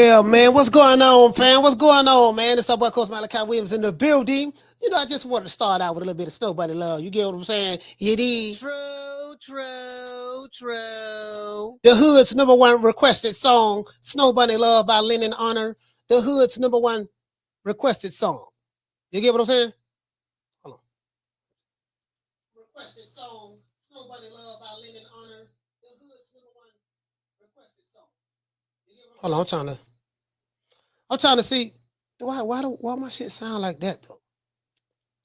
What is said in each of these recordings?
Yeah, man. What's going on, fam? What's going on, man? It's our boy Coach Malachi Williams in the building. You know, I just wanted to start out with a little bit of Snow Bunny love. You get what I'm saying? It is true. The Hood's #1 requested song, Snow Bunny Love by Lennon Honor. The Hood's #1 requested song. You get what I'm saying? Hold on. Requested song, Snow Bunny Love by Lennon Honor. The Hood's #1 requested song. Hold on, I'm trying to see why my shit sound like that though.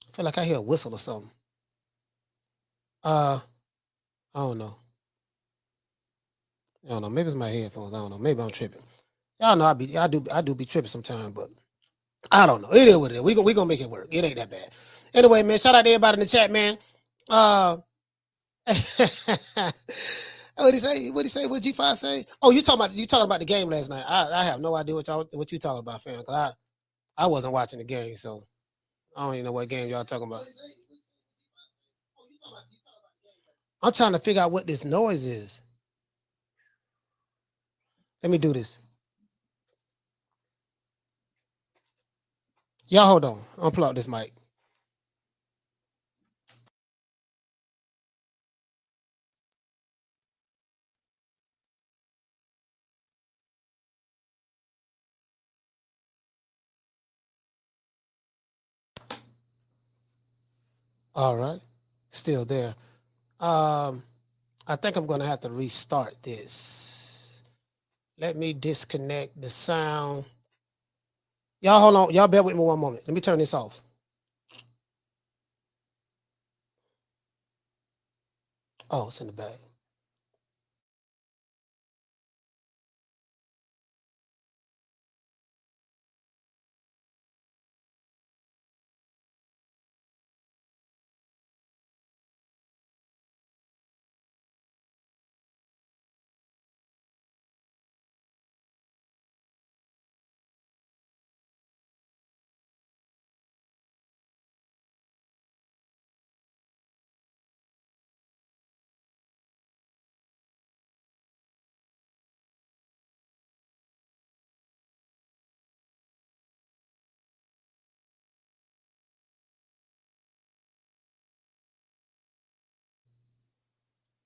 I feel like I hear a whistle or something. I don't know. Maybe it's my headphones. I don't know. Maybe I'm tripping. Y'all know I do be tripping sometimes, but I don't know. It is what it is. We gonna make it work. It ain't that bad. Anyway, man, shout out to everybody in the chat, man. What he say? What G5 say? Oh, you talking about the game last night? I have no idea what you talking about, fam. Cause I wasn't watching the game, so I don't even know what game y'all talking about. I'm trying to figure out what this noise is. Let me do this. Y'all hold on. Unplug this mic. All right. Still there. I think I'm going to have to restart this. Let me disconnect the sound. Y'all hold on. Y'all bear with me one moment. Let me turn this off. Oh, it's in the bag.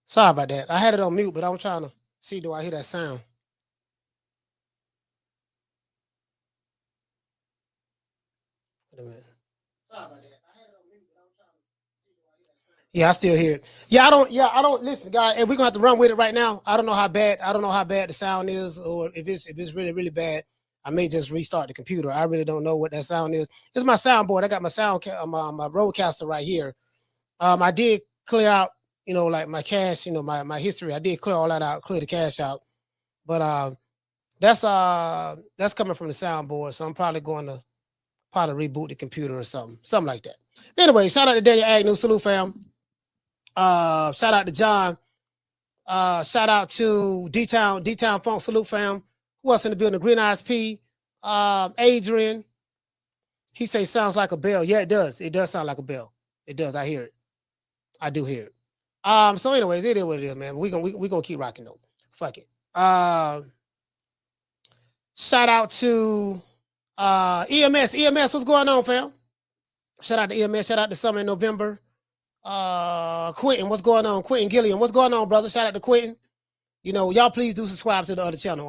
Sorry about that. I had it on mute, but I was trying to see, do I hear that sound? Wait a minute. Sorry about that. I had it on mute, but I was trying to see, do I hear that sound? Yeah, I still hear it. I don't listen, guys, and we're gonna have to run with it right now. I don't know how bad the sound is, or if it's really, really bad. I may just restart the computer. I really don't know what that sound is. It's my soundboard. I got my my roadcaster right here. I did clear out, like my cache, my history. I did clear all that out, clear the cache out. But that's coming from the soundboard. So I'm probably going to reboot the computer or something like that. Anyway, shout out to Daniel Agnew, salute fam. Shout out to John. Shout out to D-Town Funk, salute fam. Who else in the building? Green Eyes P. Adrian. He say sounds like a bell. Yeah, it does. It does sound like a bell. It does. I hear it. I do hear it. So anyways, it is what it is, man. We gonna keep rocking though. Fuck it. Shout out to EMS. EMS, what's going on, fam? Shout out to EMS. Shout out to Summer in November. Quentin, what's going on? Quentin Gilliam, what's going on, brother? Shout out to Quentin. Y'all please do subscribe to the other channel.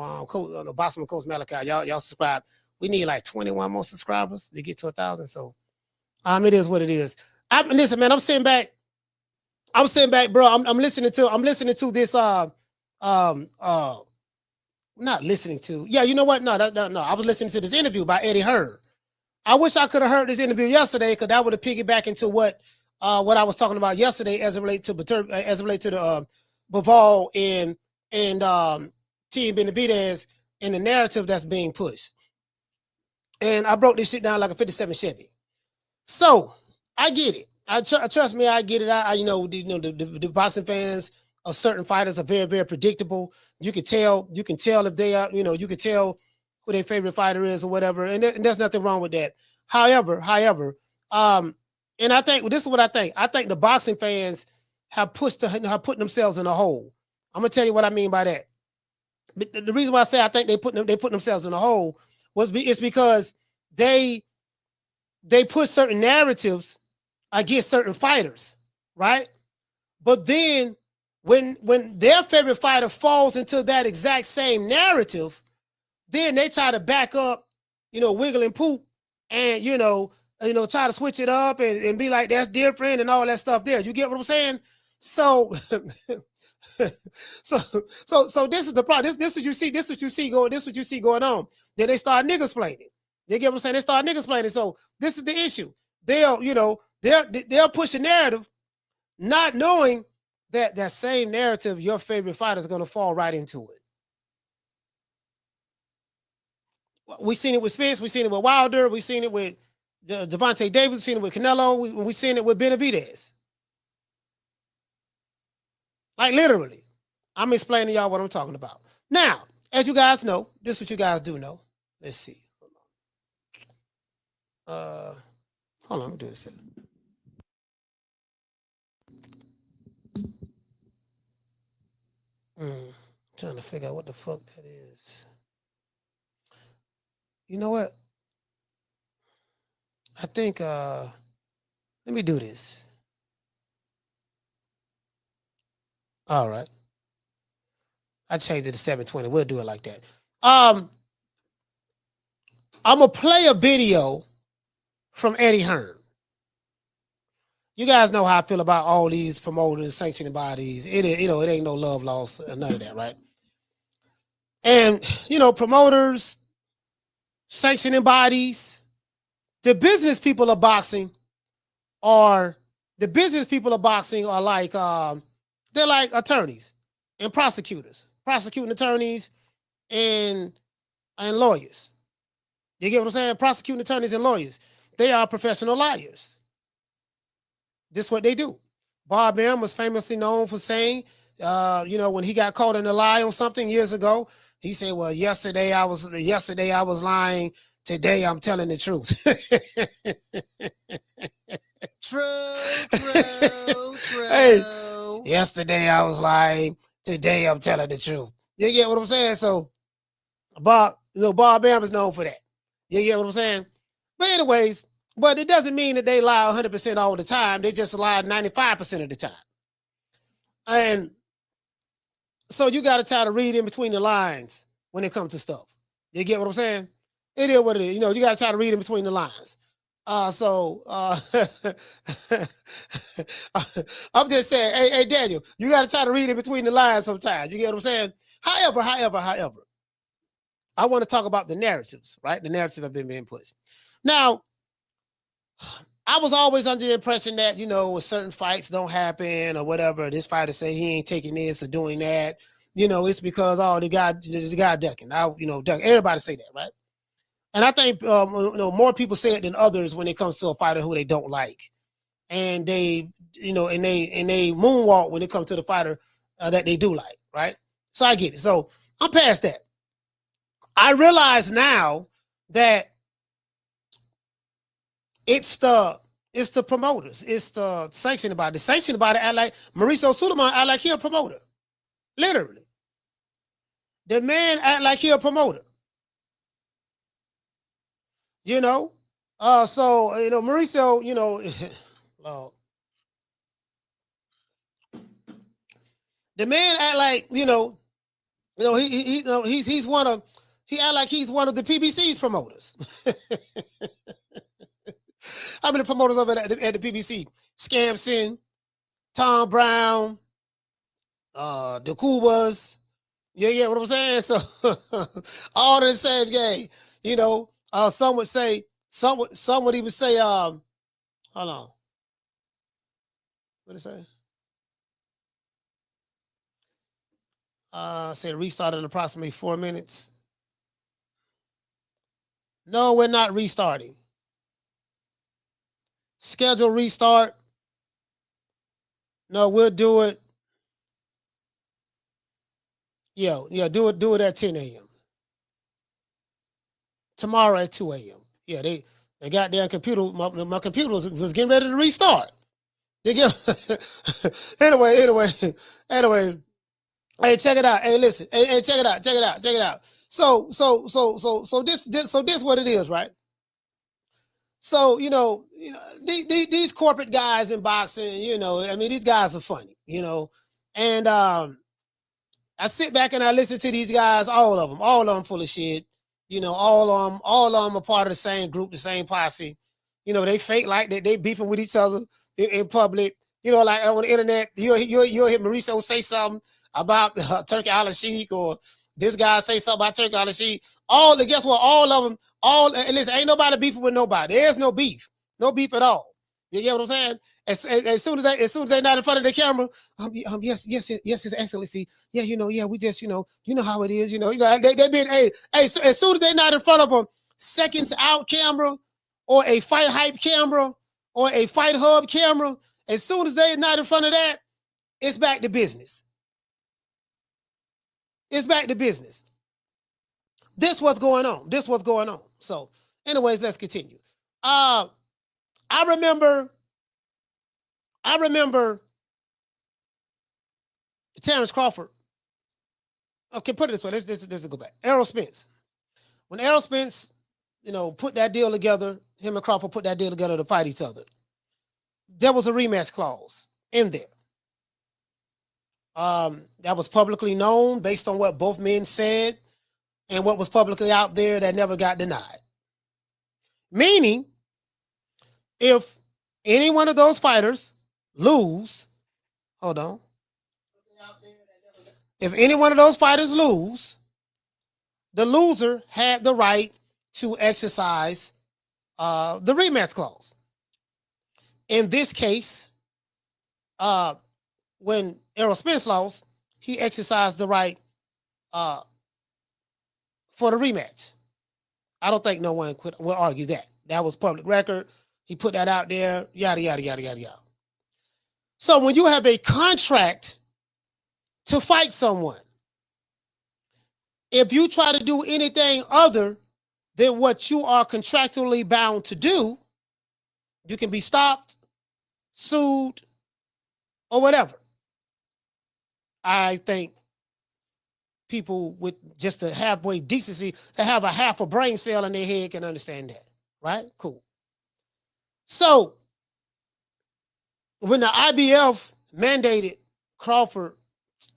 Bossman Coach Malachi. Y'all subscribe. We need like 21 more subscribers to get to 1,000. So it is what it is. Listen, man, I'm sitting back, bro. I'm listening to this not listening to. Yeah, you know what? No. I was listening to this interview by Eddie Hearn. I wish I could have heard this interview yesterday, because that would have piggybacked into what I was talking about yesterday as it relates to the Bivol and Team Benavidez and the narrative that's being pushed. And I broke this shit down like a 57 Chevy. So I get it. Trust me, I get it. The boxing fans of certain fighters are very, very predictable. You can tell if they are, you can tell who their favorite fighter is or whatever. And there's nothing wrong with that. However, and I think this is what I think. I think the boxing fans have put themselves in a hole. I'm gonna tell you what I mean by that. the reason why I say I think they put themselves in a hole it's because they put certain narratives against certain fighters, right? But then when their favorite fighter falls into that exact same narrative, then they try to back up, wiggle and poop, and try to switch it up and be like that's different and all that stuff. There, you get what I'm saying? So, so this is the problem. This is what you see. This is what you see going. This is what you see going on. Then they start niggas playing. You get what I'm saying? They start niggas playing. So this is the issue. They'll push a narrative, not knowing that same narrative, your favorite fighter is going to fall right into it. We've seen it with Spence. We've seen it with Wilder. We've seen it with Devontae Davis. We've seen it with Canelo. We've seen it with Benavidez. Like literally. I'm explaining to y'all what I'm talking about. Now, as you guys know, this is what you guys do know. Let's see. Hold on, let me do this. Trying to figure out what the fuck that is. You know what? I think let me do this. All right. I changed it to 720. We'll do it like that. I'm gonna play a video from Eddie Hearn. You guys know how I feel about all these promoters, sanctioning bodies. It ain't no love lost or none of that, right? And promoters, sanctioning bodies, the business people of boxing are like they're like attorneys and prosecuting attorneys and lawyers. You get what I'm saying? Prosecuting attorneys and lawyers. They are professional liars. This is what they do. Bob Arum was famously known for saying, when he got caught in a lie on something years ago, he said, "Well, yesterday I was lying. Today I'm telling the truth." True. Hey, yesterday I was lying. Today I'm telling the truth. You get what I'm saying? So, Bob Arum is known for that. You get what I'm saying? But anyways, but it doesn't mean that they lie 100% all the time. They just lie 95% of the time. And so you got to try to read in between the lines when it comes to stuff. You get what I'm saying? It is what it is. You got to try to read in between the lines. I'm just saying, hey, Daniel, you got to try to read in between the lines sometimes. You get what I'm saying? However, I want to talk about the narratives, right? The narratives have been being pushed. Now, I was always under the impression that, when certain fights don't happen or whatever, this fighter say he ain't taking this or doing that, it's because, the guy ducking. Ducking. Everybody say that, right? And I think, more people say it than others when it comes to a fighter who they don't like. And they, and they moonwalk when it comes to the fighter that they do like, right? So I get it. So I'm past that. I realize now that it's the promoters. It's the sanctioning body. The sanctioning body act like Mauricio Suleiman act like he a promoter. Literally. The man act like he a promoter. Mauricio, Lord. The man act like, he act like he's one of the PBC's promoters. How many promoters over at the PBC? Scampson, Tom Brown, the Cubas. You get what I'm saying? So all in the same game. Some would even say, hold on. What did it say? Say restart in approximately 4 minutes. No, we're not restarting. Schedule restart. No, we'll do it. Yeah, do it at 10 a.m. Tomorrow at 2 a.m. Yeah, they got their computer. My computer was getting ready to restart. They get anyway. Hey, check it out. Hey, listen. Hey, check it out. Check it out. Check it out. So this what it is, right? So these corporate guys in boxing, I mean, these guys are funny, and I sit back and I listen to these guys, all of them full of shit, all of them are part of the same group, the same posse, they fake like they beefing with each other in public, like on the internet, you'll hear Mauricio say something about Turki Alalshikh, or this guy say something about Turki Alalshikh. Guess what? All of them, and listen, ain't nobody beefing with nobody. There's no beef at all. You get what I'm saying? As soon as they not in front of the camera, yes, His Excellency. Yeah, we just, how it is, they been, so as soon as they not in front of a seconds out camera or a fight hype camera or a fight hub camera, as soon as they not in front of that, it's back to business. It's back to business. This what's going on. So, anyways, let's continue. I remember Terrence Crawford. Okay, put it this way. Let's go back. Errol Spence. When Errol Spence, put that deal together, him and Crawford put that deal together to fight each other. There was a rematch clause in there. That was publicly known based on what both men said and what was publicly out there that never got denied. Meaning, if any one of those fighters lose, hold on. If any one of those fighters lose, the loser had the right to exercise the rematch clause. In this case, when Errol Spence lost, he exercised the right for the rematch. I don't think no one will argue that. That was public record. He put that out there, yada, yada, yada, yada, yada. So when you have a contract to fight someone, if you try to do anything other than what you are contractually bound to do, you can be stopped, sued, or whatever. I think people with just a halfway decency, to have a half a brain cell in their head, can understand that, right? Cool. So when the IBF mandated Crawford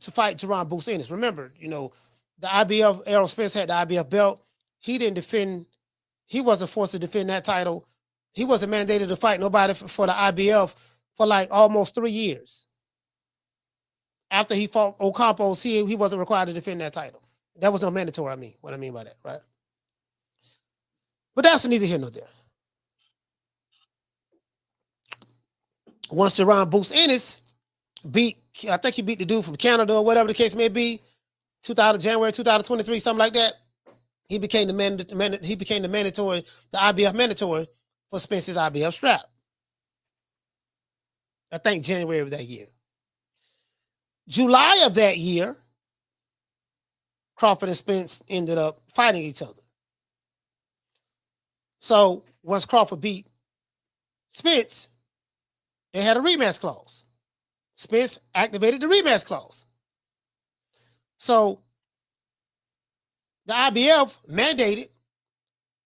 to fight Jerron Boots Ennis, remember, the IBF, Errol Spence had the IBF belt. He didn't defend, he wasn't forced to defend that title. He wasn't mandated to fight nobody for the IBF for like almost 3 years. After he fought Ocampos, he wasn't required to defend that title. That was no mandatory, what I mean by that, right? But that's neither here nor there. Once Jerron Boots Ennis I think he beat the dude from Canada or whatever the case may be, January 2023, something like that. He became the mandatory, the IBF mandatory for Spence's IBF strap. I think January of that year. July of that year, Crawford and Spence ended up fighting each other. So once Crawford beat Spence, they had a rematch clause. Spence activated the rematch clause. So the IBF mandated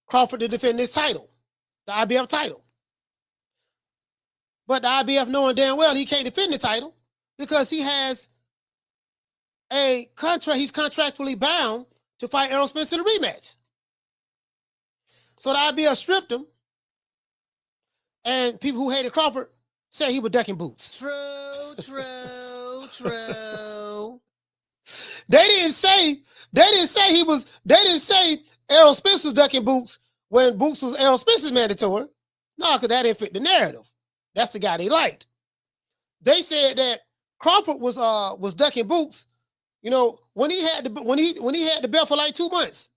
Crawford to defend this title, the IBF title. But the IBF, knowing damn well he can't defend the title because he has a contract, he's contractually bound to fight Errol Spence in a rematch. So the IBF stripped him, and people who hated Crawford say he was ducking boots. True. They didn't say Errol Spence was ducking boots when boots was Errol Spence's mandatory. No, because that didn't fit the narrative. That's the guy they liked. They said that Crawford was ducking boots. When he had the belt for like 2 months,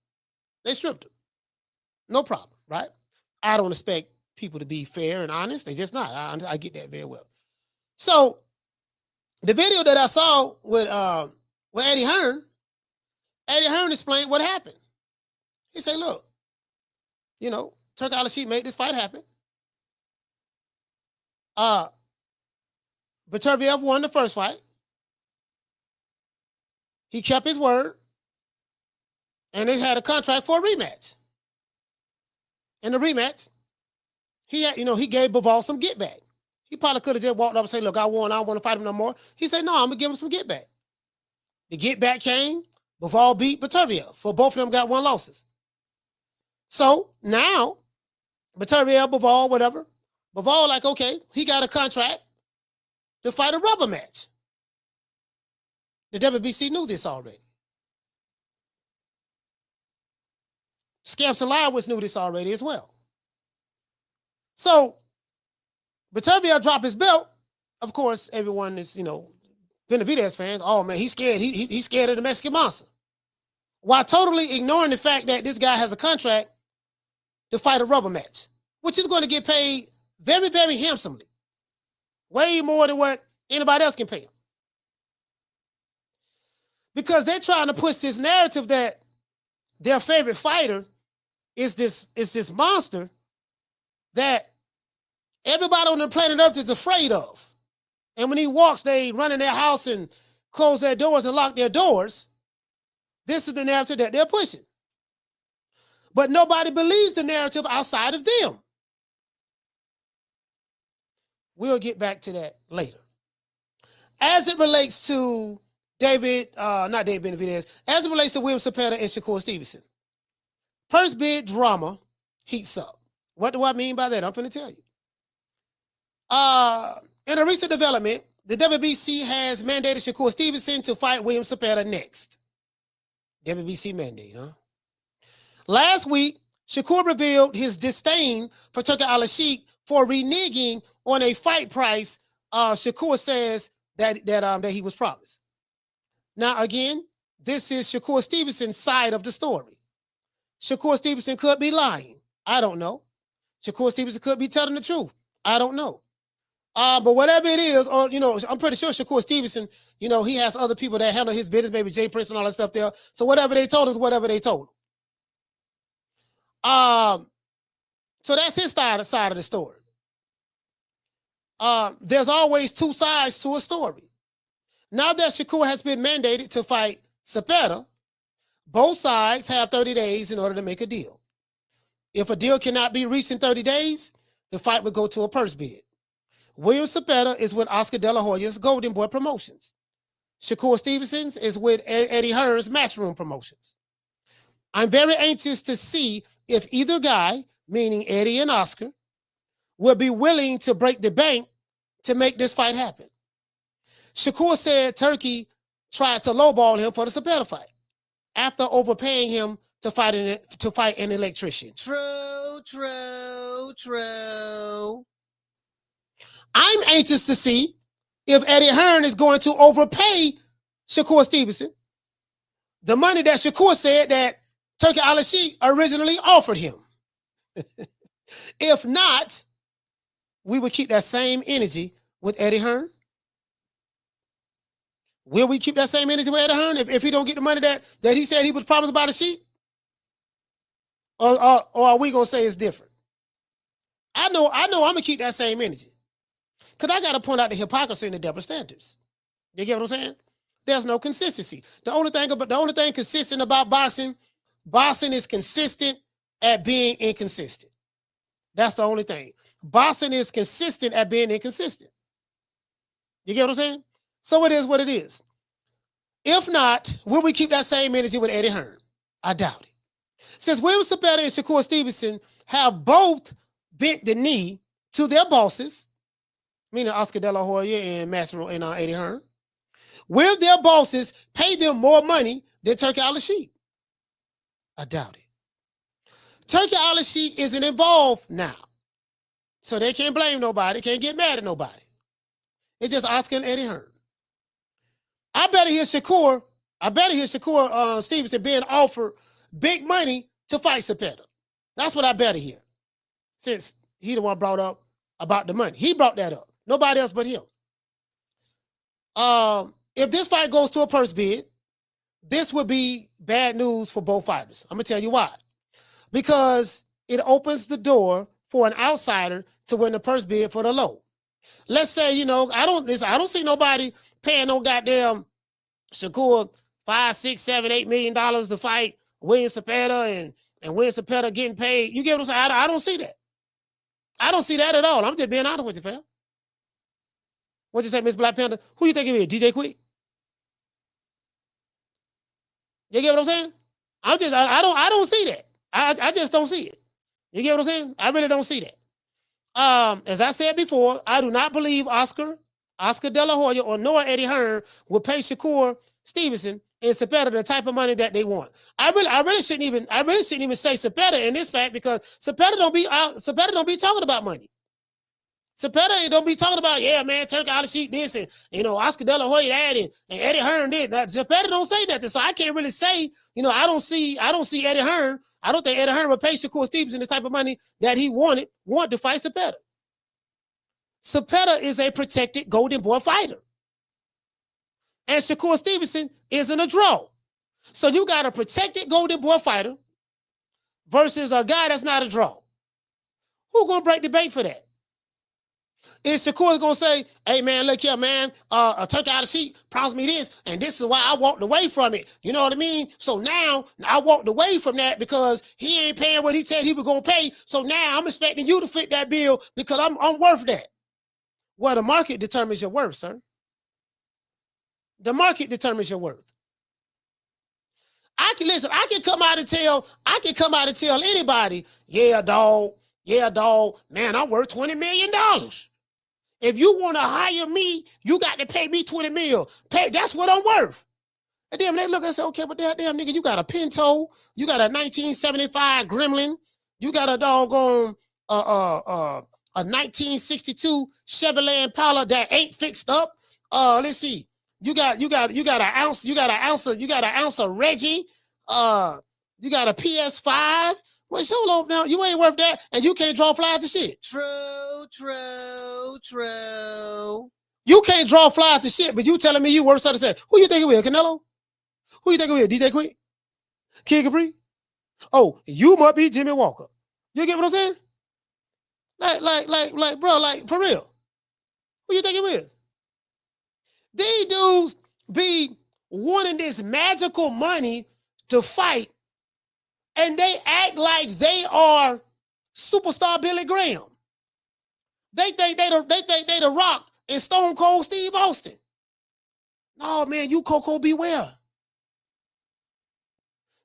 they stripped him. No problem, right? I don't expect people to be fair and honest. They just not. I get that very well. So the video that I saw with Eddie Hearn explained what happened. He said, look, Turki Alalshikh made this fight happen. Beterbiev won the first fight. He kept his word, and they had a contract for a rematch. In the rematch, he had, he gave Bivol some get back. He probably could have just walked up and said, "Look, I won. I don't want to fight him no more." He said, "No, I'm gonna give him some get back." The get back came. Bivol beat Beterbiev. For both of them got 1 losses. So now, Beterbiev, Bivol, whatever. Bivol like, okay, he got a contract to fight a rubber match. The WBC knew this already. Scamps and Liarwitz knew this already as well. So Beterbiev dropped his belt. Of course, everyone is, Benavidez fans. Oh man, he's scared. He's scared of the Mexican monster. While totally ignoring the fact that this guy has a contract to fight a rubber match, which is going to get paid very, very handsomely. Way more than what anybody else can pay him. Because they're trying to push this narrative that their favorite fighter is this monster that everybody on the planet Earth is afraid of. And when he walks, they run in their house and close their doors and lock their doors. This is the narrative that they're pushing. But nobody believes the narrative outside of them. We'll get back to that later. As it relates to not David Benavidez, as it relates to William Zepeda and Shakur Stevenson, first bid drama heats up. What do I mean by that? I'm going to tell you. In a recent development, the WBC has mandated Shakur Stevenson to fight William Zepeda next. WBC mandate, huh? Last week, Shakur revealed his disdain for Turki Alalshikh for reneging on a fight price Shakur says that he was promised. Now, again, this is Shakur Stevenson's side of the story. Shakur Stevenson could be lying. I don't know. Shakur Stevenson could be telling the truth. I don't know. But whatever it is, I'm pretty sure Shakur Stevenson, he has other people that handle his business, maybe Jay Prince and all that stuff there. So whatever they told him is whatever they told him. So that's his side of the story. There's always 2 sides to a story. Now that Shakur has been mandated to fight Zepeda, both sides have 30 days in order to make a deal. If a deal cannot be reached in 30 days, the fight would go to a purse bid. William Zepeda is with Oscar De La Hoya's Golden Boy Promotions. Shakur Stevenson is with Eddie Hearn's Matchroom Promotions. I'm very anxious to see if either guy, meaning Eddie and Oscar, will be willing to break the bank to make this fight happen. Shakur said Turkey tried to lowball him for the Zepeda fight after overpaying him to fight an electrician. True. I'm anxious to see if Eddie Hearn is going to overpay Shakur Stevenson the money that Shakur said that Turki Alalshikh originally offered him. If not, we would keep that same energy with Eddie Hearn. Will we keep that same energy with Eddie Hearn if he don't get the money that he said he was promised by the sheep? Or are we going to say it's different? I know I'm going to keep that same energy. Because I got to point out the hypocrisy and the double standards. You get what I'm saying? There's no consistency. The only thing consistent about boxing is consistent at being inconsistent. That's the only thing. Boxing is consistent at being inconsistent. You get what I'm saying? So it is what it is. If not, will we keep that same energy with Eddie Hearn? I doubt it. Since William Zepeda and Shakur Stevenson have both bent the knee to their bosses, meaning Oscar De La Hoya and Matchroom and Eddie Hearn, will their bosses pay them more money than Turki Alalshikh? I doubt it. Turki Alalshikh isn't involved now. So they can't blame nobody, can't get mad at nobody. It's just Oscar and Eddie Hearn. I better hear Shakur Stevenson being offered big money to fight Zepeda. That's what I better hear. Since he the one brought up about the money. He brought that up. Nobody else but him. If this fight goes to a purse bid, this would be bad news for both fighters. I'm going to tell you why. Because it opens the door for an outsider to win the purse bid for the low. Let's say, I don't see nobody paying no goddamn Shakur $5, $6, $7, $8 million to fight William Zepeda and William Zepeda getting paid. You get what I'm saying? I don't see that. I don't see that at all. I'm just being honest with you, fam. What'd you say, Miss Black Panther? Who you think it is? DJ Quick? You get what I'm saying? I don't see that. I just don't see it. You get what I'm saying? I really don't see that. As I said before, I do not believe Oscar De La Hoya or nor Eddie Hearn will pay Shakur Stevenson and Zepeda the type of money that they want. I really shouldn't even say Zepeda in this fact, because Zepeda don't be talking about money. Zepeda don't be talking about, yeah, man, Turki Alalshikh this and Oscar De La Hoya that and Eddie Hearn did that. Zepeda don't say nothing, so I can't really say, I don't see Eddie Hearn. I don't think Eddie Hearn would pay Shakur Stevenson the type of money that he want to fight Zepeda. Zepeda is a protected Golden Boy fighter, and Shakur Stevenson isn't a draw. So you got a protected Golden Boy fighter versus a guy that's not a draw. Who gonna break the bank for that? Is Shakur gonna say, hey man, look here, man, Turki Alalshikh promised me this, and this is why I walked away from it. You know what I mean? So now I walked away from that because he ain't paying what he said he was gonna pay. So now I'm expecting you to fit that bill because I'm worth that. Well, the market determines your worth, sir. The market determines your worth. I can come out and tell anybody, yeah, dog, man, I'm worth $20 million. If you want to hire me, you got to pay me $20 million. That's what I'm worth. And then they look and say, okay, but damn nigga, you got a Pinto, you got a 1975 Gremlin, you got a doggone a 1962 Chevrolet Impala that ain't fixed up. Let's see. You got an ounce of Reggie. You got a PS5. Well, show off now. You ain't worth that, and you can't draw flies to shit. True. You can't draw flies to shit, but you telling me you worth something. Say, who you think it will? Canelo? Who you think it will? DJ Quick? Kid Capri? Oh, you must be Jimmy Walker. You get what I'm saying? Like, bro, like for real. Who you think it is? These dudes be wanting this magical money to fight, and they act like they are superstar Billy Graham. They think they the Rock and Stone Cold Steve Austin. No, man, you Coco Beware.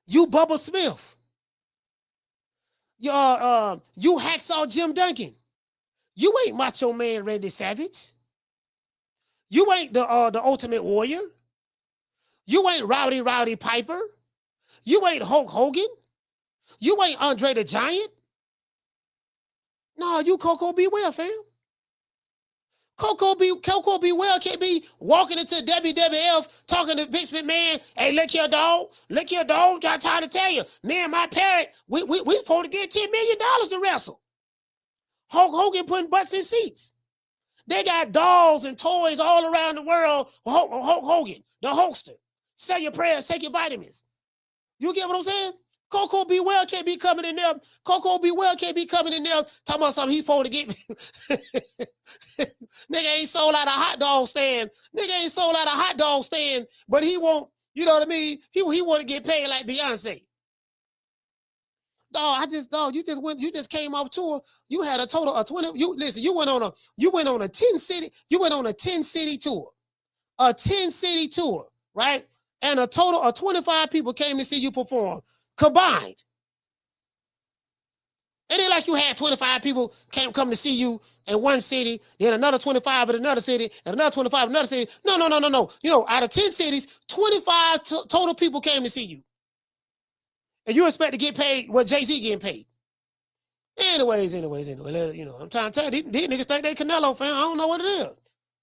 You Bubba Smith. You Hacksaw Jim Duncan. You ain't Macho Man Randy Savage. You ain't the Ultimate Warrior. You ain't Rowdy Piper. You ain't Hulk Hogan. You ain't Andre the Giant. No, you Coco Beware, fam. Coco Beware can't be walking into WWF talking to Vince McMahon. Hey, look here, dog. I'm trying to tell you, me and my parent, we supposed to get $10 million to wrestle. Hulk Hogan putting butts in seats. They got dolls and toys all around the world. Hulk Hogan, the Hulkster. Say your prayers, take your vitamins. You get what I'm saying? Coco Beware can't be coming in there. Talking about something he's supposed to get me. Nigga ain't sold out a hot dog stand. But he won't, you know what I mean? He want to get paid like Beyonce. You just came off tour. You had a total of 20. You went on a 10 city tour. A 10 city tour, right? And a total of 25 people came to see you perform combined. It ain't like you had 25 people come to see you in one city, then another 25 in another city, and another 25 in another city. No. Out of 10 cities, 25 total people came to see you. And you expect to get paid what Jay-Z getting paid. Anyways, I'm trying to tell you, these niggas think they Canelo, fam. I don't know what it is.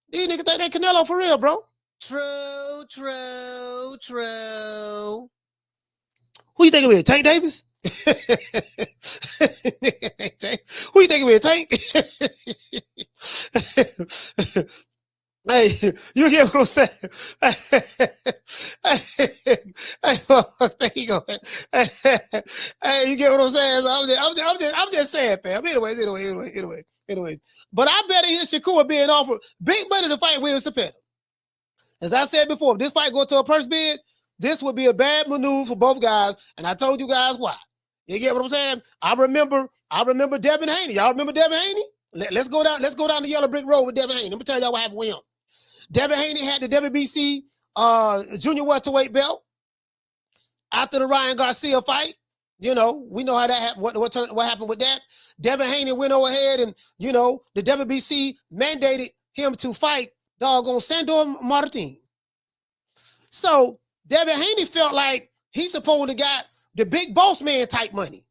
These niggas think they Canelo for real, bro. True. Who you think it is? Tank Davis? Who you think it is? Tank? Hey, you get what I'm saying? There you go. Hey, you get what I'm saying? So I'm just saying, fam. Anyway. But I bet hear Shakur being offered big money to fight William Zepeda. As I said before, if this fight go to a purse bid, this would be a bad maneuver for both guys, and I told you guys why. You get what I'm saying? I remember Devin Haney. Y'all remember Devin Haney? Let's go down the yellow brick road with Devin Haney. Let me tell y'all what happened with him. Devin Haney had the WBC junior welterweight belt after the Ryan Garcia fight. You know, we know how that happened. What happened with that? Devin Haney went over ahead and, you know, the WBC mandated him to fight doggone Sandor Martin. So Devin Haney felt like he's supposed to got the big boss man type money.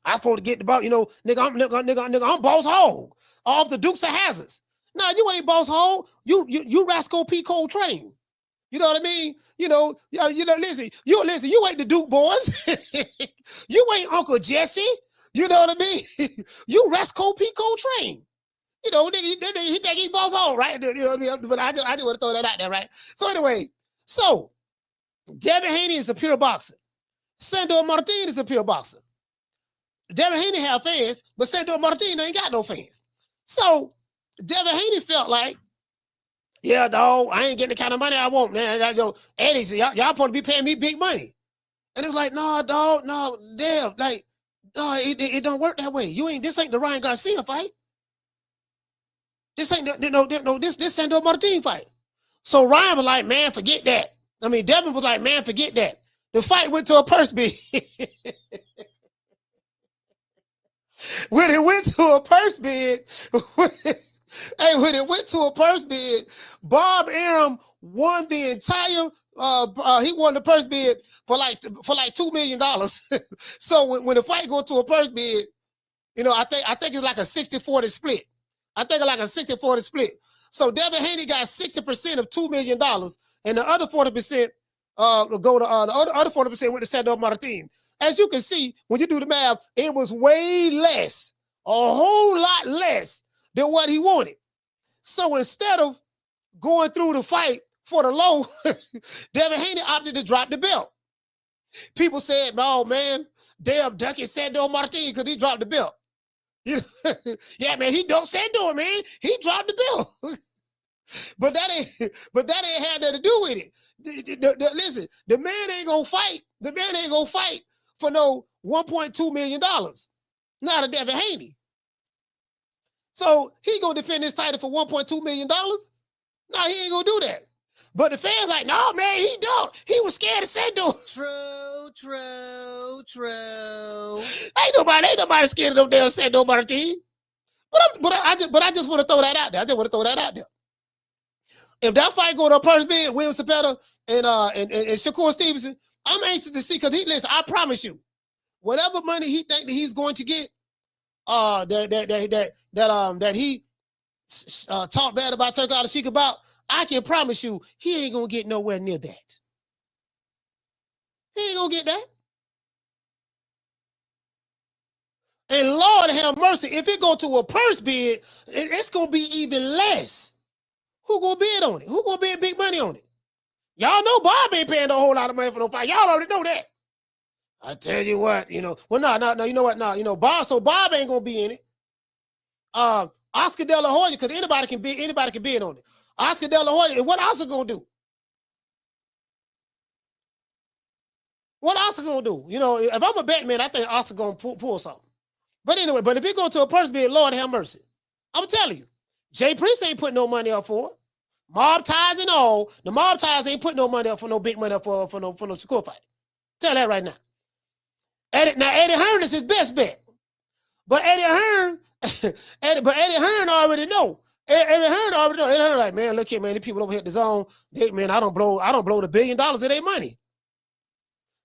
I supposed to get the boss, you know, nigga, I'm boss hog off the Dukes of Hazzards. Nah, you ain't boss hog. You Rascal P. Coltrane. You know what I mean? Listen, you ain't the Duke boys. You ain't Uncle Jesse. You know what I mean? You Rascal P. Coltrane. You know, he think he boss hog, right? You know what I mean? But I just want to throw that out there, right? So anyway, Devin Haney is a pure boxer. Sandor Martin is a pure boxer. Devin Haney have fans, but Sandor Martin ain't got no fans. So Devin Haney felt like, yeah, dog, I ain't getting the kind of money I want, man. Eddie said, y'all supposed to be paying me big money. And it's like, no, dog, no, damn, like, no, it don't work that way. This ain't the Ryan Garcia fight. This ain't this Sandor Martin fight. So Ryan was like, man, forget that. I mean, Devin was like, man, forget that. The fight went to a purse bid. When it went to a purse bid, Bob Arum won the entire. He won the purse bid for like $2 million. So when the fight go to a purse bid, you know, I think it's like a 60-40 split. I think it's like a 60-40 split. So Devin Haney got 60% of $2 million, and the other 40% go to the other 40% went to Sandor Martin. As you can see, when you do the math, it was way less, a whole lot less than what he wanted. So instead of going through the fight for the low, Devin Haney opted to drop the belt. People said, "Oh man, damn, Ducky Sandor Martin because he dropped the belt." Yeah, man, he don't Sandor, man. He dropped the belt. But that ain't had nothing to do with it. Listen, the man ain't gonna fight. The man ain't gonna fight for no $1.2 million. Not a Devin Haney. So he gonna defend his title for $1.2 million? No, he ain't gonna do that. But the fans like, no, man, he don't. He was scared of Sandor. True. Ain't nobody scared of no damn Sandor Martin. But I just want to throw that out there. If that fight go to a purse bid, William Zepeda and Shakur Stevenson, I'm anxious to see, because listen, I promise you, whatever money he think that he's going to get, that he talked bad about Turki Alalshikh about, I can promise you he ain't gonna get nowhere near that. He ain't gonna get that. And Lord have mercy, if it go to a purse bid, it's gonna be even less. Who gonna bid on it? Who gonna bid big money on it? Y'all know Bob ain't paying a whole lot of money for no fight. Y'all already know that. I tell you what, you know. Well, no, you know what? No, you know, Bob ain't gonna be in it. Oscar De La Hoya, because anybody can bid on it. Oscar De La Hoya, and what Oscar gonna do? What Oscar gonna do? You know, if I'm a bet man, I think Oscar gonna pull something. But anyway, if it go to a purse bid, Lord have mercy. I'm telling you, Jay Prince ain't putting no money up for it. Mob ties and all, the mob ties ain't putting no money up for no big money up for no Shakur fight. Tell that right now. Eddie Hearn is his best bet. But Eddie Hearn already know. Eddie Hearn like, man, look here, man, the people over here at the zone, I don't blow the $1 billion of their money.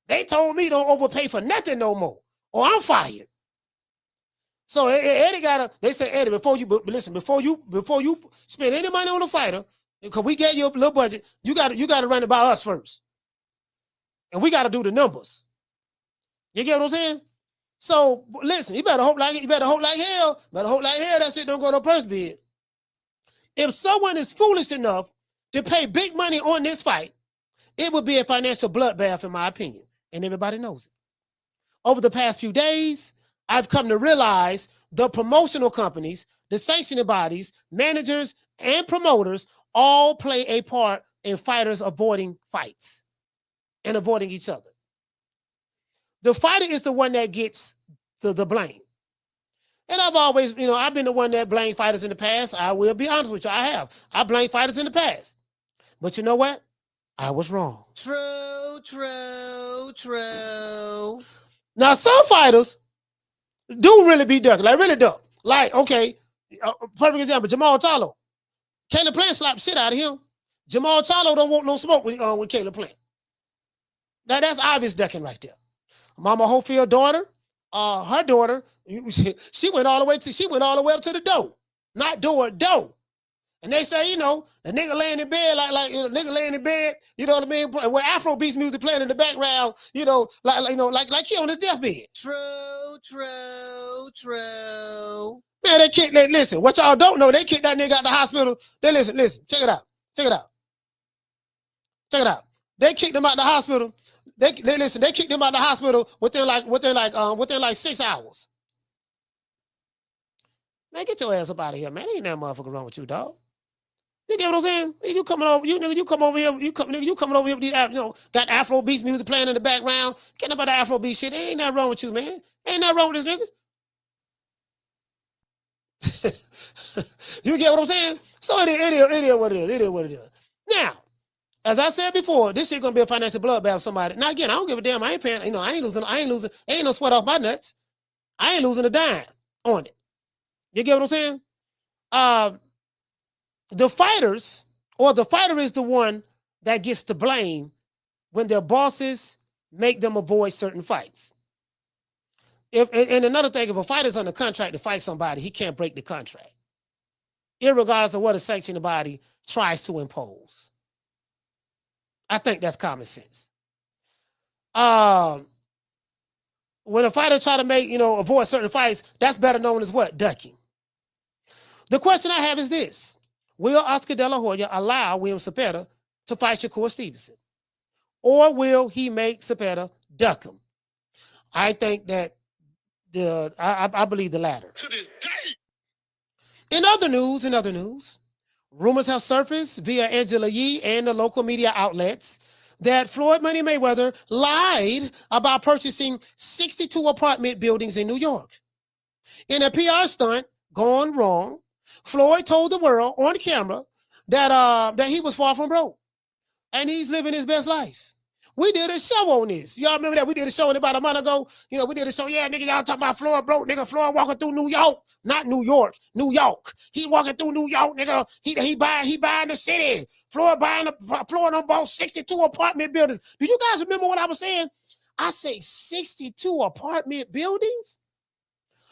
They told me don't overpay for nothing no more, or I'm fired. So Eddie they say, Eddie, before you spend any money on a fighter, because we get you a little budget, you got to run it by us first. And we got to do the numbers. You get what I'm saying? So listen, you better hope like hell. That shit don't go to a purse bid. If someone is foolish enough to pay big money on this fight, it would be a financial bloodbath, in my opinion. And everybody knows it. Over the past few days, I've come to realize the promotional companies, the sanctioning bodies, managers, and promoters all play a part in fighters avoiding fights. and avoiding each other. The fighter is the one that gets the blame. And I've always, I've been the one that blamed fighters in the past. I will be honest with you. I have. I blamed fighters in the past. But you know what? I was wrong. True, true, true. Now, some fighters do really be ducking. Like, really duck. Like, okay, perfect example, Jamal Charlo. Caleb Plant slapped shit out of him. Jamal Charlo don't want no smoke with Caleb Plant. Now, that's obvious ducking right there. Mama Hopefield daughter, her daughter, she went all the way up to the door. Not door. And they say, the nigga laying in bed, nigga laying in bed, you know what I mean? Where Afrobeats music playing in the background, like he on his deathbed. True. Man, listen, what y'all don't know, they kicked that nigga out the hospital. They listen, check it out. They kicked him out the hospital. They kicked him out the hospital within like 6 hours. Man, get your ass up out of here, man. Ain't that motherfucker wrong with you, dog. You get what I'm saying? You coming over here, you coming over here with these, got Afrobeats music playing in the background. Get about the Afrobeat shit. Ain't nothing wrong with you, man. Ain't nothing wrong with this nigga. You get what I'm saying? So it is what it is. It is what it is. Now, as I said before, this shit gonna be a financial bloodbath for somebody. Now again, I don't give a damn. I ain't paying, I ain't losing, ain't no sweat off my nuts. I ain't losing a dime on it. You get what I'm saying? The fighter is the one that gets the blame when their bosses make them avoid certain fights. And another thing, if a fighter's under contract to fight somebody, he can't break the contract, irregardless of what a sanctioning body tries to impose. I think that's common sense. When a fighter try to make, avoid certain fights, that's better known as what? Ducking. The question I have is this. Will Oscar De La Hoya allow William Zepeda to fight Shakur Stevenson? Or will he make Zepeda duck him? I think that I believe the latter. To this day. In other news, rumors have surfaced via Angela Yee and the local media outlets that Floyd Money Mayweather lied about purchasing 62 apartment buildings in New York. In a PR stunt gone wrong, Floyd told the world on camera that he was far from broke and he's living his best life. We did a show on this. Y'all remember that? We did a show about a month ago. We did a show. Yeah, nigga, y'all talking about Floyd broke. Nigga, Floyd walking through New York. Not New York, New York. He walking through New York, nigga. He buying the city. Floyd bought 62 apartment buildings. Do you guys remember what I was saying? I say 62 apartment buildings?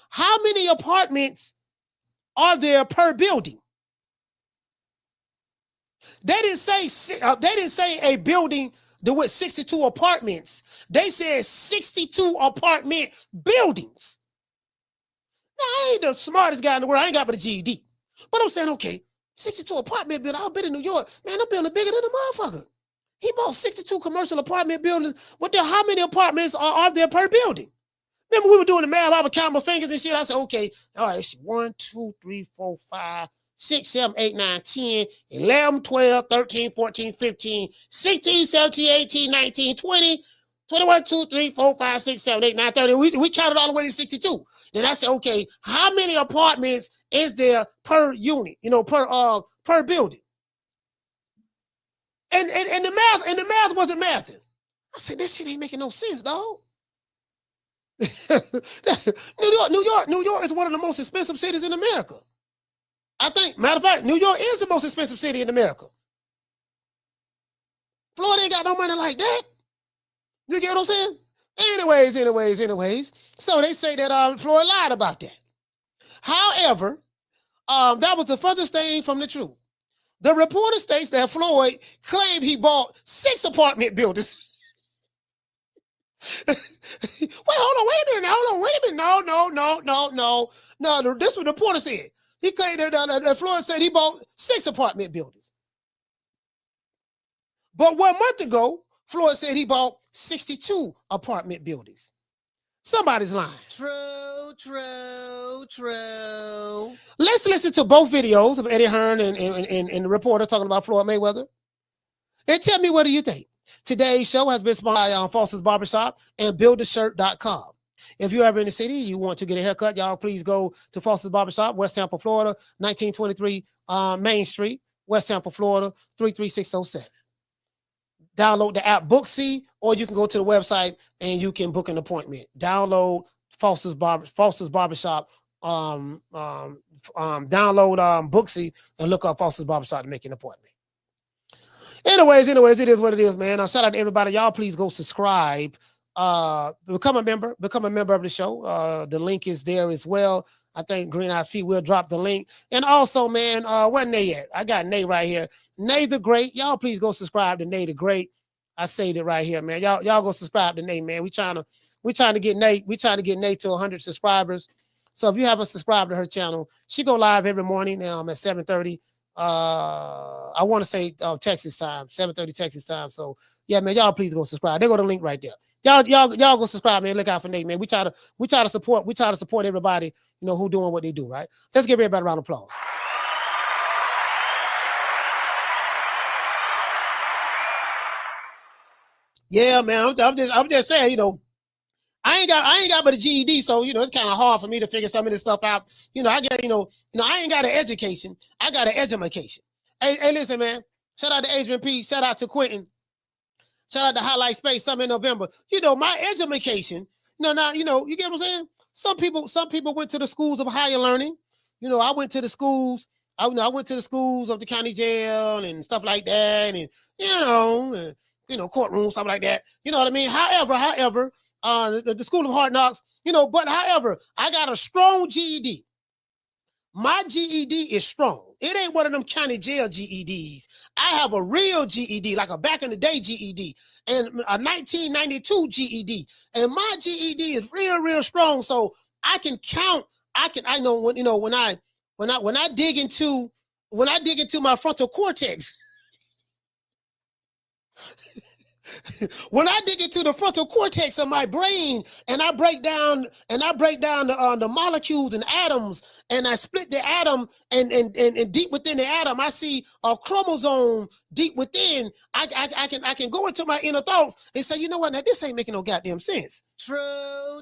How many apartments are there per building? They didn't say a building with 62 apartments. They said 62 apartment buildings. Now, I ain't the smartest guy in the world. I ain't got but a GED. But I'm saying, okay, 62 apartment buildings. I've been in New York. Man, I'm building bigger than a motherfucker. He bought 62 commercial apartment buildings. How many apartments are there per building? Remember, we were doing the math. I would count my fingers and shit. I said, okay, all right, it's 1, 2, 3, 4, 5, 6, 7, 8, 9, 10, 11, 12, 13, 14, 15, 16, 17, 18, 19, 20, 21, 2, 3, 4, 5, 6, 7, 8, 9, 30. We counted all the way to 62. Then I said, okay, how many apartments is there per unit, per building? And the math wasn't mathing. I said, this shit ain't making no sense, dog. New York is one of the most expensive cities in America. I think, matter of fact, New York is the most expensive city in America. Florida ain't got no money like that. You get what I'm saying? Anyways. So they say that Floyd lied about that. However, that was the furthest thing from the truth. The reporter states that Floyd claimed he bought 6 apartment buildings. Wait a minute. No. This is what the reporter said. He claimed that Floyd said he bought 6 apartment buildings. But 1 month ago, Floyd said he bought 62 apartment buildings. Somebody's lying. True. Let's listen to both videos of Eddie Hearn and the reporter talking about Floyd Mayweather. And tell me, what do you think? Today's show has been sponsored by Foster's Barbershop and BuildAShirt.com. If you're ever in the city, you want to get a haircut, y'all please go to Foster's Barbershop, West Tampa, Florida, 1923 Main Street, West Tampa, Florida, 33607. Download the app Booksy, or you can go to the website and you can book an appointment. Download Foster's Barbershop. Download Booksy and look up Foster's Barbershop to make an appointment. Anyways, it is what it is, man. Shout out to everybody. Y'all please go subscribe. Become a member of the show. The link is there as well. I think Green Eyes P will drop the link. And also, man, where Nay at? I got Nay right here. Nay the Great. Y'all please go subscribe to Nay the Great. I say it right here, man. Y'all go subscribe to Nay, man. We trying to get Nay to 100 subscribers. So if you haven't subscribed to her channel, she go live every morning now at 7:30. I want to say Texas time, 7:30 Texas time. So yeah, man, y'all please go subscribe. There go the link right there. Y'all go subscribe, man. Look out for Nate, man. We try to support everybody, you know, who doing what they do, right? Let's give everybody a round of applause. Yeah, man. I'm just saying, you know, I ain't got but a GED, so you know it's kind of hard for me to figure some of this stuff out. You know, I ain't got an education. I got an education. Hey, listen, man. Shout out to Adrian P. Shout out to Quentin. Shout out to Highlight Space. Some in November. You know, my education. Now, you know, you get what I'm saying? Some people went to the schools of higher learning. You know, I went to the schools. I went to the schools of the county jail and stuff like that, and courtrooms, stuff like that. You know what I mean? However. The School of Hard Knocks, you know, but however, I got a strong GED. My GED is strong. It ain't one of them county jail GEDs. I have a real GED, like a back in the day GED, and a 1992 GED. And my GED is real strong. So I can count. I know when I dig into my frontal cortex. When I dig into the frontal cortex of my brain and I break down the molecules and atoms, and I split the atom and deep within the atom, I see a chromosome deep within. I can go into my inner thoughts and say, you know what? Now this ain't making no goddamn sense. True.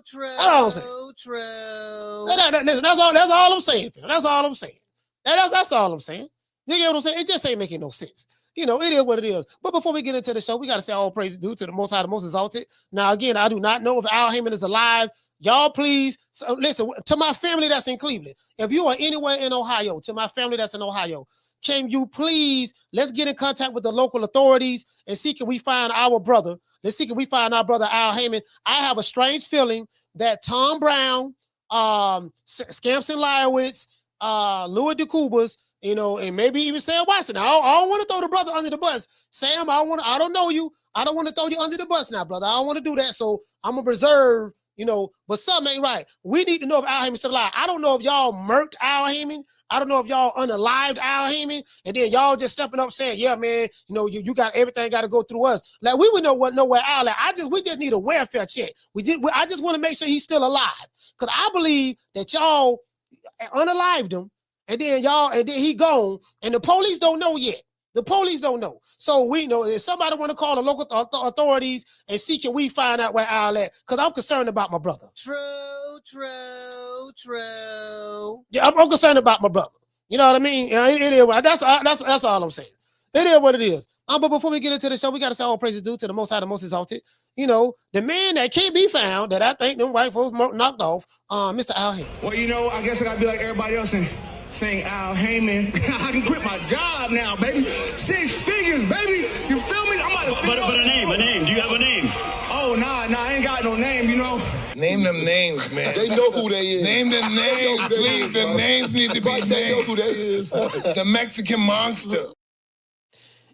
Listen, that's all I'm saying. That's all I'm saying. That's all I'm saying. You get what I'm saying? It just ain't making no sense. You know, it is what it is. But before we get into the show, we got to say all praise due to the Most High, the Most Exalted. Now, again, I do not know if Al Haymon is alive. Y'all, please, listen, to my family that's in Cleveland, if you are anywhere in Ohio, to my family that's in Ohio, can you please, let's get in contact with the local authorities and see can we find our brother. Let's see can we find our brother Al Haymon. I have a strange feeling that Tom Brown, Scampson Liowitz, Louis DeCubas, you know, and maybe even Sam Watson. I don't want to throw the brother under the bus. Sam, I don't know you. I don't want to throw you under the bus now, brother. I don't want to do that. So I'm going to preserve, you know, but something ain't right. We need to know if Al Haymon's still alive. I don't know if y'all murked Al Haymon. I don't know if y'all unalived Al Haymon. And then y'all just stepping up saying, yeah, man, you know, you got everything got to go through us. Like we would know where Al at. We just need a welfare check. I just want to make sure he's still alive. Because I believe that y'all unalived him. And then he gone, and the police don't know yet. The police don't know. So we know if somebody want to call the local authorities and see can we find out where Al at, because I'm concerned about my brother. True. Yeah, I'm concerned about my brother. You know what I mean? It is. That's all I'm saying. It is what it is. But before we get into the show, we got to say all praises due to the Most High, the Most Exalted. You know, the man that can't be found that I think them white folks knocked off, Mr. Al Haymon. Well, you know, I guess I got to be like everybody else and saying Al Haymon. I can quit my job now, baby. 6 figures, baby. You feel me? I'm about to but a name. Do you have a name? Oh, nah, I ain't got no name, you know. Name them names, man. They know who they is. Name them names, please. The names need to be named. They know who they is. The Mexican monster.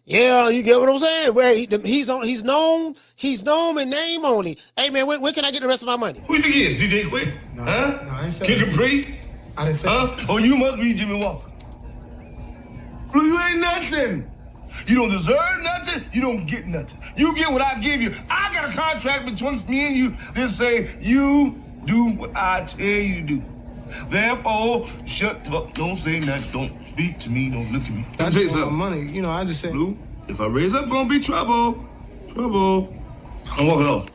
Yeah, you get what I'm saying? Where he's known in name only. Hey man, when can I get the rest of my money? Who you think he is? DJ Quick? No, huh? No, I ain't saying Kid Capri? I didn't say huh? Oh, you must be Jimmy Walker. Blue, you ain't nothing. You don't deserve nothing. You don't get nothing. You get what I give you. I got a contract between me and you that say you do what I tell you to do. Therefore, shut the fuck. Don't say nothing. Don't speak to me. Don't look at me. I just want money. You know, I just said. Blue, if I raise up, gonna be trouble. Trouble. I'm walking off.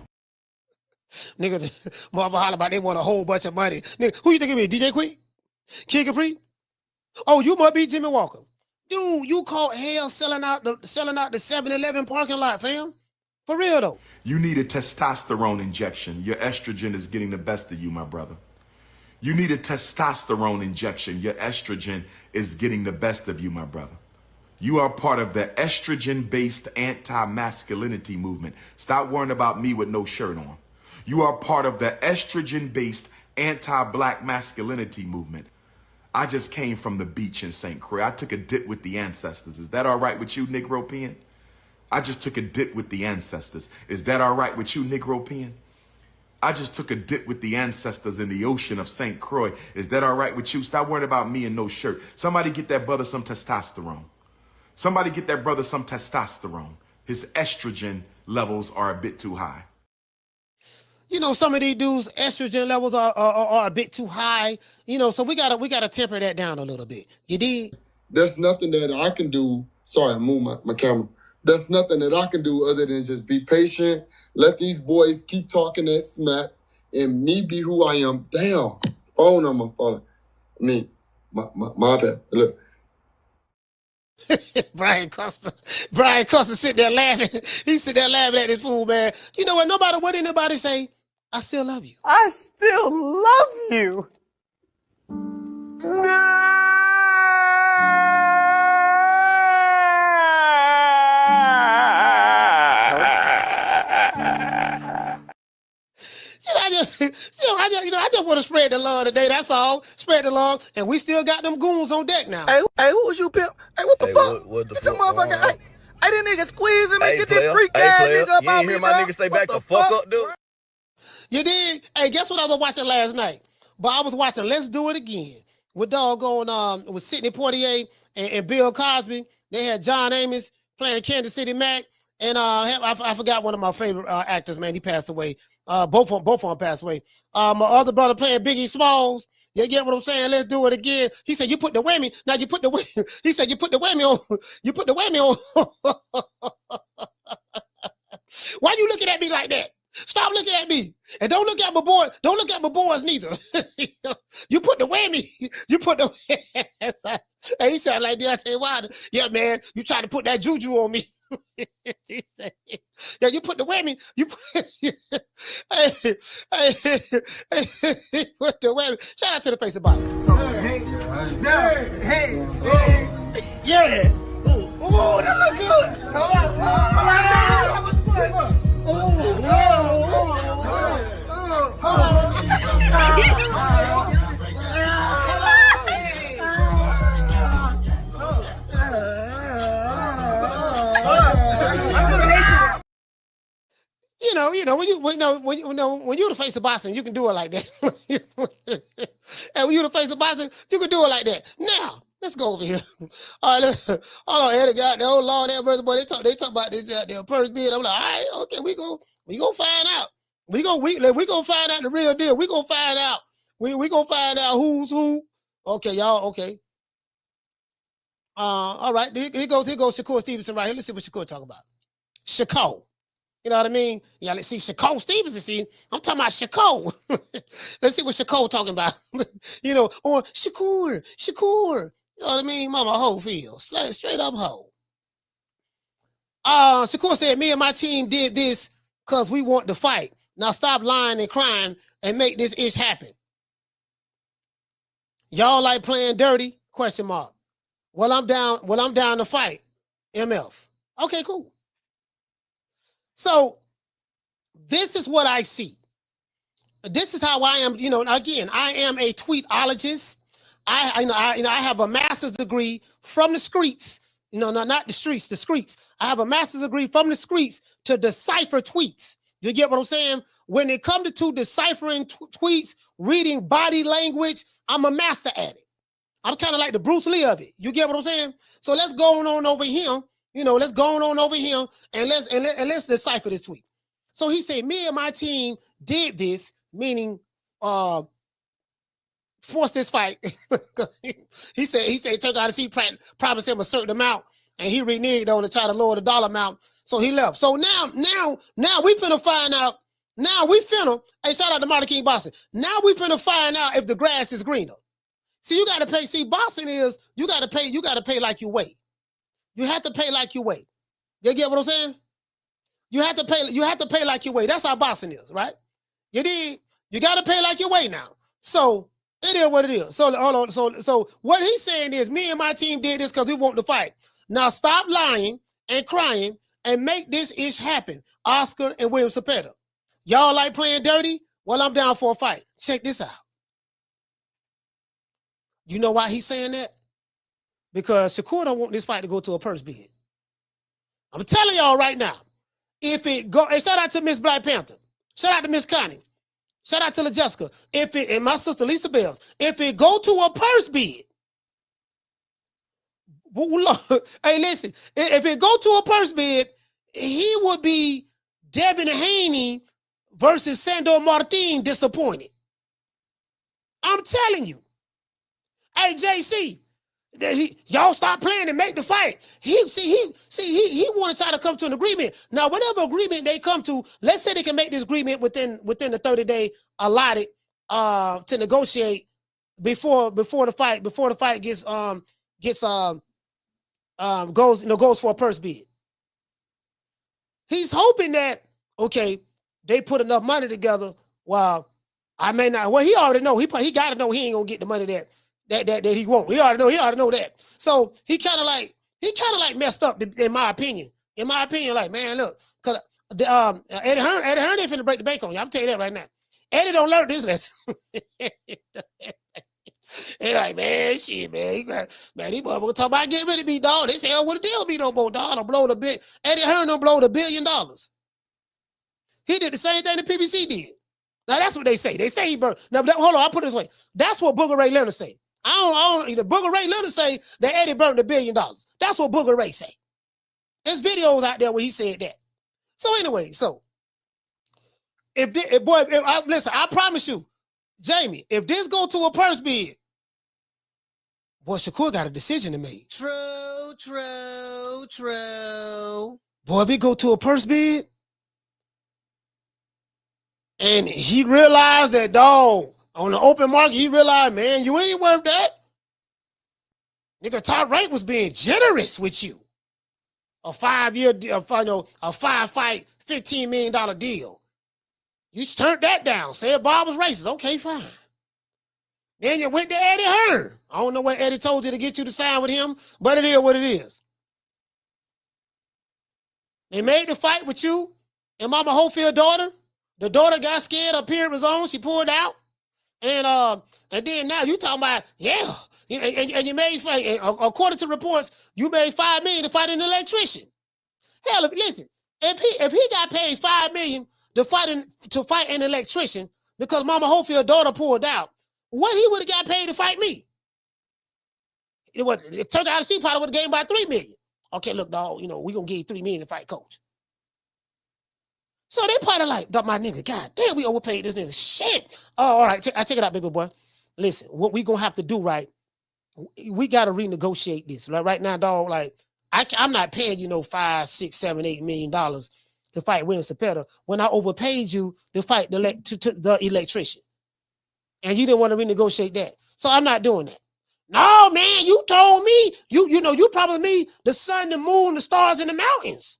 Nigga, motherfucker holler about they want a whole bunch of money. Nigga, who you think it is? DJ Quick? King Capri? Oh, you must be Jimmy Walker. Dude, you caught hell selling out the 7-Eleven parking lot, fam. For real though. You need a testosterone injection. Your estrogen is getting the best of you, my brother. You need a testosterone injection. Your estrogen is getting the best of you, my brother. You are part of the estrogen-based anti-masculinity movement. Stop worrying about me with no shirt on. You are part of the estrogen-based anti-black masculinity movement. I just came from the beach in St. Croix. I took a dip with the ancestors. Is that all right with you, Negro Peon? I just took a dip with the ancestors. Is that all right with you, Negro Peon? I just took a dip with the ancestors in the ocean of St. Croix. Is that all right with you? Stop worrying about me and no shirt. Somebody get that brother some testosterone. Somebody get that brother some testosterone. His estrogen levels are a bit too high. You know, some of these dudes' estrogen levels are a bit too high. You know, so we gotta temper that down a little bit. You dig? There's nothing that I can do. Sorry, I moved my camera. There's nothing that I can do other than just be patient. Let these boys keep talking that smack and me be who I am. Damn, phone number falling. My bad. Look. Brian Custer sit there laughing. He sit there laughing at this fool, man. You know what? No matter what anybody say, I still love you. I still love you. I just want to spread the love today. That's all. Spread the love, and we still got them goons on deck now. Hey, who was you, pimp? Hey, what the fuck? What the fuck? Motherfucker, hey, that nigga squeezing me. Get this freak ass nigga up on me, my nigga say back the fuck up, dude. You did? Hey, guess what I was watching last night? But I was watching Let's Do It Again with doggone with Sidney Poitier and Bill Cosby. They had John Amos playing Kansas City Mac, and I forgot one of my favorite actors, man. He passed away. Both of them passed away. My other brother playing Biggie Smalls. You get what I'm saying? Let's do it again. He said, you put the whammy. Now you put the whammy. He said, you put the whammy on. You put the whammy on. Why you looking at me like that? Stop looking at me. And don't look at my boy. Don't look at my boys neither. You put the whammy. You put the Hey, he sound like Deontay Wilder. Yeah, man. You try to put that juju on me. He said, yeah, you put the whammy. You put, hey, put the whammy. Shout out to the face of boss. Hey, yeah. Oh, that look good. When you're the face of boxing, you can do it like that. And when you're the face of boxing, you can do it like that. Now, let's go over here. All right, hold on, Eddie got the old law there, brother. Boy, they talk about this their purse bid. I'm like, all right, okay, we gonna find out. We gonna find out the real deal. We gonna find out. We gonna find out who's who. Okay, y'all. Okay. All right. Here goes Shakur Stevenson right here. Let's see what Shakur talking about. Shakur. You know what I mean? Yeah, let's see Shakur Stevenson. See, I'm talking about Shakur. Let's see what Shakur talking about. You know, or Shakur. You know what I mean? Mama hoe feel. Straight up hoe. Shakur said, me and my team did this because we want to fight. Now stop lying and crying and make this ish happen. Y'all like playing dirty? Question mark. Well, I'm down to fight. MF. Okay, cool. So this is what I see. This is how I am. You know, again, I am a tweetologist. I have a master's degree from the streets. You know, not the streets, the streets. I have a master's degree from the streets to decipher tweets. You get what I'm saying? When it comes to deciphering tweets, reading body language, I'm a master at it. I'm kind of like the Bruce Lee of it. You get what I'm saying? So let's go on over here. You know, let's go on over here and let's decipher this tweet. So he said, me and my team did this, meaning force this fight. Because he said Turki Alalshikh promised him a certain amount. and he reneged on to try to lower the dollar amount. So he left. So now we finna find out. Now we finna, hey, shout out to Martin King Boxing. Now we finna find out if the grass is greener. See, you gotta pay. See, boxing is you gotta pay like you weigh. You have to pay like you weigh. You get what I'm saying? You have to pay like you weigh. That's how boxing is, right? You did. You gotta pay like you weigh now. So it is what it is. So hold on. So what he's saying is, me and my team did this because we want to fight. Now stop lying and crying and make this ish happen. Oscar and William Zepeda. Y'all like playing dirty? Well, I'm down for a fight. Check this out. You know why he's saying that? Because Shakur don't want this fight to go to a purse bid. I'm telling y'all right now. If it go, and shout out to Miss Black Panther. Shout out to Miss Connie. Shout out to La Jessica. And my sister Lisa Bells. If it go to a purse bid, hey, listen. If it go to a purse bid, he would be Devin Haney versus Sandor Martin disappointed. I'm telling you. Hey, JC, y'all stop playing and make the fight. He want to try to come to an agreement. Now, whatever agreement they come to, let's say they can make this agreement within the 30-day allotted to negotiate before the fight goes for a purse bid. He's hoping that, okay, they put enough money together. Well, I may not. Well, he already know. He got to know he ain't gonna get the money that he won't. He already know that. So he kind of like messed up in my opinion. In my opinion, like, man, look, cause Eddie Hearn ain't finna break the bank on you. I'm telling you that right now. Eddie don't learn this lesson. He like, man, shit, man. These motherfuckers talk about getting rid of me, dog. They say, oh, what the deal be no more, dog? Don't blow the bit. Eddie Hearn don't blow $1 billion. He did the same thing the PBC did. Now that's what they say. They say he burned. Now, hold on, I'll put it this way. That's what Booger Ray Leonard say. I don't. Booger Ray Leonard say that Eddie burned $1 billion. That's what Booger Ray say. There's videos out there where he said that. So anyway, listen, I promise you, Jamie, if this go to a purse bid, boy, Shakur got a decision to make. True. Boy, if it go to a purse bid, and he realized that, dog, on the open market, he realized, man, you ain't worth that. Nigga, Top Rank was being generous with you. A 5-year deal, a 5-fight, $15 million deal. You turned that down. Said Bob was racist. Okay, fine. Then you went to Eddie Hearn. I don't know what Eddie told you to get you to sign with him, but it is what it is. They made the fight with you and Mama Hopefield daughter. The daughter got scared, her period was on, she pulled out. And then now you talking about, yeah. And you made, according to reports, you made $5 million to fight an electrician. Hell, listen, if he got paid $5 million to fight an electrician because Mama Hopefield daughter pulled out, what he would have got paid to fight me? Turkey Alalshikh probably would have gained by $3 million. Okay, look, dog, we gonna give you $3 million to fight Coach. So they probably like, my nigga, God damn, we overpaid this nigga. Shit. Oh, all right, I take it out, baby boy. Listen, what we gonna have to do, right? We gotta renegotiate this. Right now, dog, like, I'm not paying you $5, $6, $7, $8 million to fight William Zepeda when I overpaid you to fight the electrician. And you didn't want to renegotiate that. So I'm not doing that. No, man, you told me, you promised me the sun, the moon, the stars, and the mountains.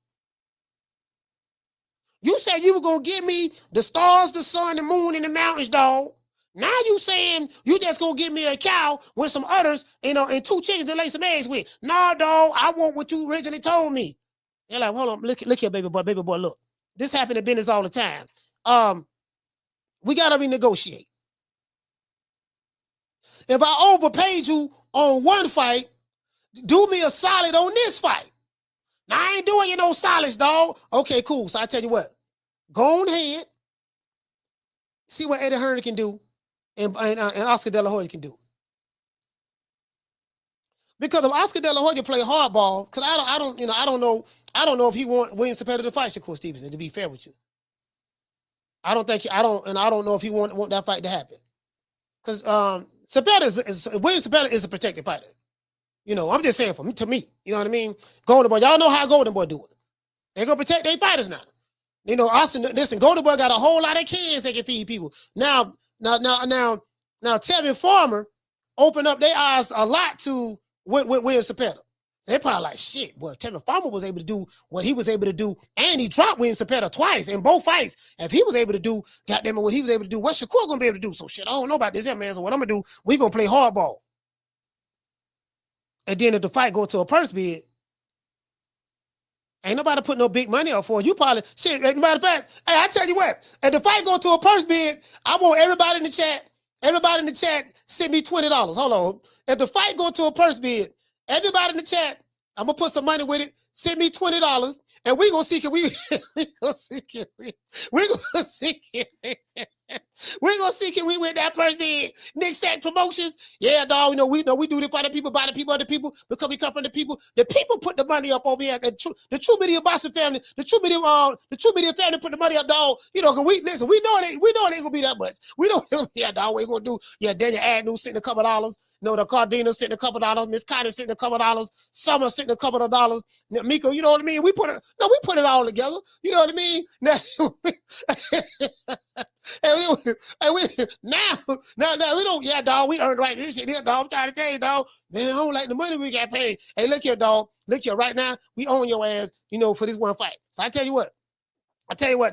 You said you were going to give me the stars, the sun, the moon, and the mountains, dog. Now you saying you just going to give me a cow with some udders, and 2 chickens to lay some eggs with. Nah, dog, I want what you originally told me. They're like, hold on, look here, baby boy, look. This happened in business all the time. We got to renegotiate. If I overpaid you on one fight, do me a solid on this fight. Now, I ain't doing you no solids, dog. Okay, cool. So I tell you what, go on ahead, see what Eddie Hearn can do, and Oscar De La Hoya can do. Because if Oscar De La Hoya play hardball, because I don't know if he want William Zepeda to fight Shakur Stevenson. To be fair with you, I don't know if he want that fight to happen. Because William Zepeda is a protected fighter. You know, I'm just saying to me, you know what I mean? Golden Boy, y'all know how Golden Boy do it. They gonna protect their fighters now. You know, Austin, listen, Golden Boy got a whole lot of cans they can feed people. Now, Tevin Farmer opened up their eyes a lot to William Zepeda. They probably like, shit, boy, Tevin Farmer was able to do what he was able to do, and he dropped William Zepeda twice in both fights. If he was able to do, goddamn it, what he was able to do, what Shakur gonna be able to do? So shit, I don't know about this, man. So what I'm gonna do, we gonna play hardball. And then if the fight go to a purse bid, ain't nobody put no big money up for it. You probably, shit, as a matter of fact, hey, I tell you what, if the fight go to a purse bid, I want everybody in the chat, send me $20. Hold on. If the fight go to a purse bid, everybody in the chat, I'm going to put some money with it, send me $20, and we going to see can we, we going to see can we win that purse bid. Nick Sack Promotions, yeah, dog, we do this for the people, by the people, other people, because we come from the people. The people put the money up over here. The True Media Boston family, the True Media family put the money up, dog. You know, cause we know it ain't gonna be that much. We know, yeah, dog, we gonna do. Yeah, Daniel Agnew sitting a couple of dollars. No, the Cardina sitting a couple of dollars. Miss Connie sitting a couple of dollars. Summer sitting a couple of dollars. Miko, you know what I mean? We put it all together. You know what I mean? Now, now we don't, yeah, dog, we earned right this shit here, dog. I'm trying to tell you, dog, man, I don't like the money we got paid. Hey, look here, dog. Look here, right now, we own your ass, for this one fight. So I tell you what,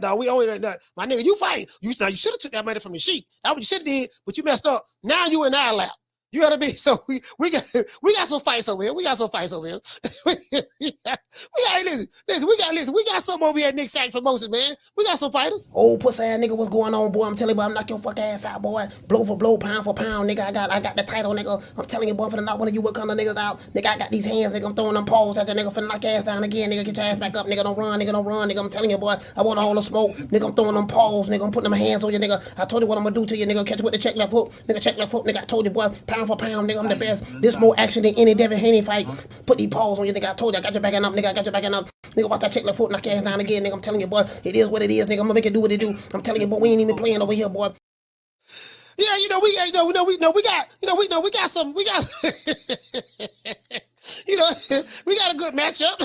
dog, we own it. My nigga, you fight. You should have took that money from the sheep. That's what you should have did, but you messed up. Now you in our lap. You know what I mean? So we got some fights over here. We got some listen, we got some over here at Nick Sack Promotions, man. We got some fighters. Oh, pussy ass nigga, what's going on, boy? I'm telling you, boy, I'm knock your fuck ass out, boy. Blow for blow, pound for pound, nigga. I got the title, nigga. I'm telling you, boy, finna knock one of you what kind of niggas out. Nigga, I got these hands, nigga. I'm throwing them paws at that nigga, finna knock your ass down again, nigga. Get your ass back up, nigga. Don't run, nigga. I'm telling you, boy, I want all the smoke. Nigga, I'm throwing them paws, nigga. I'm putting them hands on you, nigga. I told you what I'm gonna do to you, nigga. Catch you with the check left hook. Nigga, I told you, boy, pound for pound, nigga. I'm the best. This more action than any Devin Haney fight. Put these paws on you, nigga. I told you, I got your backing up, nigga. Nigga, watch that check left foot, knock your ass down again, nigga. I'm telling you, boy, it is what it is, nigga. I'm gonna make it do what it do. I'm telling you, boy, we ain't even playing over here, boy. Yeah, we got some, we got a good matchup.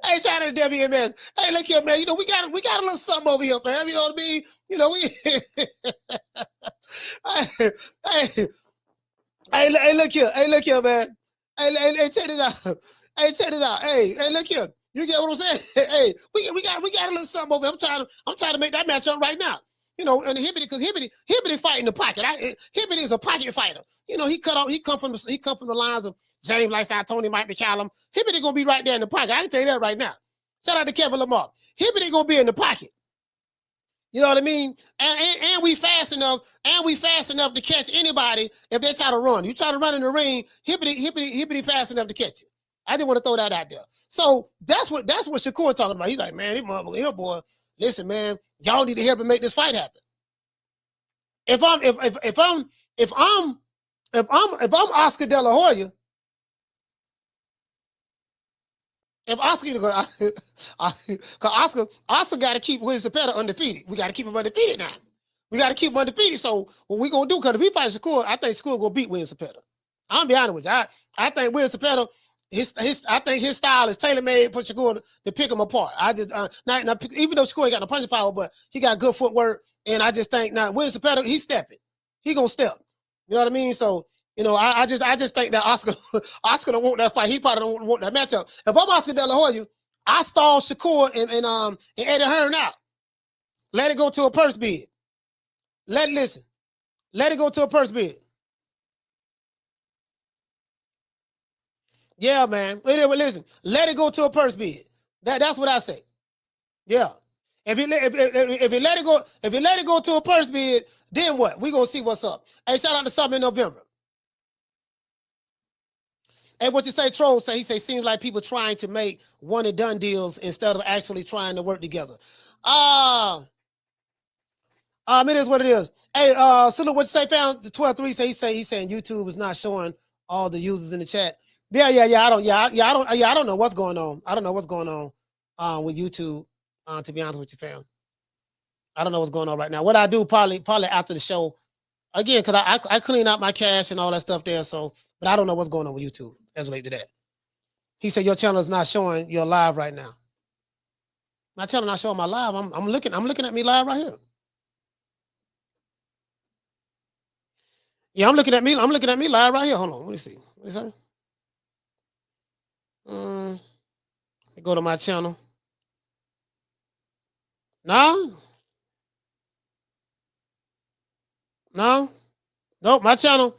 Hey, shout out to WMS. Hey, look here, man. We got a little something over here, man. You know what I mean? Hey, look here, man. Hey, check this out. Hey, look here. You get what I'm saying? Hey, we got a little something over here. I'm trying to make that match up right now. And Hibbity, because Hibbity fight in the pocket. Hibbity is a pocket fighter. He come from the lines of James Lightside, Tony, Mike McCallum. Hibbity gonna be right there in the pocket. I can tell you that right now. Shout out to Kevin Lamar. Hibbity gonna be in the pocket. You know what I mean? And we fast enough to catch anybody if they try to run. You try to run in the ring, Hibbity fast enough to catch you. I didn't want to throw that out there. So that's what Shakur talking about. He's like, man, this motherfucker here, boy. Listen, man, y'all need to help him make this fight happen. If I'm Oscar De La Hoya, if Oscar got to keep William Zepeda undefeated. We got to keep him undefeated now. We got to keep him undefeated. So what we gonna do? Because if he fights Shakur, I think Shakur gonna beat William Zepeda. I'm gonna be honest with you. I think William Zepeda, I think his style is tailor made for Shakur to pick him apart. I just even though Shakur ain't got no punching power, but he got good footwork, and I just think now William Zepeda, he's stepping. He gonna step. You know what I mean? So. I just think that Oscar don't want that fight. He probably don't want that matchup. If I'm Oscar De La Hoya, I stall Shakur and Eddie Hearn out. Let it go to a purse bid. Let it go to a purse bid. Yeah, man. Listen, let it go to a purse bid. That's what I say. Yeah. If you let it go to a purse bid, then what? We gonna see what's up. Hey, shout out to something in November. Hey, what you say, Troll say? He say, seems like people trying to make one and done deals instead of actually trying to work together. It is what it is. Hey, Salute, what you say, found the 12-3 say he's saying YouTube is not showing all the users in the chat. Yeah. I don't know what's going on. I don't know what's going on with YouTube, to be honest with you, fam. I don't know what's going on right now. What I do probably after the show, Again, because I clean out my cache and all that stuff there. So, but I don't know what's going on with YouTube as related to that. He said your channel is not showing your live right now. My channel not showing my live. I'm looking at me live right here. Yeah, I'm looking at me live right here. Hold on, let me see. What is that? Go to my channel. No. Nope, my channel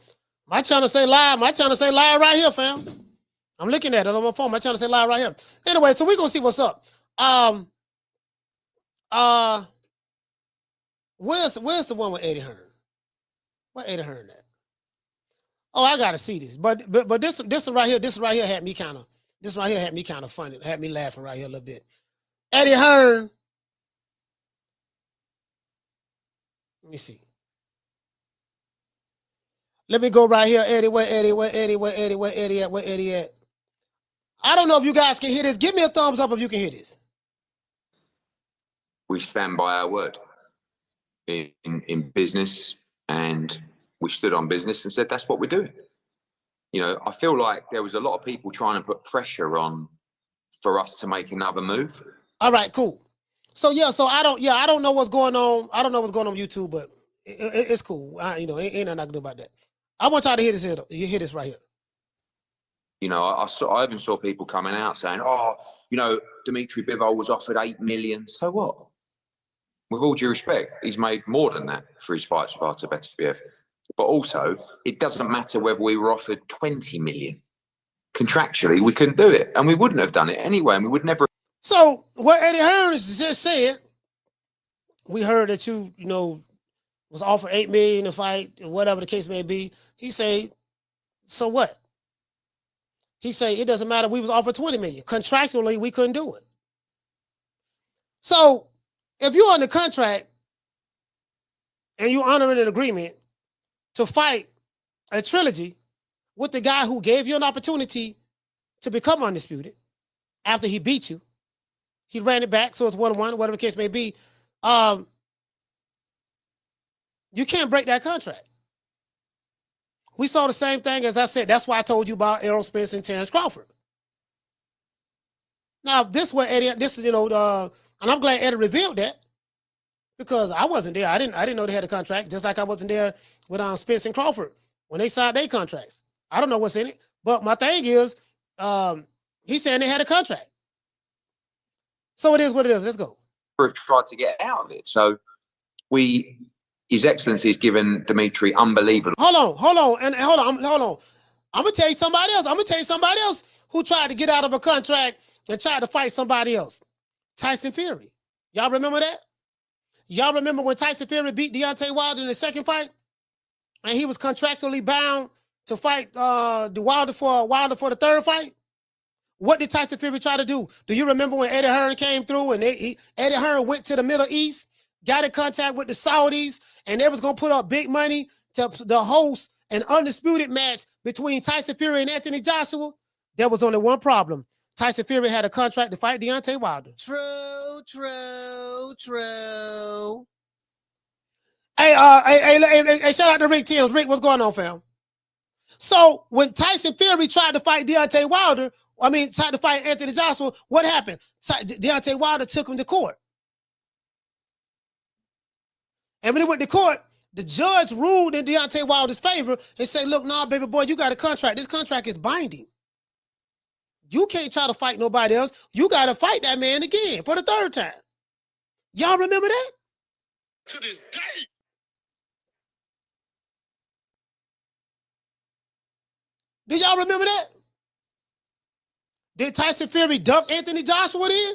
say live. My channel say live right here, fam. I'm looking at it on my phone. My channel say live right here. Anyway, so we're gonna see what's up. Where's the one with Eddie Hearn? Where Eddie Hearn at? Oh, I gotta see this. But this right here had me kind of funny. Had me laughing right here a little bit. Eddie Hearn. Let me see. Let me go right here. Eddie, where Eddie at? I don't know if you guys can hear this. Give me a thumbs up if you can hear this. We stand by our word in business, and we stood on business and said that's what we're doing. You know, I feel like there was a lot of people trying to put pressure on for us to make another move. All right, cool. So I don't know what's going on. I don't know what's going on with YouTube, but it's cool. Ain't nothing I can do about that. I want y'all to hear this here, though. You hear this right here. You know, I even saw people coming out saying, "Oh, you know, Dimitri Bivol was offered 8 million. So what?" With all due respect, he's made more than that for his fights with Zepeda. But also, it doesn't matter whether we were offered 20 million. Contractually, we couldn't do it, and we wouldn't have done it anyway, and we would never. So what Eddie Hearn just said, we heard that you was offered 8 million to fight, whatever the case may be. He say, so what? He say it doesn't matter. We was offered 20 million. Contractually, we couldn't do it. So if you're on the contract and you honoring an agreement to fight a trilogy with the guy who gave you an opportunity to become undisputed after he beat you, he ran it back, so it's 1-1, whatever the case may be. You can't break that contract. We saw the same thing, as I said. That's why I told you about Errol Spence and Terrence Crawford. Now, this way, Eddie, and I'm glad Eddie revealed that, because I wasn't there. I didn't know they had a contract, just like I wasn't there with Spence and Crawford when they signed their contracts. I don't know what's in it, but my thing is, he's saying they had a contract. So it is what it is. Let's go. We've tried to get out of it. So His Excellency has given Dimitri unbelievable. Hold on. I'm gonna tell you somebody else. Who tried to get out of a contract and tried to fight somebody else. Tyson Fury. Y'all remember that? Y'all remember when Tyson Fury beat Deontay Wilder in the second fight, and he was contractually bound to fight Wilder for the third fight? What did Tyson Fury try to do? Do you remember when Eddie Hearn came through and Eddie Hearn went to the Middle East, got in contact with the Saudis, and they was going to put up big money to host an undisputed match between Tyson Fury and Anthony Joshua? There was only one problem. Tyson Fury had a contract to fight Deontay Wilder. True. Hey, shout out to Rick Timms. Rick, what's going on, fam? So when Tyson Fury tried to fight Deontay Wilder, tried to fight Anthony Joshua, what happened? Deontay Wilder took him to court. And when he went to court, the judge ruled in Deontay Wilder's favor and said, look, nah, baby boy, you got a contract. This contract is binding. You can't try to fight nobody else. You got to fight that man again for the third time. Y'all remember that? To this day. Do y'all remember that? Did Tyson Fury dunk Anthony Joshua then?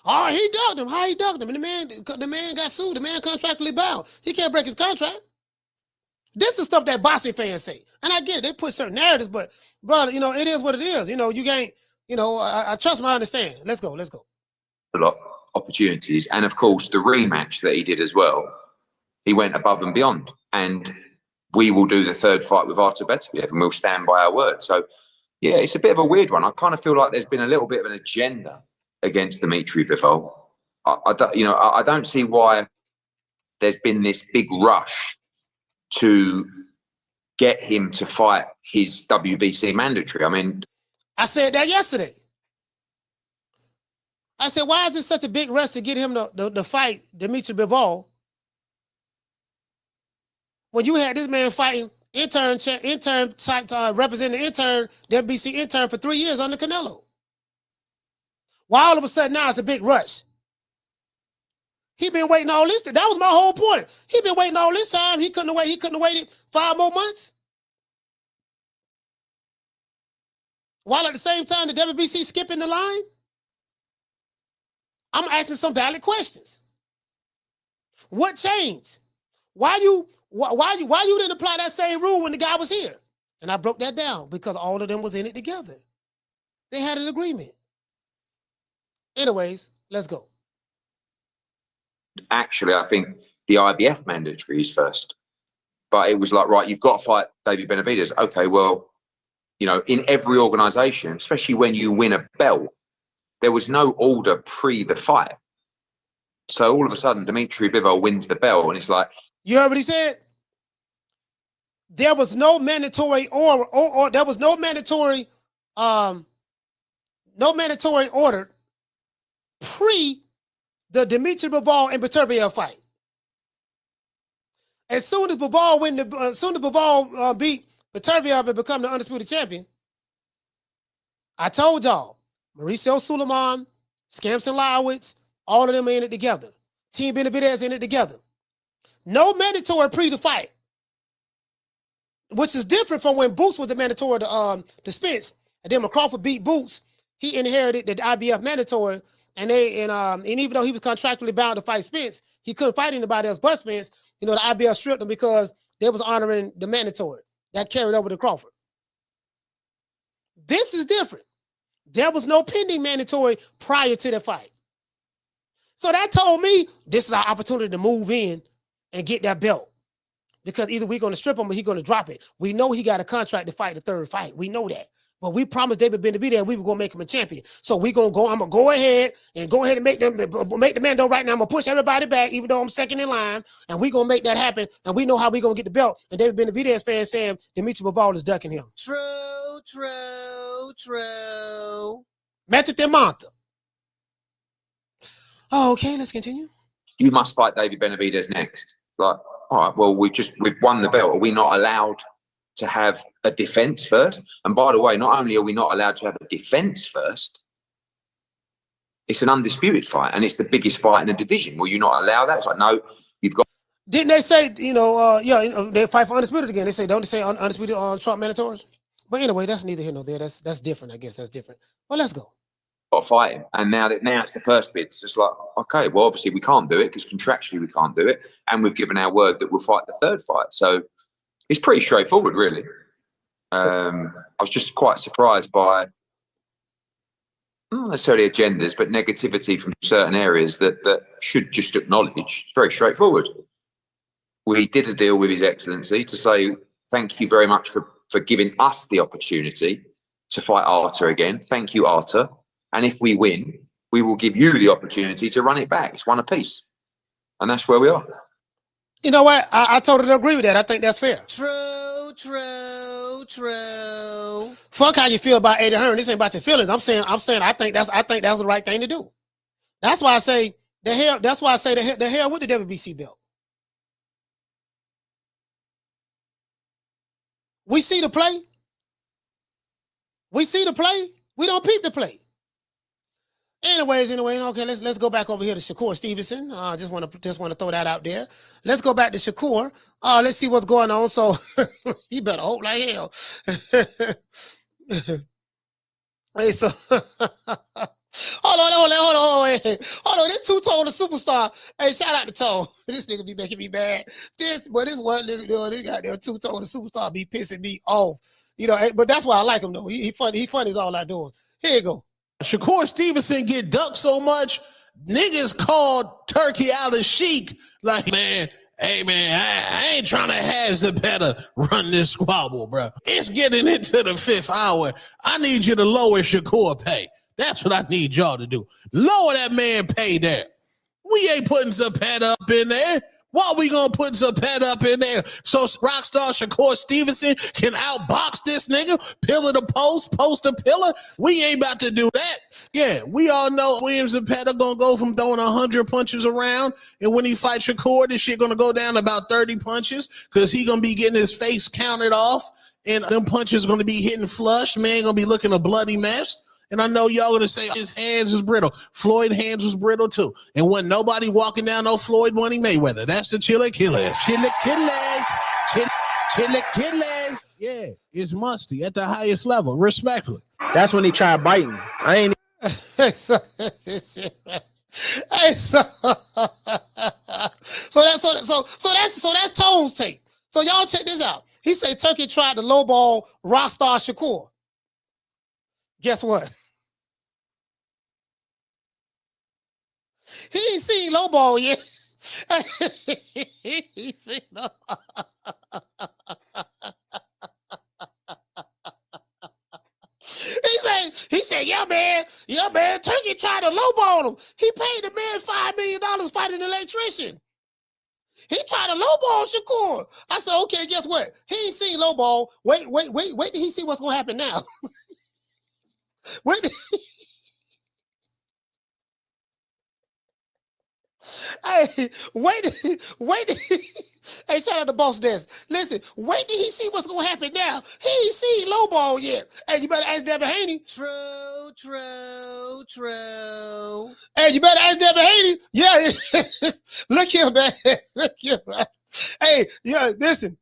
Oh, he dunked him. How he dunked him? And the man got sued. The man contractually bound. He can't break his contract. This is stuff that boxing fans say. And I get it. They put certain narratives, but brother, it is what it is. You can't, I trust my understanding. Let's go. A lot of opportunities. And of course, the rematch that he did as well, he went above and beyond. And we will do the third fight with Zepeda, and we'll stand by our word. So, yeah, it's a bit of a weird one. I kind of feel like there's been a little bit of an agenda against Dimitri Bivol. I don't see why there's been this big rush to get him to fight his WBC mandatory. I mean, I said that yesterday. I said, why is it such a big rush to get him to fight Dimitri Bivol when you had this man fighting representing the WBC intern for 3 years under Canelo? Why all of a sudden now it's a big rush? He been waiting all this. That was my whole point. He been waiting all this time. He couldn't have waited 5 more months. While at the same time the WBC skipping the line. I'm asking some valid questions. What changed? Why you didn't apply that same rule when the guy was here? And I broke that down because all of them was in it together. They had an agreement. Anyways, let's go. Actually, I think the IBF mandatory is first. But it was like, right, you've got to fight David Benavidez. Okay, well, you know, in every organization, especially when you win a belt, there was no order pre the fight. So all of a sudden, Dimitri Bivol wins the belt, and it's like, you heard what he said? There was no mandatory or there was no mandatory order pre the Dimitri Bivol and Beterbiev fight. As soon as Bivol beat Beterbiev and become the undisputed champion, I told y'all, Mauricio Suleiman, Skamson Lowitz, all of them are in it together. Team Benavidez in it together. No mandatory pre the fight, which is different from when Boots was the mandatory to Spence, and then when Crawford beat Boots, he inherited the IBF mandatory, and even though he was contractually bound to fight Spence, he couldn't fight anybody else but Spence. You know, the IBF stripped him because they was honoring the mandatory that carried over to Crawford. This is different. There was no pending mandatory prior to the fight. So that told me this is our opportunity to move in and get that belt. Because either we're going to strip him or he's going to drop it. We know he got a contract to fight the third fight. We know that. But we promised David Benavidez we were going to make him a champion. So I'm going to go ahead and make the Mando right now. I'm going to push everybody back, even though I'm second in line. And we're going to make that happen. And we know how we're going to get the belt. And David Benavidez fans saying Dimitri Bivol is ducking him. True. Mete te manta. Oh, okay, let's continue. you must fight David Benavidez next. Like, all right, well, we've won the belt. Are we not allowed to have a defense first? And by the way, not only are we not allowed to have a defense first, it's an undisputed fight, and it's the biggest fight in the division. Will you not allow that? It's like, no, you've got. Didn't they say, they fight for undisputed again? They say, don't they say undisputed on Trump mandatories? But anyway, that's neither here nor there. That's different, I guess. That's different. Well, let's go. Got to fight him. And now it's the first bid. It's just like, okay, well, obviously we can't do it because contractually we can't do it. And we've given our word that we'll fight the third fight. So it's pretty straightforward, really. I was just quite surprised by, not necessarily agendas, but negativity from certain areas that should just acknowledge. It's very straightforward. We did a deal with His Excellency to say, thank you very much for giving us the opportunity to fight Arthur again. Thank you, Arthur. And if we win, we will give you the opportunity to run it back. It's one apiece. And that's where we are. You know what? I totally agree with that. I think that's fair. True. Fuck how you feel about Eddie Hearn. This ain't about your feelings. I'm saying I think that's the right thing to do. That's why I say the hell with the WBC belt. We see the play. We don't peep the play. Anyway, okay, let's go back over here to Shakur Stevenson. Just want to throw that out there. Let's go back to Shakur. Let's see what's going on. So he better hope like hell. Hey, so hold on. This two-tone the superstar. Hey, shout out to Tone. This nigga be making me mad. This one nigga doing this goddamn two-tone the superstar be pissing me off. You know, but that's why I like him though. He funny. He funny is all I do. Here you go. Shakur Stevenson get ducked so much, niggas called Turki Alalshikh like, man, hey man, I ain't trying to have Zepeda run this squabble, bro. It's getting into the 5th hour. I need you to lower Shakur pay. That's what I need y'all to do. Lower that man pay there. We ain't putting Zepeda up in there. Why are we gonna put Zepeda up in there so rockstar Shakur Stevenson can outbox this nigga, pillar to post, post to pillar? We ain't about to do that. Yeah, we all know William Zepeda gonna go from throwing 100 punches around, and when he fights Shakur, this shit gonna go down about 30 punches because he gonna be getting his face counted off, and them punches gonna be hitting flush. Man gonna be looking a bloody mess. And I know y'all gonna say his hands is brittle. Floyd's hands was brittle too. And wasn't nobody walking down no Floyd Money Mayweather. That's the Chili Killers. Chili Killers. Chili Killers. Yeah, it's musty at the highest level, respectfully. That's when he tried biting. I ain't. So that's Tone's take. So y'all check this out. He said Turkey tried to lowball rockstar Shakur. Guess what? He ain't seen lowball yet. He seen He said, yeah, man, Turkey tried to lowball him. He paid the man $5 million fighting an electrician. He tried to lowball Shakur. I said, okay, guess what? He ain't seen lowball. Wait till he see what's gonna happen now. Wait. Hey, wait. Hey, shout out to Boss Desk. Listen, wait till he see what's gonna happen now. He ain't seen lowball yet. Hey, you better ask Devin Haney. True. Hey, you better ask Devin Haney. Yeah. Look here, man. Look here, man. Hey, yeah, listen.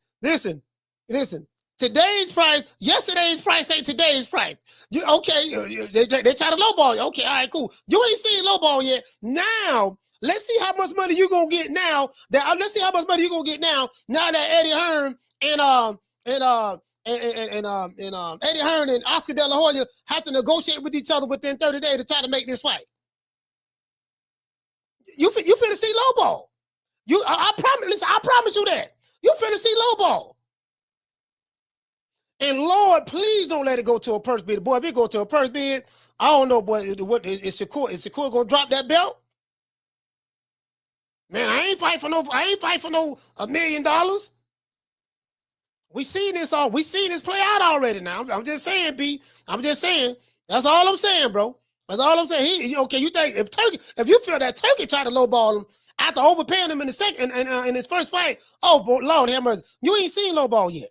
Today's price, yesterday's price ain't today's price. They try to lowball you. Okay, all right, cool. You ain't seen lowball yet. Now, let's see how much money you gonna get now. Let's see how much money you gonna get now. Now that Eddie Hearn and Eddie Hearn and Oscar De La Hoya have to negotiate with each other within 30 days to try to make this fight. You finna see lowball. I promise you that. You finna see lowball. And Lord, please don't let it go to a purse bid. Boy, if it go to a purse bid, I don't know, boy. What is Shakur gonna drop that belt? Man, I ain't fight for no $1 million. We seen this play out already. Now I'm just saying, B. I'm just saying. That's all I'm saying, bro. That's all I'm saying. You think if you feel that Turkey tried to lowball him after overpaying him in the second in his first fight? Oh, boy, Lord have mercy. You ain't seen lowball yet.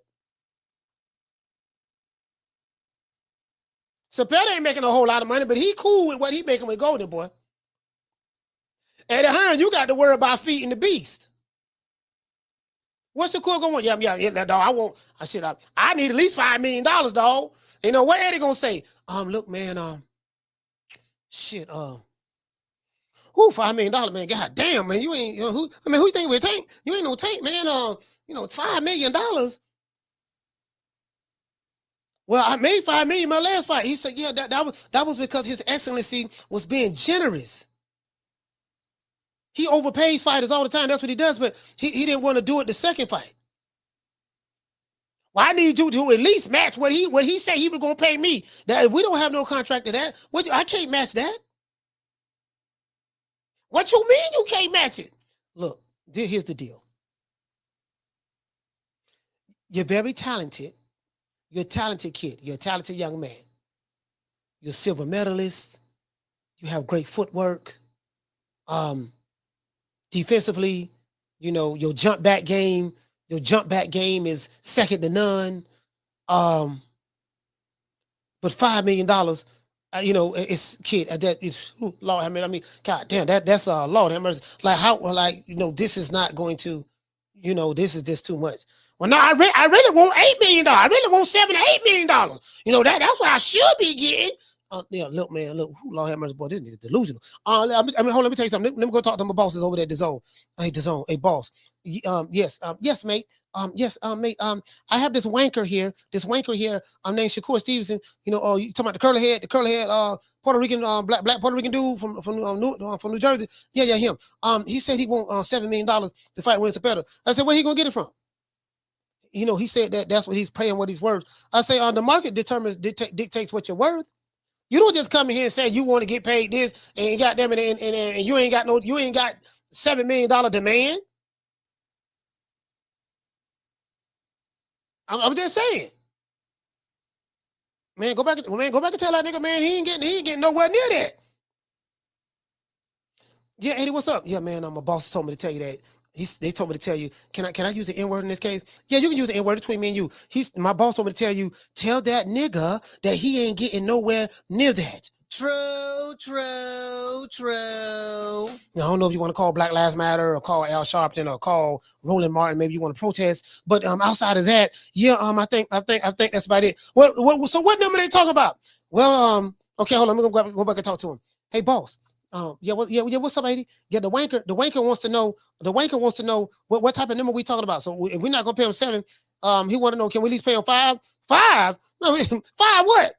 Zepeda ain't making a whole lot of money, but he cool with what he making with Golden Boy. Eddie Hearn, you got to worry about feeding the beast. What's the cool going? Yeah, dog. I need at least $5 million, dog. You know what Eddie gonna say? Look, man, $5 million, man. God damn, man, you ain't. Who you think we tank? You ain't no tank, man. $5 million. Well, I made $5 million my last fight. He said, yeah, that was because His Excellency was being generous. He overpays fighters all the time. That's what he does, but he didn't want to do it the second fight. Well, I need you to at least match what he said he was gonna pay me. That we don't have no contract to that. I can't match that. What you mean you can't match it? Look, here's the deal. You're very talented. You're a talented kid. You're a talented young man. You're a silver medalist. You have great footwork. Defensively, your jump back game is second to none. But $5 million, it's kid. Lord, I mean, God damn, that's Lord, like how, this is not going to, this is just too much. Well, no, I really want $8 million. I really want $7 to $8 million. That's what I should be getting. Look, man, Lord have mercy, boy, this nigga delusional. Hold on, let me tell you something. Let me go talk to my bosses over there at DAZN. Hey, DAZN, hey, boss. Yes, mate. Mate. I have this wanker here. I'm named Shakur Stevenson. You talking about the curly head, Puerto Rican, black Puerto Rican dude from New Jersey. Yeah, him. He said he want $7 million to fight William Zepeda. I said, where he gonna get it from? He said that's what he's paying, what he's worth. I say, the market dictates what you're worth. You don't just come in here and say you want to get paid this and goddamn it, and you ain't got $7 million demand. I'm just saying. Man, go back and tell that nigga, man, he ain't getting nowhere near that. Yeah, Eddie, what's up? Yeah, man, my boss told me to tell you that. They told me to tell you, can I use the N-word in this case? Yeah, you can use the N-word between me and you. My boss told me to tell you, tell that nigga that he ain't getting nowhere near that. True. Now, I don't know if you want to call Black Lives Matter or call Al Sharpton or call Roland Martin. Maybe you want to protest, but outside of that, yeah, I think that's about it. So what number they talking about? Well, okay, hold on, let me go back and talk to him. Hey, boss. What's up, lady? Yeah, the wanker wants to know. The wanker wants to know what type of number we talking about. So if we're not gonna pay him 7, he want to know, can we at least pay him 5? 5? No, 5 what?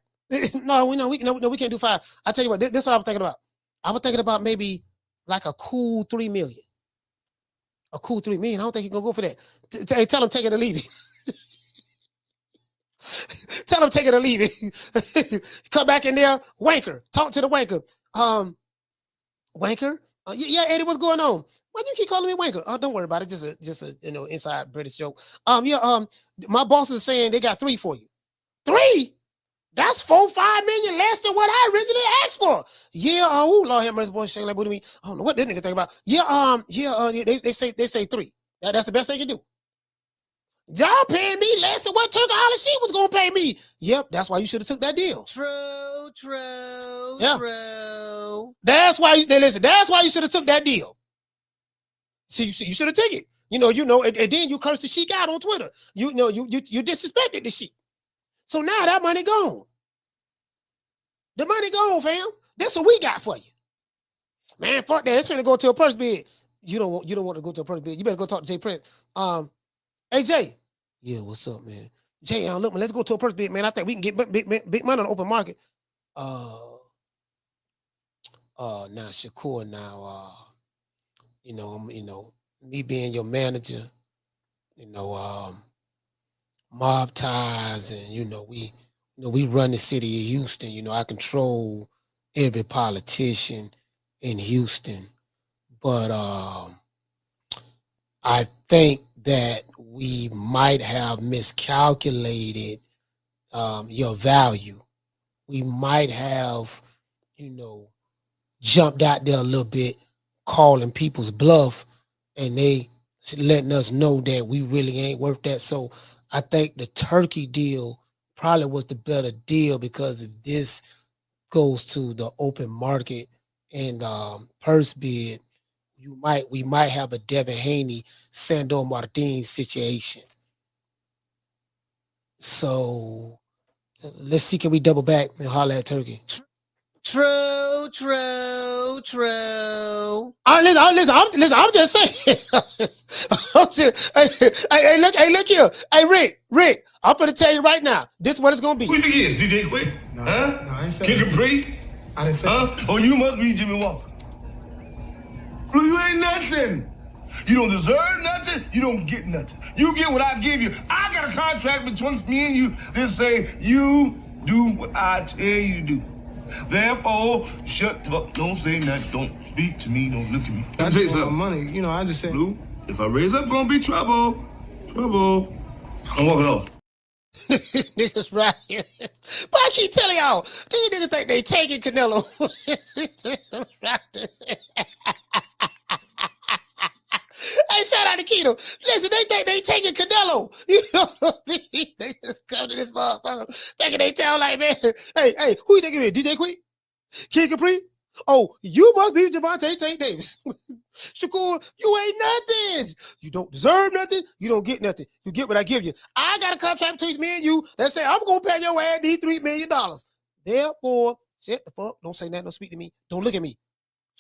No, we can't do 5. I tell you what, this is what I was thinking about. I was thinking about maybe like a cool 3 million. A cool 3 million. I don't think he's gonna go for that. Tell him take it or leave it. Tell him take it or leave it. Come back in there, wanker. Talk to the wanker. Wanker? Yeah, Eddie, what's going on? Why do you keep calling me wanker? Oh, don't worry about it. Just a inside British joke. My boss is saying they got 3 for you. 3? That's 4-5 million less than what I originally asked for. Yeah, Lord have mercy, boy, shake like booty me. I don't know what this nigga think about. They say 3. That's the best they can do. Y'all paying me less than what Turki Alalshikh was gonna pay me. Yep, that's why you should have took that deal. True. That's why that's why you should have took that deal. See, you should have taken it. And then you cursed the Sheik out on Twitter. You disrespected the Sheik. So now that money gone. The money gone, fam. That's what we got for you. Man, fuck that. It's finna go to a purse bid. You don't want to go to a purse bid. You better go talk to Jay Prince. Hey Jay. Yeah, what's up, man? Jay, look, man, let's go to a purse bid, man. I think we can get big money on the open market. Now Shakur, me being your manager, mob ties, and we run the city of Houston. I control every politician in Houston, but I think that we might have miscalculated your value. We might have, jumped out there a little bit, calling people's bluff, and they letting us know that we really ain't worth that. So I think the Turkey deal probably was the better deal, because if this goes to the open market and purse bid, we might have a Devin Haney, Sandor Martinez situation. So let's see, can we double back and holler at Turkey? True. Listen, I'm just saying. Hey, look here. Hey, Rick, I'm gonna tell you right now. This is what it's gonna be. Who you think he is? DJ Quick? No, I ain't saying Kid Capri? I didn't say that. Oh, you must be Jimmy Walker. Blue, you ain't nothing. You don't deserve nothing. You don't get nothing. You get what I give you. I got a contract between me and you that say you do what I tell you to do. Therefore, shut the fuck. Don't say nothing. Don't speak to me. Don't look at me. I tell you something. Money, I just said. Blue, if I raise up, gonna be trouble. Trouble. I'm walking off. Niggas right here. But I keep telling y'all, these niggas think they taking Canelo. Hey, shout out to Keto. Listen, they think they taking Canelo. They just come to this motherfucker thinking they tell like, man, hey, who you think it is? DJ Quick? Kid Capri? Oh, you must be Javante Tank Davis. Shakur, you ain't nothing. You don't deserve nothing. You don't get nothing. You get what I give you. I got a contract between me and you that say I'm going to pay your ass these $3 million. Therefore, shut the fuck. Don't say nothing. Don't speak to me. Don't look at me.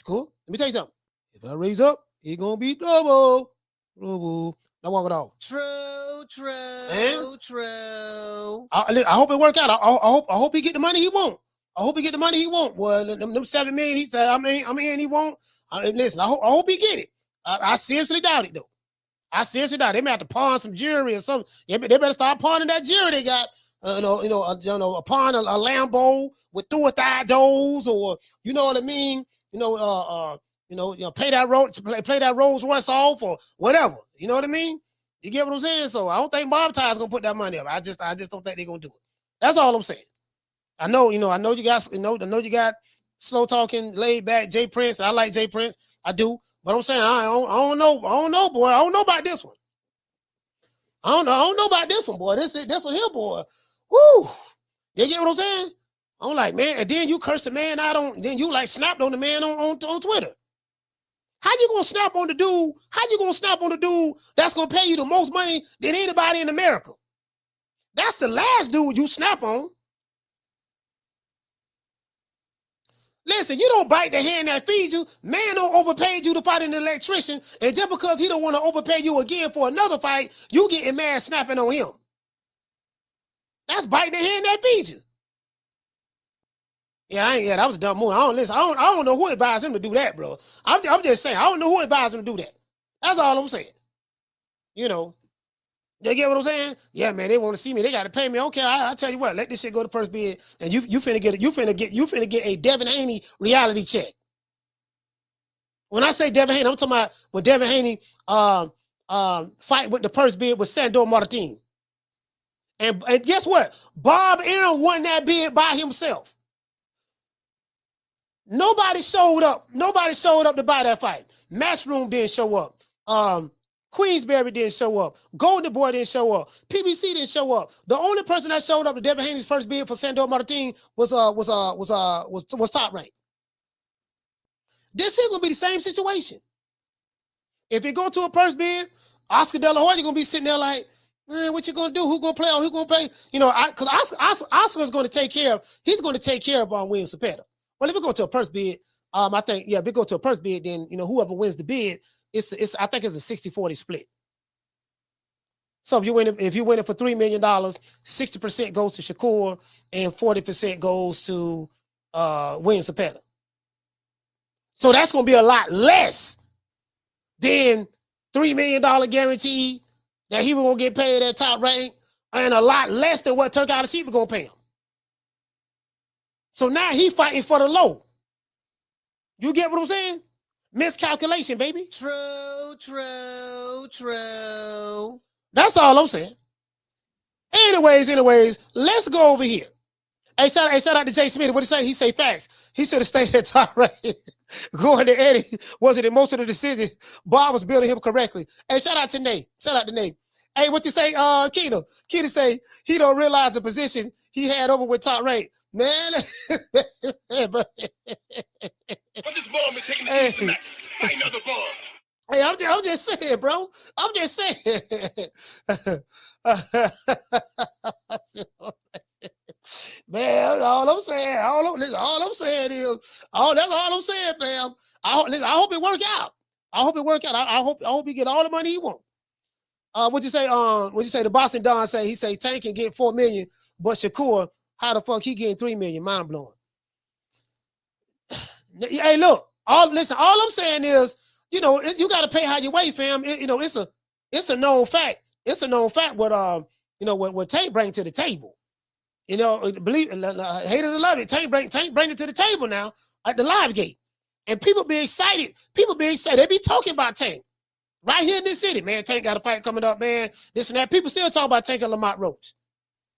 Shakur, let me tell you something. If I raise up, it's going to be trouble. Now walk it off. True. I hope it work out. I hope he get the money he want. Well, them 7 million, he said, I'm in, he won't. Listen, I hope he get it. I seriously doubt it, though. They may have to pawn some jewelry or something. They better start pawning that jewelry they got. A pawn a Lambo with 2 or 3 doors, or you know what I mean. Pay that Rolls Royce off or whatever. You know what I mean? You get what I'm saying? So I don't think Mob Tie's gonna put that money up. I just don't think they're gonna do it. That's all I'm saying. I know you got, you got slow talking, laid back Jay Prince. I like Jay Prince. I do. But I'm saying I don't know, boy. I don't know about this one. I don't know about this one, boy. This one here, boy. Woo! You get what I'm saying? I'm like, man, and then you curse the man out on, then you like snapped on the man on Twitter. How you gonna snap on the dude? How you gonna snap on the dude that's gonna pay you the most money than anybody in America? That's the last dude you snap on. Listen, you don't bite the hand that feeds you. Man don't overpay you to fight an electrician, and just because he don't want to overpay you again for another fight, you getting mad snapping on him. That's biting the hand that feeds you. Yeah, that was a dumb move. I don't know who advised him to do that, bro. I'm just saying, I don't know who advised him to do that. That's all I'm saying. You know, they get what I'm saying? Yeah, man, they want to see me. They got to pay me. Okay, I tell you what, let this shit go to first bid, and you finna get a Devin Haney reality check. When I say Devin Haney, I'm talking about when Devin Haney fight with the first bid with Sandor Martin. And guess what? Bob Arum won that bid by himself. Nobody showed up. Nobody showed up to buy that fight. Matchroom didn't show up. Queensberry didn't show up. Golden Boy didn't show up. PBC didn't show up. The only person that showed up to Devin Haney's first bid for Sandor Martin was Top Rank. This is gonna be the same situation. If you go to a first bid, Oscar De La Hoya gonna be sitting there like, man, what you gonna do? Who gonna play on? Who gonna pay? You know, because Oscar's gonna take care of. He's gonna take care of William Zepeda. Well, if we go to a first bid, I think, yeah, if we go to a first bid, then, you know, whoever wins the bid, I think it's a 60-40 split. So if you win it for $3 million, 60% goes to Shakur and 40% goes to William Zepeda. So that's going to be a lot less than $3 million guarantee that he was going to get paid at Top Rank, and a lot less than what Turki Alalshikh was going to pay him. So now he fighting for the low. You get what I'm saying? Miscalculation, baby. True. That's all I'm saying. Anyways, let's go over here. Hey, shout out to Jay Smith. What did he say? He say facts. He should have stayed at Top Rank. Going to Eddie wasn't in most of the decisions. Bob was building him correctly. Hey, shout out to Nate. Hey, what you say, Keena? Keena say he don't realize the position he had over with Top Rank. Man, bro. But this ball been taking the easy matches. Fight another ball. Hey, I'm just saying, bro. I'm just saying. Man, that's all I'm saying. That's all I'm saying, fam. I hope it work out. I hope he get all the money he want. What you say? The Boston Don say? He say Tank can get $4 million, but Shakur, how the fuck he getting $3 million? Mind blowing. Hey, look. All I'm saying is, you know, you got to pay how you weigh, fam. It's a known fact. It's a known fact what Tank bring to the table. You know, believe hate it or love it. Tank bring it to the table now at the live gate, and people be excited. They be talking about Tank right here in this city, man. Tank got a fight coming up, man. This and that. People still talk about Tank and Lamont Roach.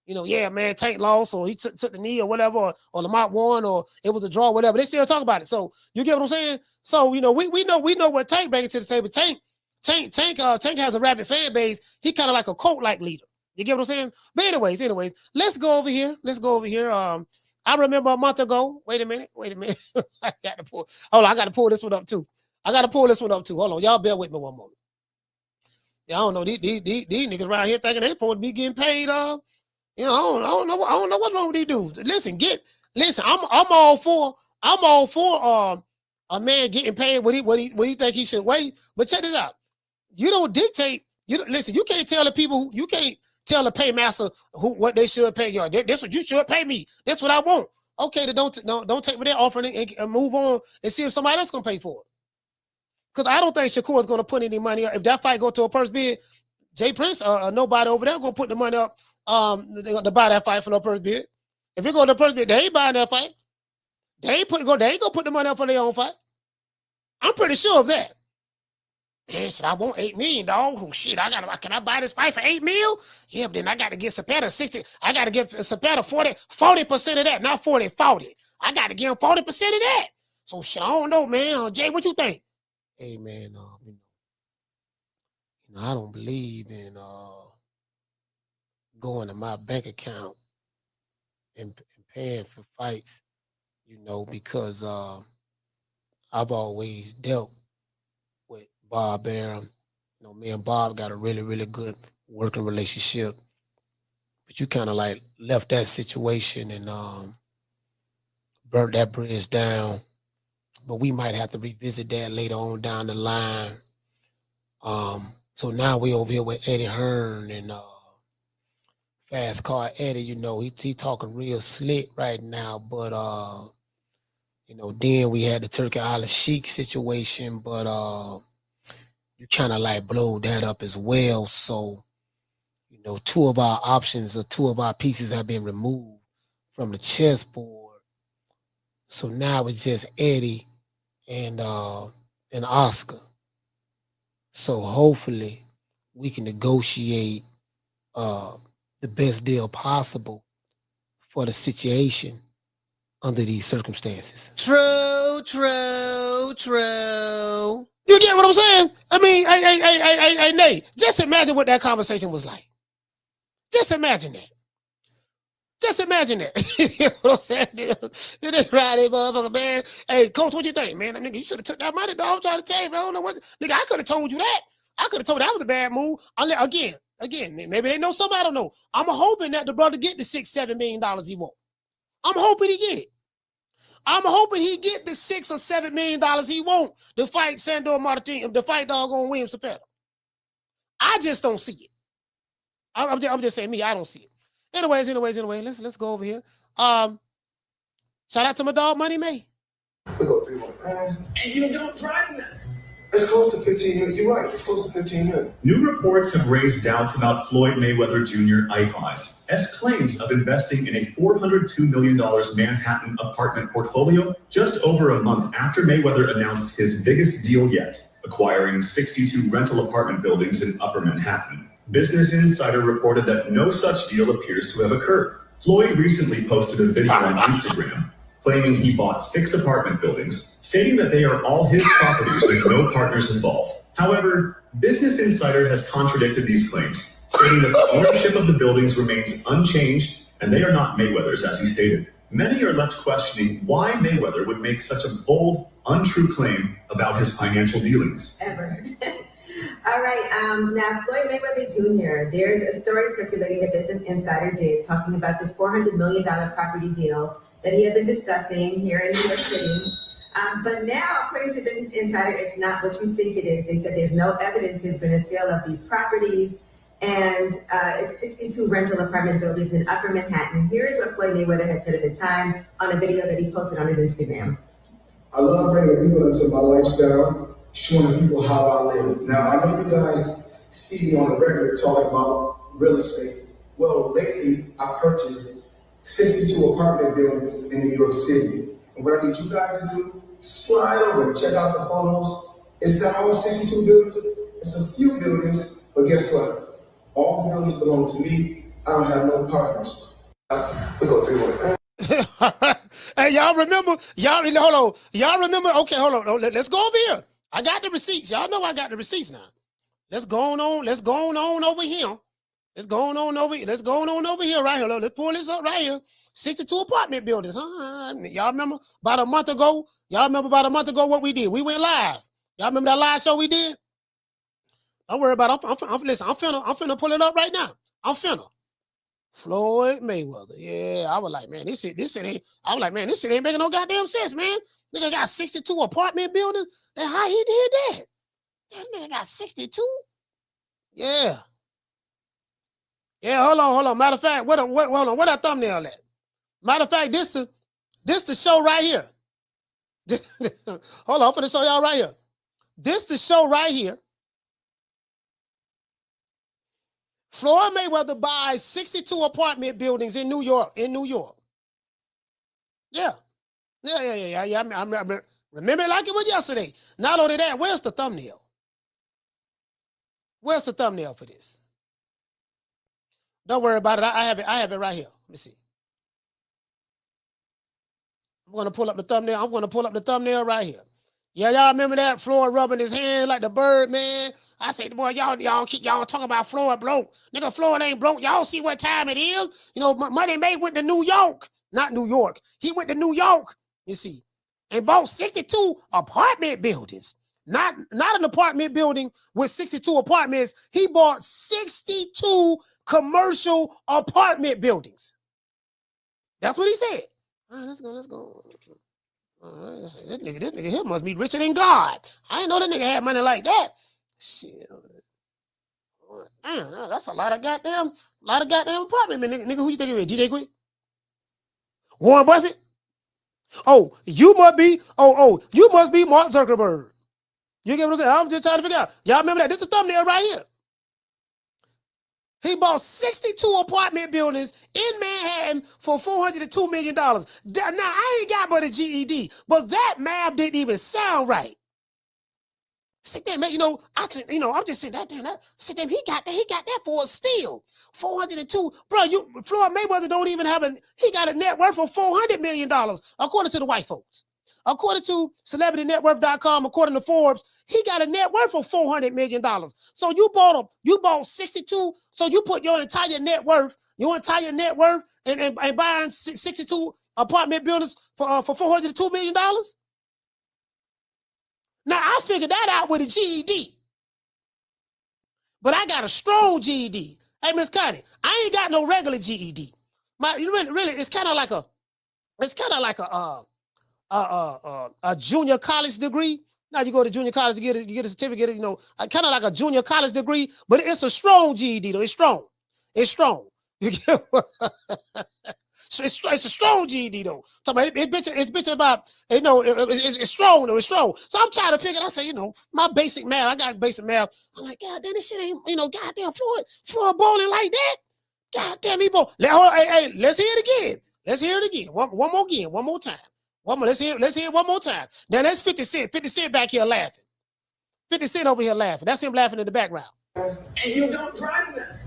You know, yeah, man, Tank lost, or he took the knee, or whatever, or Lamont won, or it was a draw, whatever. They still talk about it. So you get what I'm saying? So you know, we know what Tank bringing to the table. Tank has a rabid fan base. He kind of like a cult-like leader. You get what I'm saying? But anyways, let's go over here. I remember a month ago. Wait a minute. I got to pull this one up too. Hold on, y'all bear with me one moment. Yeah, I don't know. These niggas around here thinking they supposed to be getting paid. You know, I don't know what's wrong with these dudes. Listen. I'm all for a man getting paid what he think he should weigh. But check this out. You don't dictate. You can't tell the people. You can't tell the paymaster what they should pay you. This what you should pay me. That's what I want. Okay, then don't take what they're offering and move on and see if somebody else gonna pay for it. Because I don't think Shakur is gonna put any money up. If that fight go to a first bid, Jay Prince or nobody over there gonna put the money up to buy that fight for the first bid. If it go to the first bid, they ain't buying that fight. They ain't gonna put the money up for their own fight. I'm pretty sure of that. Man, shit, I want $8 million, dog. Oh, shit, can I buy this fight for $8 million? Yeah, but then I got to get Zepeda 60. I got to get Zepeda 40% of that, not 40. I got to give him 40% of that. So shit, I don't know, man. Jay, what you think? Hey, man, I don't believe in going to my bank account and paying for fights, because I've always dealt with Bob Arum. Me and Bob got a really, really good working relationship. But you kind of like left that situation and burnt that bridge down. But we might have to revisit that later on down the line. So now we over here with Eddie Hearn and Fast Car Eddie. He talking real slick right now. But then we had the Turki Alalshikh situation. But you kind of like blowed that up as well. So, two of our options or two of our pieces have been removed from the chessboard. So now it's just Eddie and Oscar. So hopefully we can negotiate the best deal possible for the situation under these circumstances. True. You get what I'm saying? I mean, hey, Nate, just imagine what that conversation was like. Just imagine that. You know what I'm saying? You didn't ride it, motherfucker, man. Hey, coach, what you think, man? Nigga, you should have took that money, dog. I'm trying to tell you, man. I don't know what. Nigga, I could have told you that. I could have told that was a bad move. Again, maybe they know something I don't know. I'm hoping that the brother get the $6-7 million he want. I'm hoping he get it. I'm hoping he get the $6 or $7 million he want to fight Sandor Martin, to fight doggone William Zepeda. I just don't see it. I'm just saying me, I don't see it. Anyways, let's go over here. Shout out to my dog Money May. And you don't drive that. It's close to 15 minutes. You're right. It's close to 15 minutes. New reports have raised doubts about Floyd Mayweather Jr. Icon's claims of investing in a $402 million Manhattan apartment portfolio just over a month after Mayweather announced his biggest deal yet, acquiring 62 rental apartment buildings in Upper Manhattan. Business Insider reported that no such deal appears to have occurred. Floyd recently posted a video on Instagram claiming he bought 6 apartment buildings, stating that they are all his properties with no partners involved. However, Business Insider has contradicted these claims, stating that the ownership of the buildings remains unchanged and they are not Mayweather's, as he stated. Many are left questioning why Mayweather would make such a bold, untrue claim about his financial dealings. Ever. All right, now Floyd Mayweather Jr., there's a story circulating that Business Insider did talking about this $400 million property deal that he had been discussing here in New York City. But now, according to Business Insider, it's not what you think it is. They said there's no evidence there's been a sale of these properties, and it's 62 rental apartment buildings in Upper Manhattan. Here's what Floyd Mayweather had said at the time on a video that he posted on his Instagram. I love bringing people into my lifestyle, showing people how I live. Now, I know you guys see me on the regular talking about real estate. Well, lately, I purchased 62 apartment buildings in New York City. And what I need you guys to do, slide over and check out the photos. It's not all 62 buildings, it's a few buildings, but guess what? All the buildings belong to me. I don't have no partners. Hey, y'all remember? Hold on. Y'all remember? Okay, hold on. Let's go over here. I got the receipts. Y'all know I got the receipts now. Let's go on over here. Let's go on over here right here. Let's pull this up right here. 62 apartment buildings, huh? Y'all remember about a month ago? What we did? We went live. Y'all remember that live show we did? Don't worry about it. Listen, I'm finna pull it up right now. Floyd Mayweather. Yeah, I was like, man, this shit ain't making no goddamn sense, man. Nigga got 62 apartment buildings. That's how he did that. That nigga got 62? Yeah. Yeah, hold on. Matter of fact, what that thumbnail at? Matter of fact, this the show right here. Hold on, I'm gonna show y'all right here. This the show right here. Floyd Mayweather buys 62 apartment buildings in New York. Yeah. I remember it like it was yesterday. Not only that, where's the thumbnail? Where's the thumbnail for this? Don't worry about it. I have it right here. Let me see. I'm going to pull up the thumbnail. I'm going to pull up the thumbnail right here. Yeah, y'all remember that? Floyd rubbing his hand like the bird, man. I said, boy, y'all talking about Floyd broke. Nigga, Floyd ain't broke. Y'all see what time it is? You know, Money May went to New York. Not New York. He went to New York, you see, and bought 62 apartment buildings. Not an apartment building with 62 apartments. He bought 62 commercial apartment buildings. That's what he said. All right, let's go. All right, this nigga here must be richer than God. I didn't know that nigga had money like that. Shit. Damn, that's a lot of goddamn apartment, man. Nigga, who you think it is? DJ Quick? Warren Buffett? Oh, you must be Mark Zuckerberg. You get what I'm saying? I'm just trying to figure out. Y'all remember that? This is the thumbnail right here. He bought 62 apartment buildings in Manhattan for $402 million. Now, I ain't got but a GED, but that math didn't even sound right. Sit there, man. I'm just saying that. Sit there, he got that for a steal. 402, bro. Floyd Mayweather don't even have he got a net worth of $400 million, according to the white folks. According to CelebrityNetWorth.com, according to Forbes, he got a net worth of $400 million. So you bought 62. So you put your entire net worth and buying 62 apartment buildings for $402 million. Now I figured that out with a GED, but I got a strong GED. Hey, Miss Connie, I ain't got no regular GED. Really, it's kind of like a junior college degree. Now you go to junior college to get a certificate, kind of like a junior college degree, but it's a strong GED though. It's strong. You get what? It's a strong GED though. It's about, it's strong though. It's strong. So I'm trying to figure. I say, my basic math. I got basic math. I'm like, God damn, this shit ain't, goddamn Floyd balling like that. God damn, he ball. Hey, let's hear it again. One more time. Let's hear it one more time. Now that's 50 Cent. 50 Cent back here laughing. 50 Cent over here laughing. That's him laughing in the background. And you don't drive that.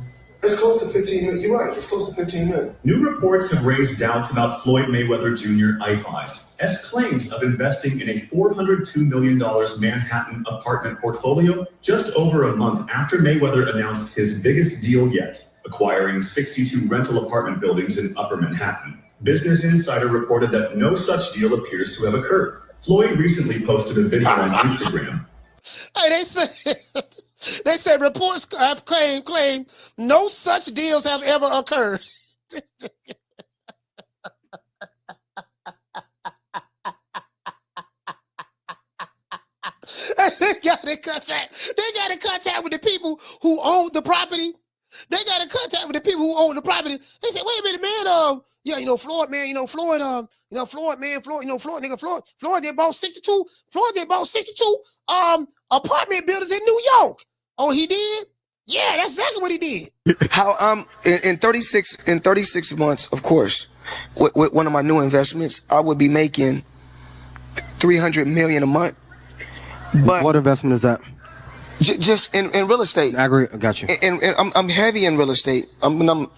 It's close to 15 minutes. You're right. It's close to 15 minutes. New reports have raised doubts about Floyd Mayweather Jr. eyes as claims of investing in a $402 million Manhattan apartment portfolio just over a month after Mayweather announced his biggest deal yet, acquiring 62 rental apartment buildings in Upper Manhattan. Business Insider reported that no such deal appears to have occurred. Floyd recently posted a video on Instagram. Hey, they said reports have claimed no such deals have ever occurred. They got in contact with the people who own the property. They got in contact with the people who own the property. They said, "Wait a minute, man. Floyd, man. Floyd, Floyd did bought 62. Floyd did bought 62 apartment buildings in New York. Oh, he did? Yeah, that's exactly what he did. How in 36 months, of course, with one of my new investments, I would be making $300 million a month. But what investment is that? Just in real estate. I agree. Got you. And I'm heavy in real estate. I'm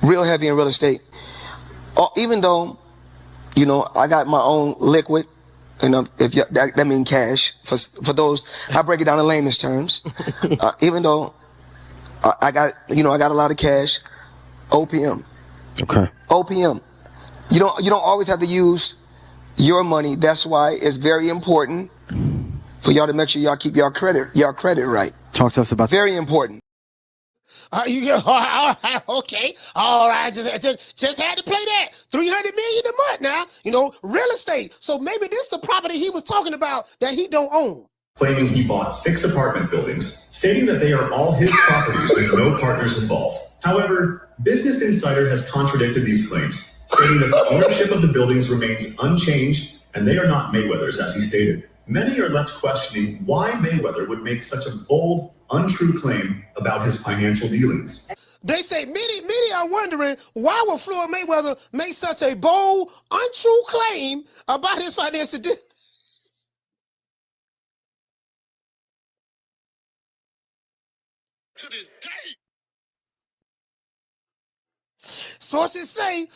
real heavy in real estate. Even though, I got my own liquid, and that means cash for those. I break it down in layman's terms. Even though I got a lot of cash. OPM. Okay. OPM. You don't always have to use your money. That's why it's very important for y'all to make sure y'all keep y'all credit right. Talk to us about that. Very important. All right, okay. All right, just had to play that. $300 million a month now, real estate. So maybe this is the property he was talking about that he don't own. Claiming he bought 6 apartment buildings, stating that they are all his properties with no partners involved. However, Business Insider has contradicted these claims, stating that the ownership of the buildings remains unchanged and they are not Mayweather's, as he stated. Many are left questioning why Mayweather would make such a bold, untrue claim about his financial dealings. They say many are wondering why would Floyd Mayweather make such a bold, untrue claim about his financial dealings. this tape. Sources say,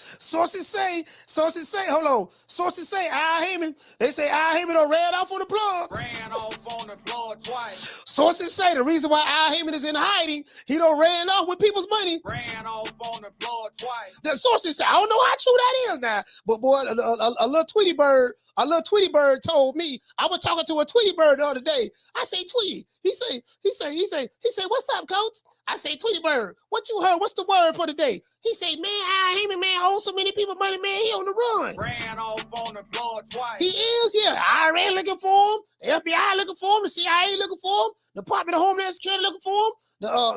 hold on. Sources say Al Heyman, they say Al Heyman done ran off on the plug. Ran off on the plug twice. Sources say the reason why Al Heyman is in hiding, he done ran off with people's money. Ran off on the plug twice. The sources say, I don't know how true that is now, but boy, a little Tweety bird told me. I was talking to a Tweety bird the other day. I say, Tweety, he say, what's up, coach? I say, Tweety bird, what you heard? What's the word for the day? He say, man, Al Heyman, man, owes so many people money, man, he on the run. Ran off on the plug twice. He is, yeah. IRA looking for him, the FBI looking for him, the CIA looking for him, the Department of Homeland Security looking for him,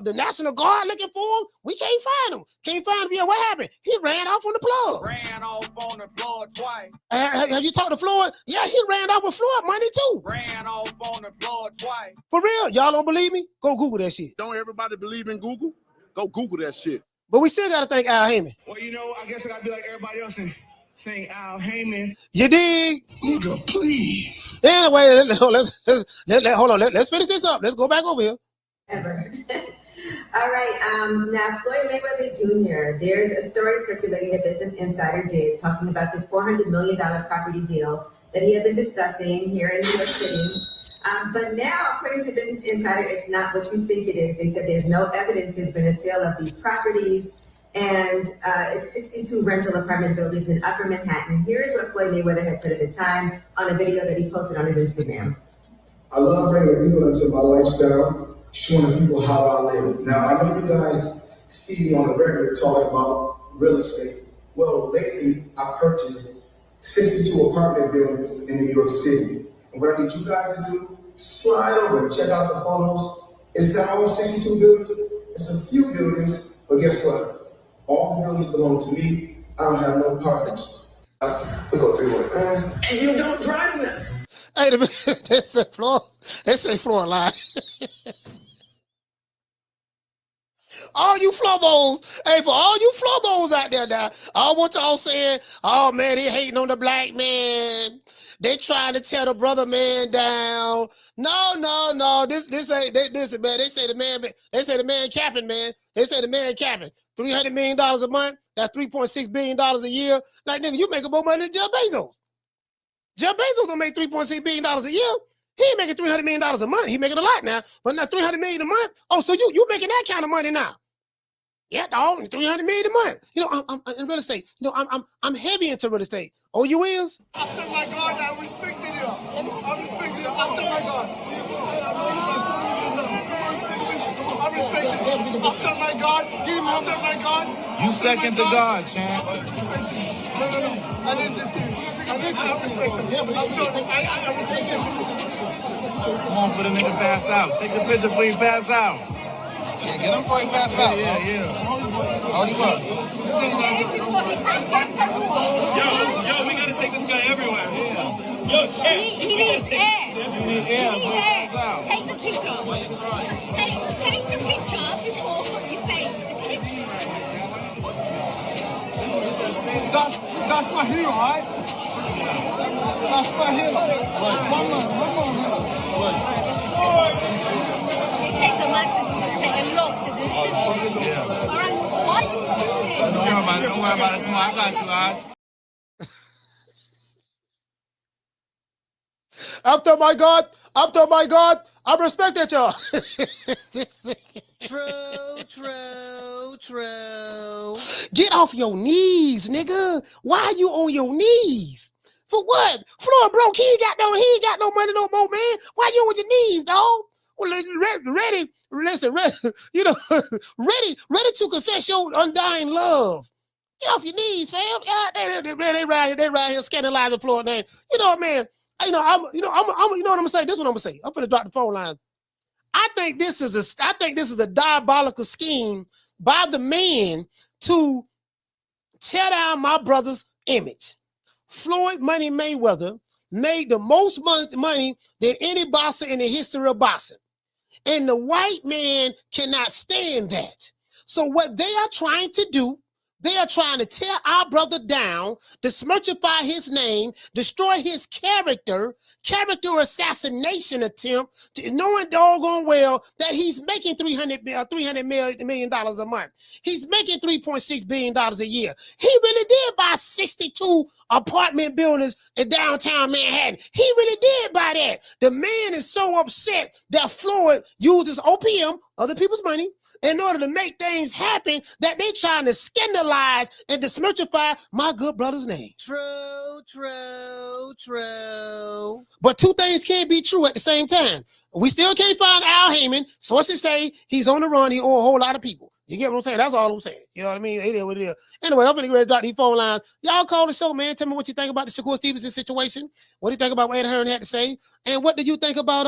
the National Guard looking for him. We can't find him. Can't find him. Yeah, what happened? He ran off on the plug. Ran off on the plug twice. Have you talked to Floyd? Yeah, he ran off with Floyd money too. Ran off on the plug twice. For real? Y'all don't believe me? Go Google that shit. Don't everybody believe in Google? Go Google that shit. But we still got to thank Al Heyman. Well, you know, I guess I got to be like everybody else and thank Al Heyman. You dig? Nigga, please. Anyway, hold on. Let's finish this up. Let's go back over here. Ever. All right. Now, Floyd Mayweather Jr., there's a story circulating that Business Insider did talking about this $400 million property deal that he had been discussing here in New York City. But now, according to Business Insider, it's not what you think it is. They said there's no evidence there's been a sale of these properties, and it's 62 rental apartment buildings in Upper Manhattan. Here is what Floyd Mayweather had said at the time on a video that he posted on his Instagram. I love bringing people into my lifestyle, showing people how I live. Now, I know you guys see me on the regular talking about real estate. Well, lately, I purchased 62 apartment buildings in New York City. And what I need you guys to do, slide over and check out the photos. It's not all 62 buildings. It's a few buildings, but guess what? All the buildings belong to me. I don't have no partners. We go 3-1. And you don't drive them. Hey, they say floor line. All you flowballs, hey, for all you flowballs out there now, I want y'all saying, oh man, they hating on the black man. They trying to tear the brother man down. No. This ain't this man. They say the man capping, man. They say the man capping. $300 million a month. That's $3.6 billion a year. Like, nigga, you making more money than Jeff Bezos. Jeff Bezos don't make $3.6 billion a year. He ain't making $300 million a month. He making a lot now, but not $300 million a month. Oh, so you making that kind of money now? Yeah, dog, $300 million a month. You know, I'm in real estate. You know, I'm heavy into real estate. Oh, you is? After my God, I respect it. I respect it. After my God. I respect it. After my God. Give him after my God. You second to God, champ. No. I didn't listen. I respect him. I'm sorry. I respect him. Come on for the nigga pass out. Take the picture, please pass out. Yeah, get him before he pass out. Yeah. Hold him up. Yo, we gotta take this guy everywhere. Yeah. Yo, champ. He needs air. He needs air. Take the picture. Take the picture before you face the picture. That's my hero, right? That's my hero. One more. It takes a lot to take a lot to do. All right, why are you pushing? Don't worry about it. Come on, I got you, all right? After my God, I respected y'all. True. Get off your knees, nigga. Why are you on your knees? For what? Floyd broke. He ain't got no money no more, man. Why you on your knees, dog? Well, ready to confess your undying love. Get off your knees, fam. God, they right here scandalizing Floyd name. You know what, man? You know what I'm gonna say. This is what I'm gonna say. I'm gonna drop the phone line. I think this is a diabolical scheme by the man to tear down my brother's image. Floyd Money Mayweather made the most money than any boxer in the history of boxing. And the white man cannot stand that. So what they are trying to do They are trying to tear our brother down, dismerchify his name, destroy his character assassination attempt, knowing doggone well that he's making $300 million a month. He's making $3.6 billion a year. He really did buy 62 apartment buildings in downtown Manhattan. He really did buy that. The man is so upset that Floyd uses OPM, other people's money, in order to make things happen, that they trying to scandalize and dismerchify my good brother's name. True. But two things can't be true at the same time. We still can't find Al Heyman. Sources say he's on the run. He owe a whole lot of people. You get what I'm saying? That's all I'm saying. You know what I mean? It is what it is. Anyway, I'm going to drop these phone lines. Y'all call the show, man. Tell me what you think about the Shakur Stevenson situation. What do you think about what Ed Hearn had to say? And what do you think about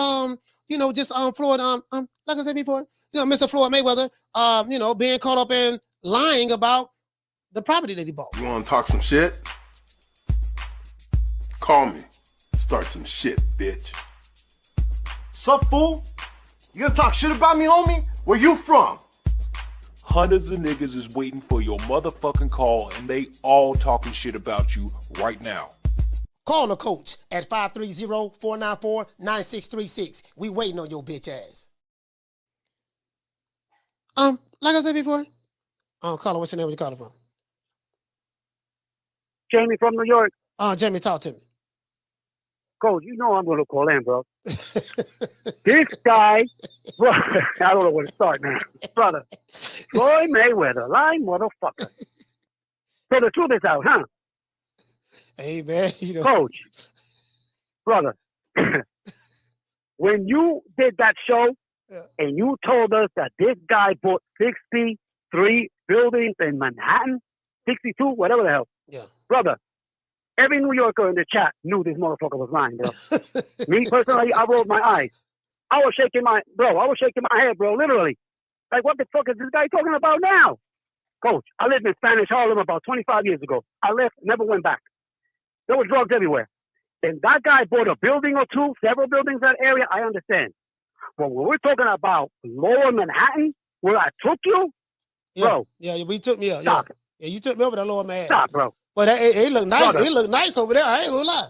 just Floyd, like I said before, Mr. Floyd Mayweather, being caught up in lying about the property that he bought. You want to talk some shit? Call me. Start some shit, bitch. Sup, fool? You gonna talk shit about me, homie? Where you from? Hundreds of niggas is waiting for your motherfucking call, and they all talking shit about you right now. Call the coach at 530-494-9636. We waiting on your bitch ass. Like I said before, caller, what's your name? Where you calling from? Jamie from New York. Jamie, talk to me. Coach, you know I'm going to call in, bro. This guy, bro, I don't know where to start now. Brother, Floyd Mayweather, lying motherfucker. So the truth is out, huh? Hey, man. Coach, brother, when you did that show, and you told us that this guy bought 63 buildings in Manhattan, 62, whatever the hell. Yeah. Brother, every New Yorker in the chat knew this motherfucker was lying, bro. Me, personally, I rolled my eyes. I was shaking my head, bro, literally. Like, what the fuck is this guy talking about now? Coach, I lived in Spanish Harlem about 25 years ago. I left, never went back. There were drugs everywhere. And that guy bought a building or two, several buildings in that area, I understand. But when we're talking about lower Manhattan, where I took you, bro. Yeah, we took me up. Stop. Yeah, you took me over to lower Manhattan. Stop, bro. But it looked nice. Brother. It looked nice over there. I ain't gonna lie.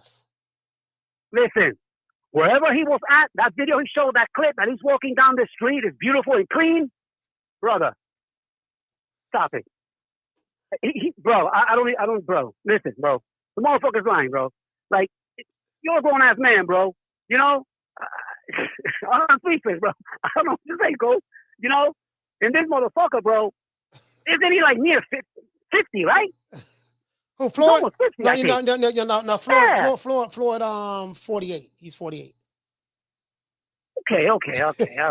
Listen, wherever he was at, that video he showed, that clip that he's walking down the street is beautiful and clean. Brother, stop it. Bro, I don't, bro. Listen, bro. The motherfucker's lying, bro. Like, you're a grown ass man, bro. You know? I'm speechless, bro. I don't know what to say, Coach. You know? And this motherfucker, bro, isn't he like near 50, right? Who, Floyd? He's 50, I think. No, Floyd, 48. He's 48. Okay, all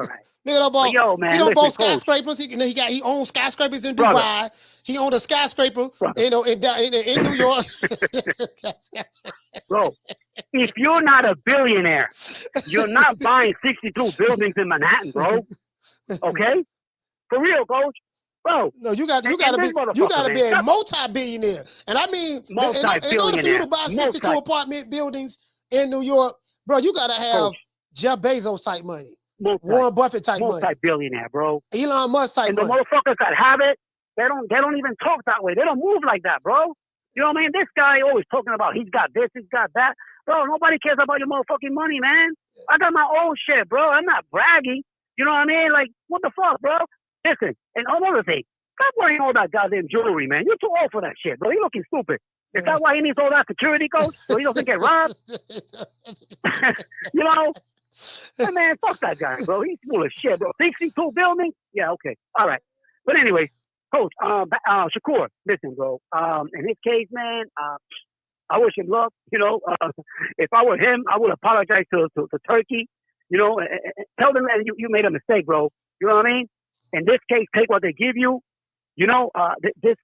right. Nigga, But yo, man, he don't listen, both skyscrapers. He owns skyscrapers in Dubai. Brother. He owned a skyscraper, in New York. Bro, if you're not a billionaire, you're not buying 62 buildings in Manhattan, bro. Okay? For real, Coach. Bro. No, you got to be a multi-billionaire. And I mean, in order for you to buy 62 apartment buildings in New York, bro, you got to have Jeff Bezos type money. Warren Buffett type money. Multi-billionaire, bro. Elon Musk type money. And the motherfuckers that have it, they don't even talk that way. They don't move like that, bro. You know what I mean? This guy always talking about he's got this, he's got that. Bro, nobody cares about your motherfucking money, man. I got my own shit, bro. I'm not bragging. You know what I mean? Like, what the fuck, bro? Listen, and another thing, stop wearing all that goddamn jewelry, man. You're too old for that shit, bro. You're looking stupid. Is that why he needs all that security, Coach? So he doesn't get robbed? You know? Hey, man, fuck that guy, bro. He's full of shit, bro. 62 buildings? Yeah, okay. All right. But anyway, Coach, Shakur, listen, bro. In his case, man, I wish him luck. You know, if I were him, I would apologize to Turkey. You know, and tell them that you made a mistake, bro. You know what I mean? In this case, take what they give you. You know, this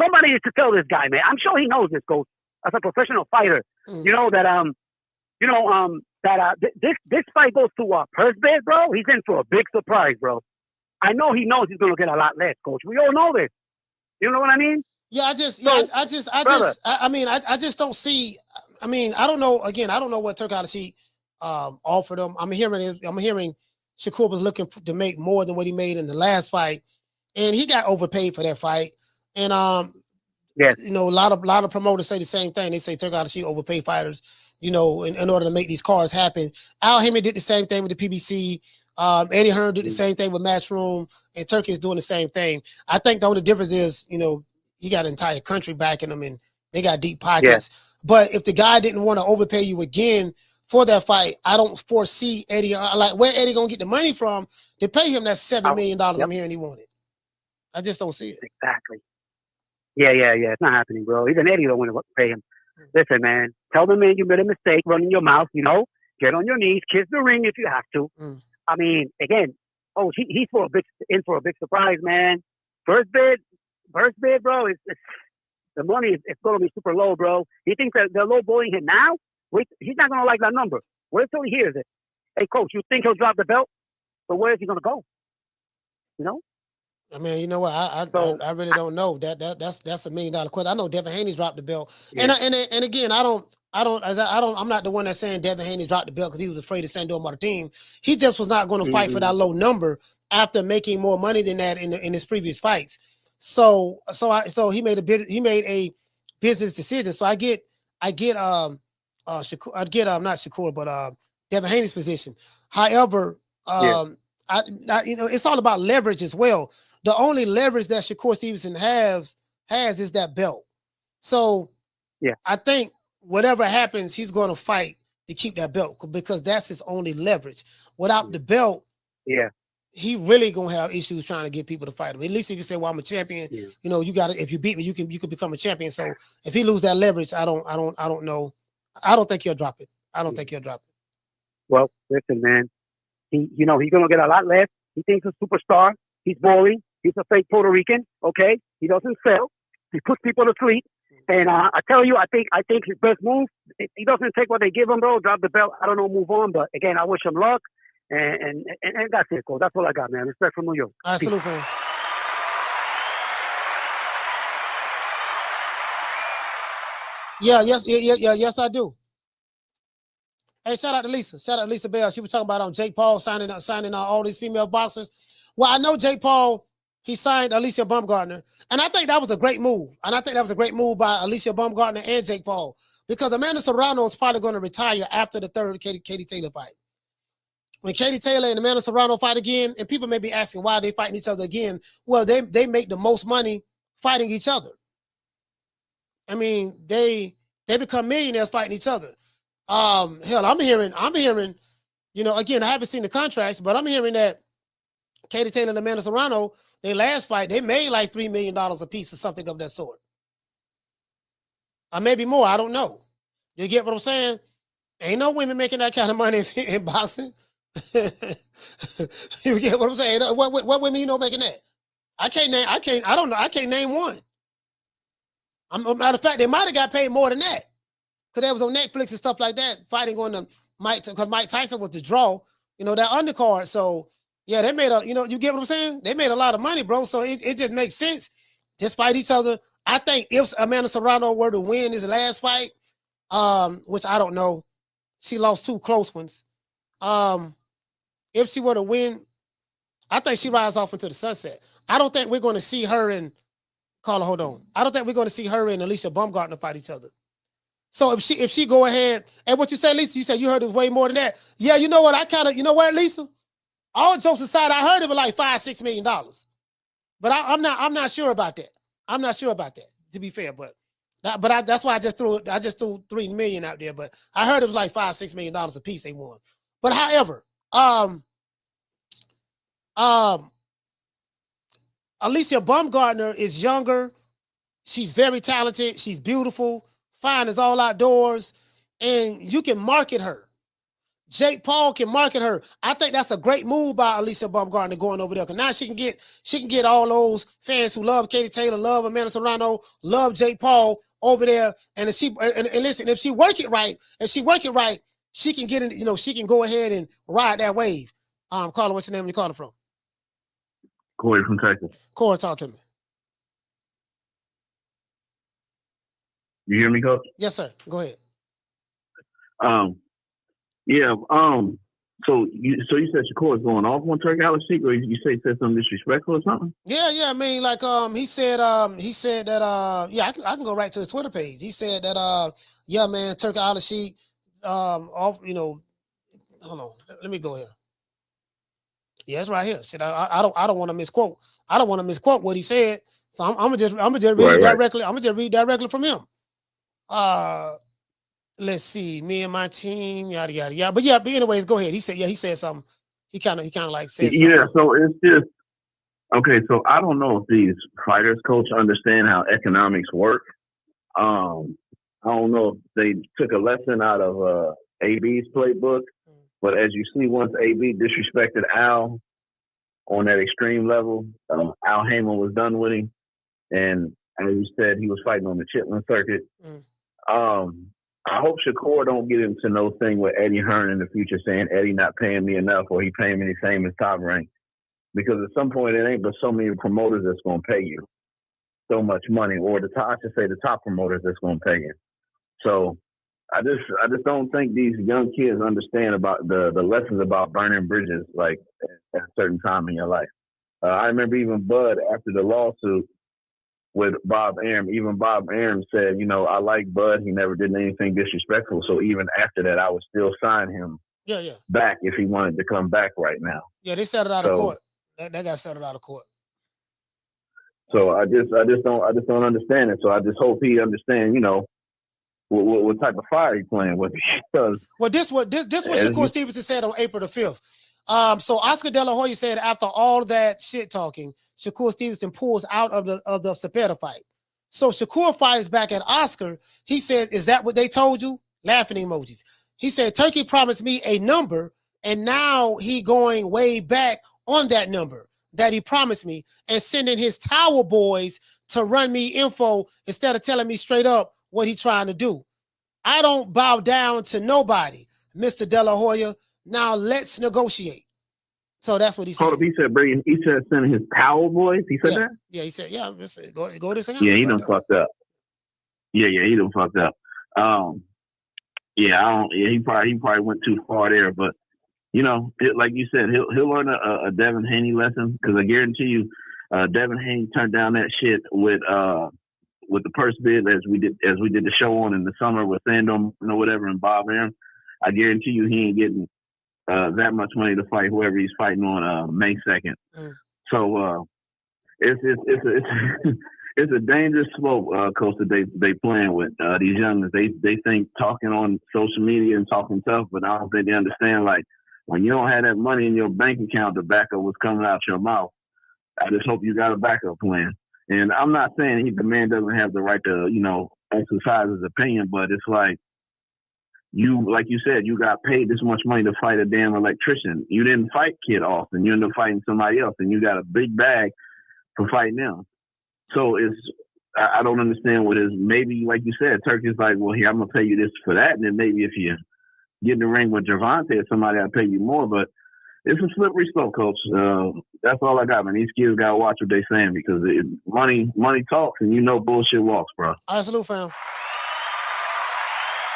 somebody needs to tell this guy, man. I'm sure he knows this, Coach, as a professional fighter. You know that this fight goes to purse bid, bro. He's in for a big surprise, bro. I know he knows he's gonna get a lot less, Coach. We all know this. You know what I mean? Yeah, I just don't see. I mean, I don't know. Again, I don't know what Turki Alalshikh offered him. I'm hearing Shakur was looking to make more than what he made in the last fight, and he got overpaid for that fight. And Yes. you know, a lot of promoters say the same thing. They say Turki Alalshikh overpay fighters, you know, in order to make these cards happen. Al Heyman did the same thing with the PBC. Eddie Hearn did the same thing with Matchroom, and Turki is doing the same thing. I think the only difference is, you know, he got an entire country backing him, and they got deep pockets. But if the guy didn't want to overpay you again for that fight, I don't foresee Eddie. Like, where Eddie gonna get the money from to pay him that $7 million I'm hearing he wanted? I just don't see it. Exactly. Yeah. It's not happening, bro. Even Eddie don't want to pay him. Listen, man. Tell the man you made a mistake running your mouth. You know, get on your knees, kiss the ring if you have to. I mean, again, he's in for a big surprise, man. First bid, bro. It's the money is going to be super low, bro. He thinks that they're lowballing him now. Wait, he's not going to like that number. Wait till he hears it. Hey, coach, you think he'll drop the belt? But where is he going to go? You know. I mean, you know what? I really don't know. That's $1 million question. I know Devin Haney dropped the belt, and again, I'm not the one that's saying Devin Haney dropped the belt because he was afraid of Sandor Martin. He just was not going to fight for that low number after making more money than that in his previous fights. So he made a business decision. So I get Shakur, not Shakur, but Devin Haney's position. However, you know, it's all about leverage as well. The only leverage that Shakur Stevenson has is that belt. So I think whatever happens, he's going to fight to keep that belt because that's his only leverage. Without the belt, he really gonna have issues trying to get people to fight him. At least he can say, "Well, I'm a champion." You know, you got to. If you beat me, you can become a champion. So if he lose that leverage, I don't know. I don't think he'll drop it. Well, listen, man. He's gonna get a lot less. He thinks he's a superstar. He's boring. He's a fake Puerto Rican. Okay, he doesn't sell. He puts people to sleep. And I tell you, I think his best move. He doesn't take what they give him, bro. Drop the belt. I don't know, move on. But again, I wish him luck. And that's it, coach. That's all I got, man. Respect from New York. Salute, man. Yes, I do. Hey, shout out to Lisa. Shout out to Lisa Bell. She was talking about Jake Paul signing all these female boxers. Well, I know Jake Paul, he signed Alicia Baumgartner. And I think that was a great move. And I think that was a great move by Alicia Baumgartner and Jake Paul. Because Amanda Serrano is probably going to retire after the third Katie Taylor fight. When Katie Taylor and Amanda Serrano fight again, and people may be asking why they fighting each other again. Well, they make the most money fighting each other. I mean, they become millionaires fighting each other. Hell, I'm hearing, you know, again, I haven't seen the contracts, but I'm hearing that Katie Taylor and Amanda Serrano, their last fight, they made like $3 million a piece or something of that sort. Or maybe more, I don't know. You get what I'm saying? Ain't no women making that kind of money in boxing. You get what I'm saying? What women you know making that? I can't name one. Matter of fact, they might have got paid more than that. Because that was on Netflix and stuff like that, fighting on the because Mike Tyson was the draw, you know, that undercard. So yeah, they made you get what I'm saying? They made a lot of money, bro. So it just makes sense. Just fight each other. I think if Amanda Serrano were to win his last fight, which I don't know, she lost 2 close ones. If she were to win, I think she rides off into the sunset. I don't think we're going to see her and Carla. Hold on. I don't think we're going to see her and Alicia Baumgartner fight each other. So if she go ahead, and what you said, Lisa, you said you heard it was way more than that. Yeah, you know what? You know what, Lisa? All jokes aside, I heard it was like $5-6 million. But I'm not sure about that. I'm not sure about that, to be fair. But that's why I just threw $3 million out there. But I heard it was like $5-6 million a piece they won. But however, Alicia Baumgartner is younger. She's very talented. She's beautiful. Fine as all outdoors. And you can market her. Jake Paul can market her. I think that's a great move by Alicia Baumgartner going over there. Because now she can get all those fans who love Katie Taylor, love Amanda Serrano, love Jake Paul over there. And listen, if she work it right, she can get in, she can go ahead and ride that wave. Carla, what's your name? Where you calling from? Corey from Texas. Corey, talk to me. You hear me, Coach? Yes, sir. Go ahead. So you said Shakur is going off on Turki Alalshikh, or you said something disrespectful or something? Yeah, I mean, like he said that yeah, I can go right to his Twitter page. He said that yeah, man, Turki Alalshikh off, you know, hold on, let me go here. Yeah, it's right here. Shit, I don't want to misquote. I don't want to misquote what he said. So I'm gonna just read it directly. I'm gonna just read directly from him. Let's see, me and my team, yada yada yada. But anyways, go ahead. He said something. He kind of like said something. Yeah, so it's just okay. So I don't know if these fighters, coach, understand how economics work. I don't know if they took a lesson out of AB's playbook, but as you see, once AB disrespected Al on that extreme level, Al Heyman was done with him, and as you said, he was fighting on the Chitlin circuit. I hope Shakur don't get into no thing with Eddie Hearn in the future saying Eddie not paying me enough or he paying me the same as Top Rank. Because at some point it ain't but so many promoters that's gonna pay you so much money, or I should say the top promoters that's gonna pay you. So I just don't think these young kids understand about the lessons about burning bridges like at a certain time in your life. I remember even Bud after the lawsuit with Bob Arum, even Bob Arum said, you know, I like Bud. He never did anything disrespectful. So even after that, I would still sign him back if he wanted to come back right now. Yeah, they settled out of court. That got settled out of court. So I just don't understand it. So I just hope he understands, you know, what type of fire he playing with. Because this what Shakur Stevenson said on April the 5th. So Oscar De La Hoya said after all that shit talking, Shakur Stevenson pulls out of the Zepeda fight. So Shakur fires back at Oscar. He said, "Is that what they told you?" Laughing emojis. He said, "Turkey promised me a number, and now he going way back on that number that he promised me and sending his tower boys to run me info instead of telling me straight up what he trying to do. I don't bow down to nobody, Mr. De La Hoya. Now let's negotiate." So that's what he said. Hold up, he said sending his power boys. He said that? Yeah, he said, yeah, go this again. Yeah, he done fucked up. Yeah, he done fucked up. He probably went too far there, but you know, like you said, he'll learn a Devin Haney lesson, because I guarantee you, Devin Haney turned down that shit with the purse bid as we did the show on in the summer with Sandom or whatever and Bob Arum. I guarantee you he ain't getting that much money to fight whoever he's fighting on May 2nd. So it's a dangerous slope, coach, that they playing with these youngsters. They think talking on social media and talking tough, but I don't think they understand, like, when you don't have that money in your bank account to back up what's coming out your mouth. I just hope you got a backup plan. And I'm not saying the man doesn't have the right to, you know, exercise his opinion, but it's like you said, you got paid this much money to fight a damn electrician. You didn't fight Kid Austin. You ended up fighting somebody else, and you got a big bag for fighting them. So I don't understand what is, maybe, like you said, Turkey's like, well, here, I'm going to pay you this for that, and then maybe if you get in the ring with Gervonta or somebody, I'll pay you more, but it's a slippery slope, coach. That's all I got, man. These kids got to watch what they saying, because money talks, and you know bullshit walks, bro. Absolute, fam.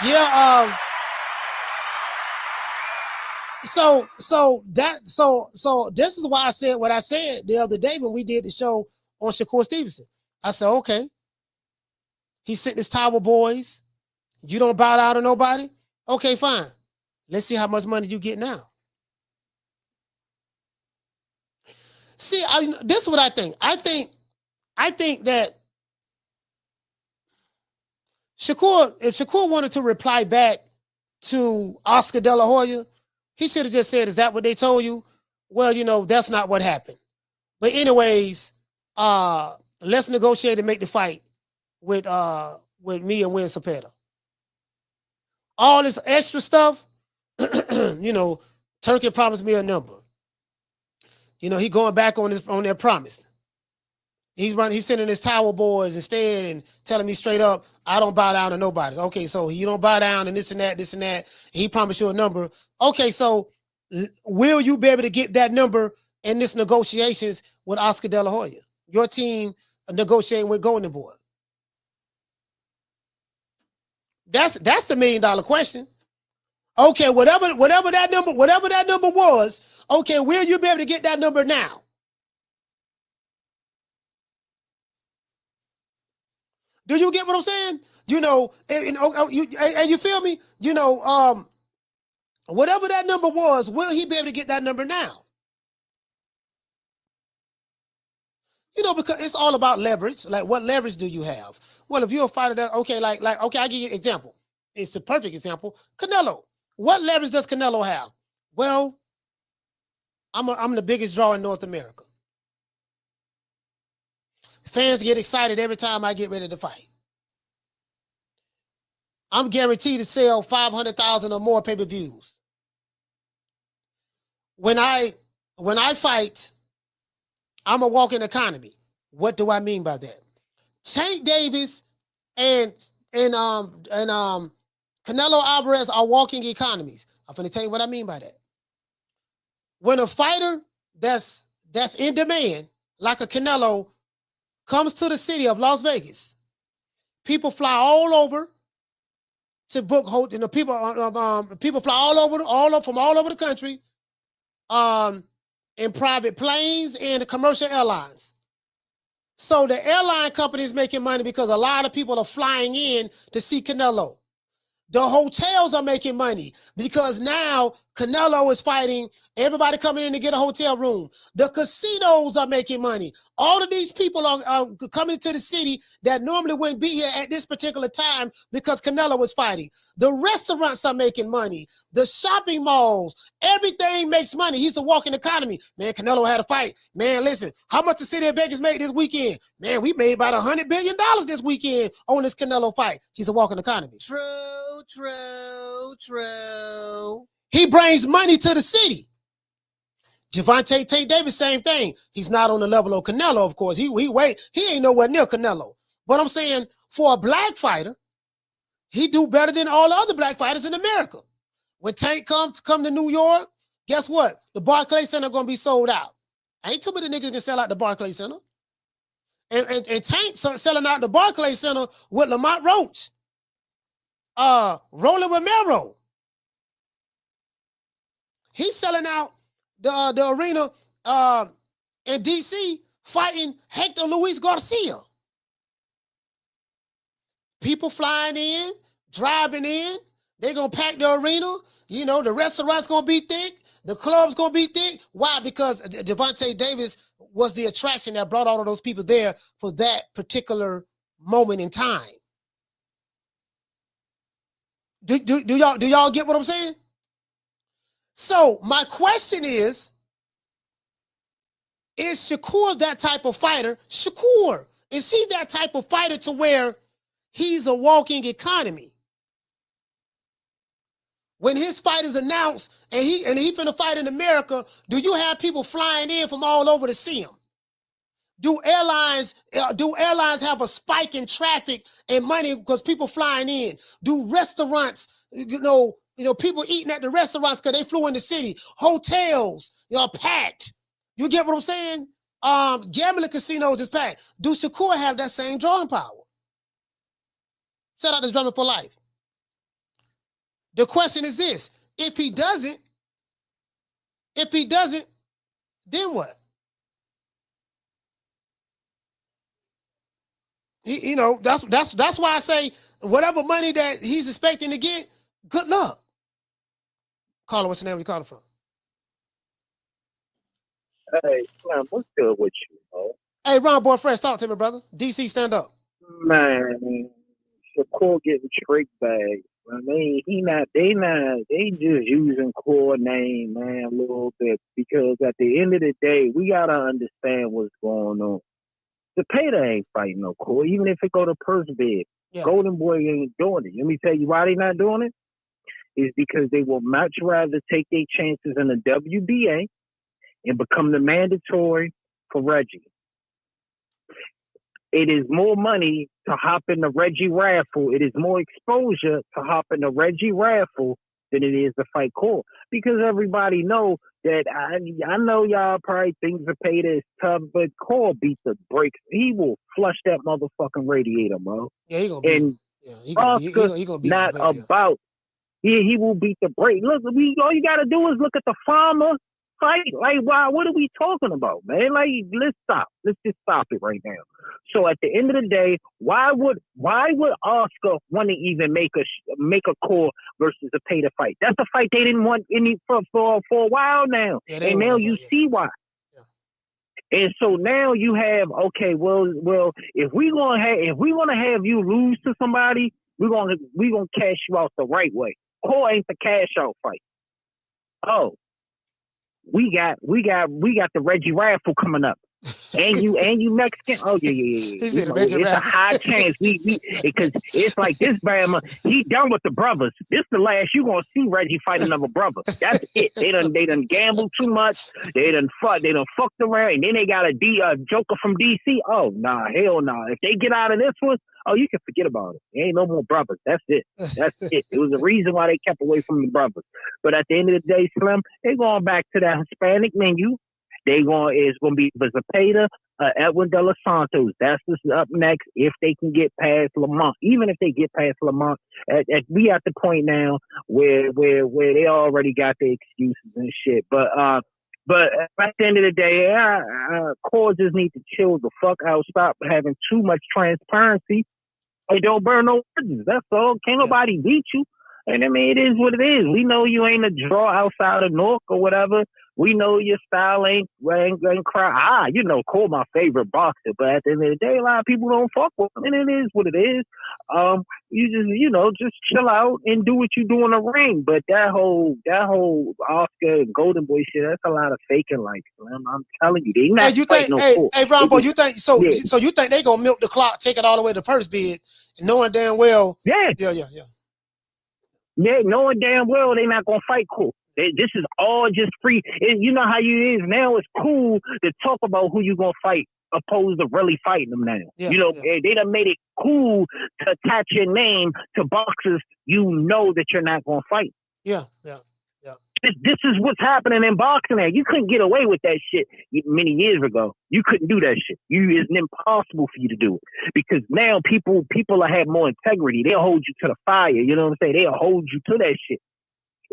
Yeah. So this is why I said what I said the other day when we did the show on Shakur Stevenson. I said, okay, he sent his tower boys. You don't bow down to nobody? Okay, fine. Let's see how much money you get now. See, this is what I think. I think that if Shakur wanted to reply back to Oscar De La Hoya, he should have just said, "Is that what they told you?" Well, you know, that's not what happened. But anyways, let's negotiate and make the fight with me and William Zepeda. All this extra stuff, you know, Turkey promised me a number. You know, he going back on their promise. He's sending his tower boys instead and telling me straight up, I don't bow down to nobody. Okay, so you don't bow down and this and that. And he promised you a number. Okay, so will you be able to get that number in this negotiations with Oscar De La Hoya? Your team negotiating with Golden Boy. That's the $1 million question. Okay, whatever that number was, okay, will you be able to get that number now? Do you get what I'm saying? You know, and you feel me? You know, whatever that number was, will he be able to get that number now? You know, because it's all about leverage. Like, what leverage do you have? Well, if you're a fighter that, okay, okay, I'll give you an example. It's a perfect example. Canelo. What leverage does Canelo have? Well, I'm the biggest draw in North America. Fans get excited every time I get ready to fight. I'm guaranteed to sell 500,000 or more pay-per-views. When I fight, I'm a walking economy. What do I mean by that? Tank Davis and Canelo Alvarez are walking economies. I'm going to tell you what I mean by that. When a fighter that's in demand, like a Canelo, comes to the city of Las Vegas, people fly all over to book hotel. You know, people fly from all over the country, in private planes and commercial airlines. So the airline company is making money because a lot of people are flying in to see Canelo. The hotels are making money because now Canelo is fighting. Everybody coming in to get a hotel room. The casinos are making money. All of these people are coming to the city that normally wouldn't be here at this particular time because Canelo was fighting. The restaurants are making money. The shopping malls, everything makes money. He's a walking economy. Man, Canelo had a fight. Man, listen, how much the city of Vegas made this weekend? Man, we made about $100 billion this weekend on this Canelo fight. He's a walking economy. True. He brings money to the city. Javante Tank Davis, same thing. He's not on the level of Canelo, of course. He ain't nowhere near Canelo. But I'm saying for a black fighter, he do better than all the other black fighters in America. When Tank come to New York, guess what? The Barclays Center gonna be sold out. Ain't too many niggas can sell out the Barclays Center. And Tank selling out the Barclays Center with Lamont Roach. Roland Romero. He's selling out the arena in DC fighting Hector Luis Garcia. People flying in, driving in, they're gonna pack the arena. You know, the restaurant's gonna be thick, the club's gonna be thick. Why? Because Javante Davis was the attraction that brought all of those people there for that particular moment in time. Do y'all get what I'm saying? So my question is Shakur that type of fighter? Shakur, is he that type of fighter to where he's a walking economy? When his fight is announced and he finna fight in America, do you have people flying in from all over to see him? Do airlines have a spike in traffic and money because people flying in? Do restaurants, you know, people eating at the restaurants because they flew in the city? Hotels, packed. You get what I'm saying? Gambling casinos is packed. Do Shakur have that same drawing power? Shout out to Drumming for Life. The question is this: if he doesn't, then what? That's why I say whatever money that he's expecting to get, good luck. Caller, what's your name? Where you calling from? Hey, man, what's good with you, bro? Hey, Ron Boy Fresh, talk to me, brother. DC, stand up. Man, Shakur getting trick bags. I mean, they just using core name, man, a little bit, because at the end of the day, we gotta understand what's going on. Zepeda ain't fighting no core, even if it go to purse bid. Yeah. Golden Boy ain't doing it. Let me tell you why they not doing it. Is because they will much rather take their chances in the WBA and become the mandatory for Reggie. It is more money to hop in the Reggie raffle. It is more exposure to hop in the Reggie raffle than it is to fight Cole. Because everybody know that I know y'all probably think Zepeda is tough, but Cole beat the brakes. He will flush that motherfucking radiator, bro. Yeah, he gonna beat. And Oscar not about he will beat the break. Look, all you gotta do is look at the farmer fight. Like, wow, what are we talking about, man? Like, let's stop. Let's just stop it right now. So at the end of the day, why would Oscar want to even make a call versus a Zepeda fight? That's a fight they didn't want any for a while now, and now you see why. And so now you have, okay, well, if we gonna have you lose to somebody, we gonna cash you out the right way. Core ain't the cash out fight. Oh, we got the Reggie Raffle coming up. And you Mexican? Oh yeah. It's a high chance because it's like this Bama, he done with the brothers. This the last you gonna see Reggie fight another brother. That's it. They done gambled too much. They done fucked around, and then they got a Joker from DC. Oh nah, hell nah. If they get out of this one, oh, you can forget about it. There ain't no more brothers. That's it. That's it. It was a reason why they kept away from the brothers. But at the end of the day, Slim, they going back to that Hispanic menu. It's going to be Zepeda, Edwin De Los Santos. That's what's up next if they can get past Lamont. Even if they get past Lamont, we at the point now where they already got their excuses and shit. But at the end of the day, Core just need to chill the fuck out. Stop having too much transparency. Hey, don't burn no bridges. That's all. Can't nobody beat you. And I mean, it is what it is. We know you ain't a draw outside of North or whatever. We know your style ain't cry. Cole my favorite boxer, but at the end of the day, a lot of people don't fuck with him, and it is what it is. You just chill out and do what you do in the ring. But that whole Oscar and Golden Boy shit, that's a lot of faking. Like, I'm telling you, they not fighting no Cole. Hey, Brown Boy, you think so? Yeah. So you think they gonna milk the clock, take it all the way to purse bid, knowing damn well? Yeah, knowing damn well they not gonna fight Cole. This is all just free. You know how you is now. It's cool to talk about who you gonna fight, opposed to really fighting them now. They done made it cool to attach your name to boxers you know that you're not gonna fight. Yeah. This is what's happening in boxing now. You couldn't get away with that shit many years ago. You couldn't do that shit. It's impossible for you to do it because now people will have more integrity. They'll hold you to the fire. You know what I'm saying? They'll hold you to that shit.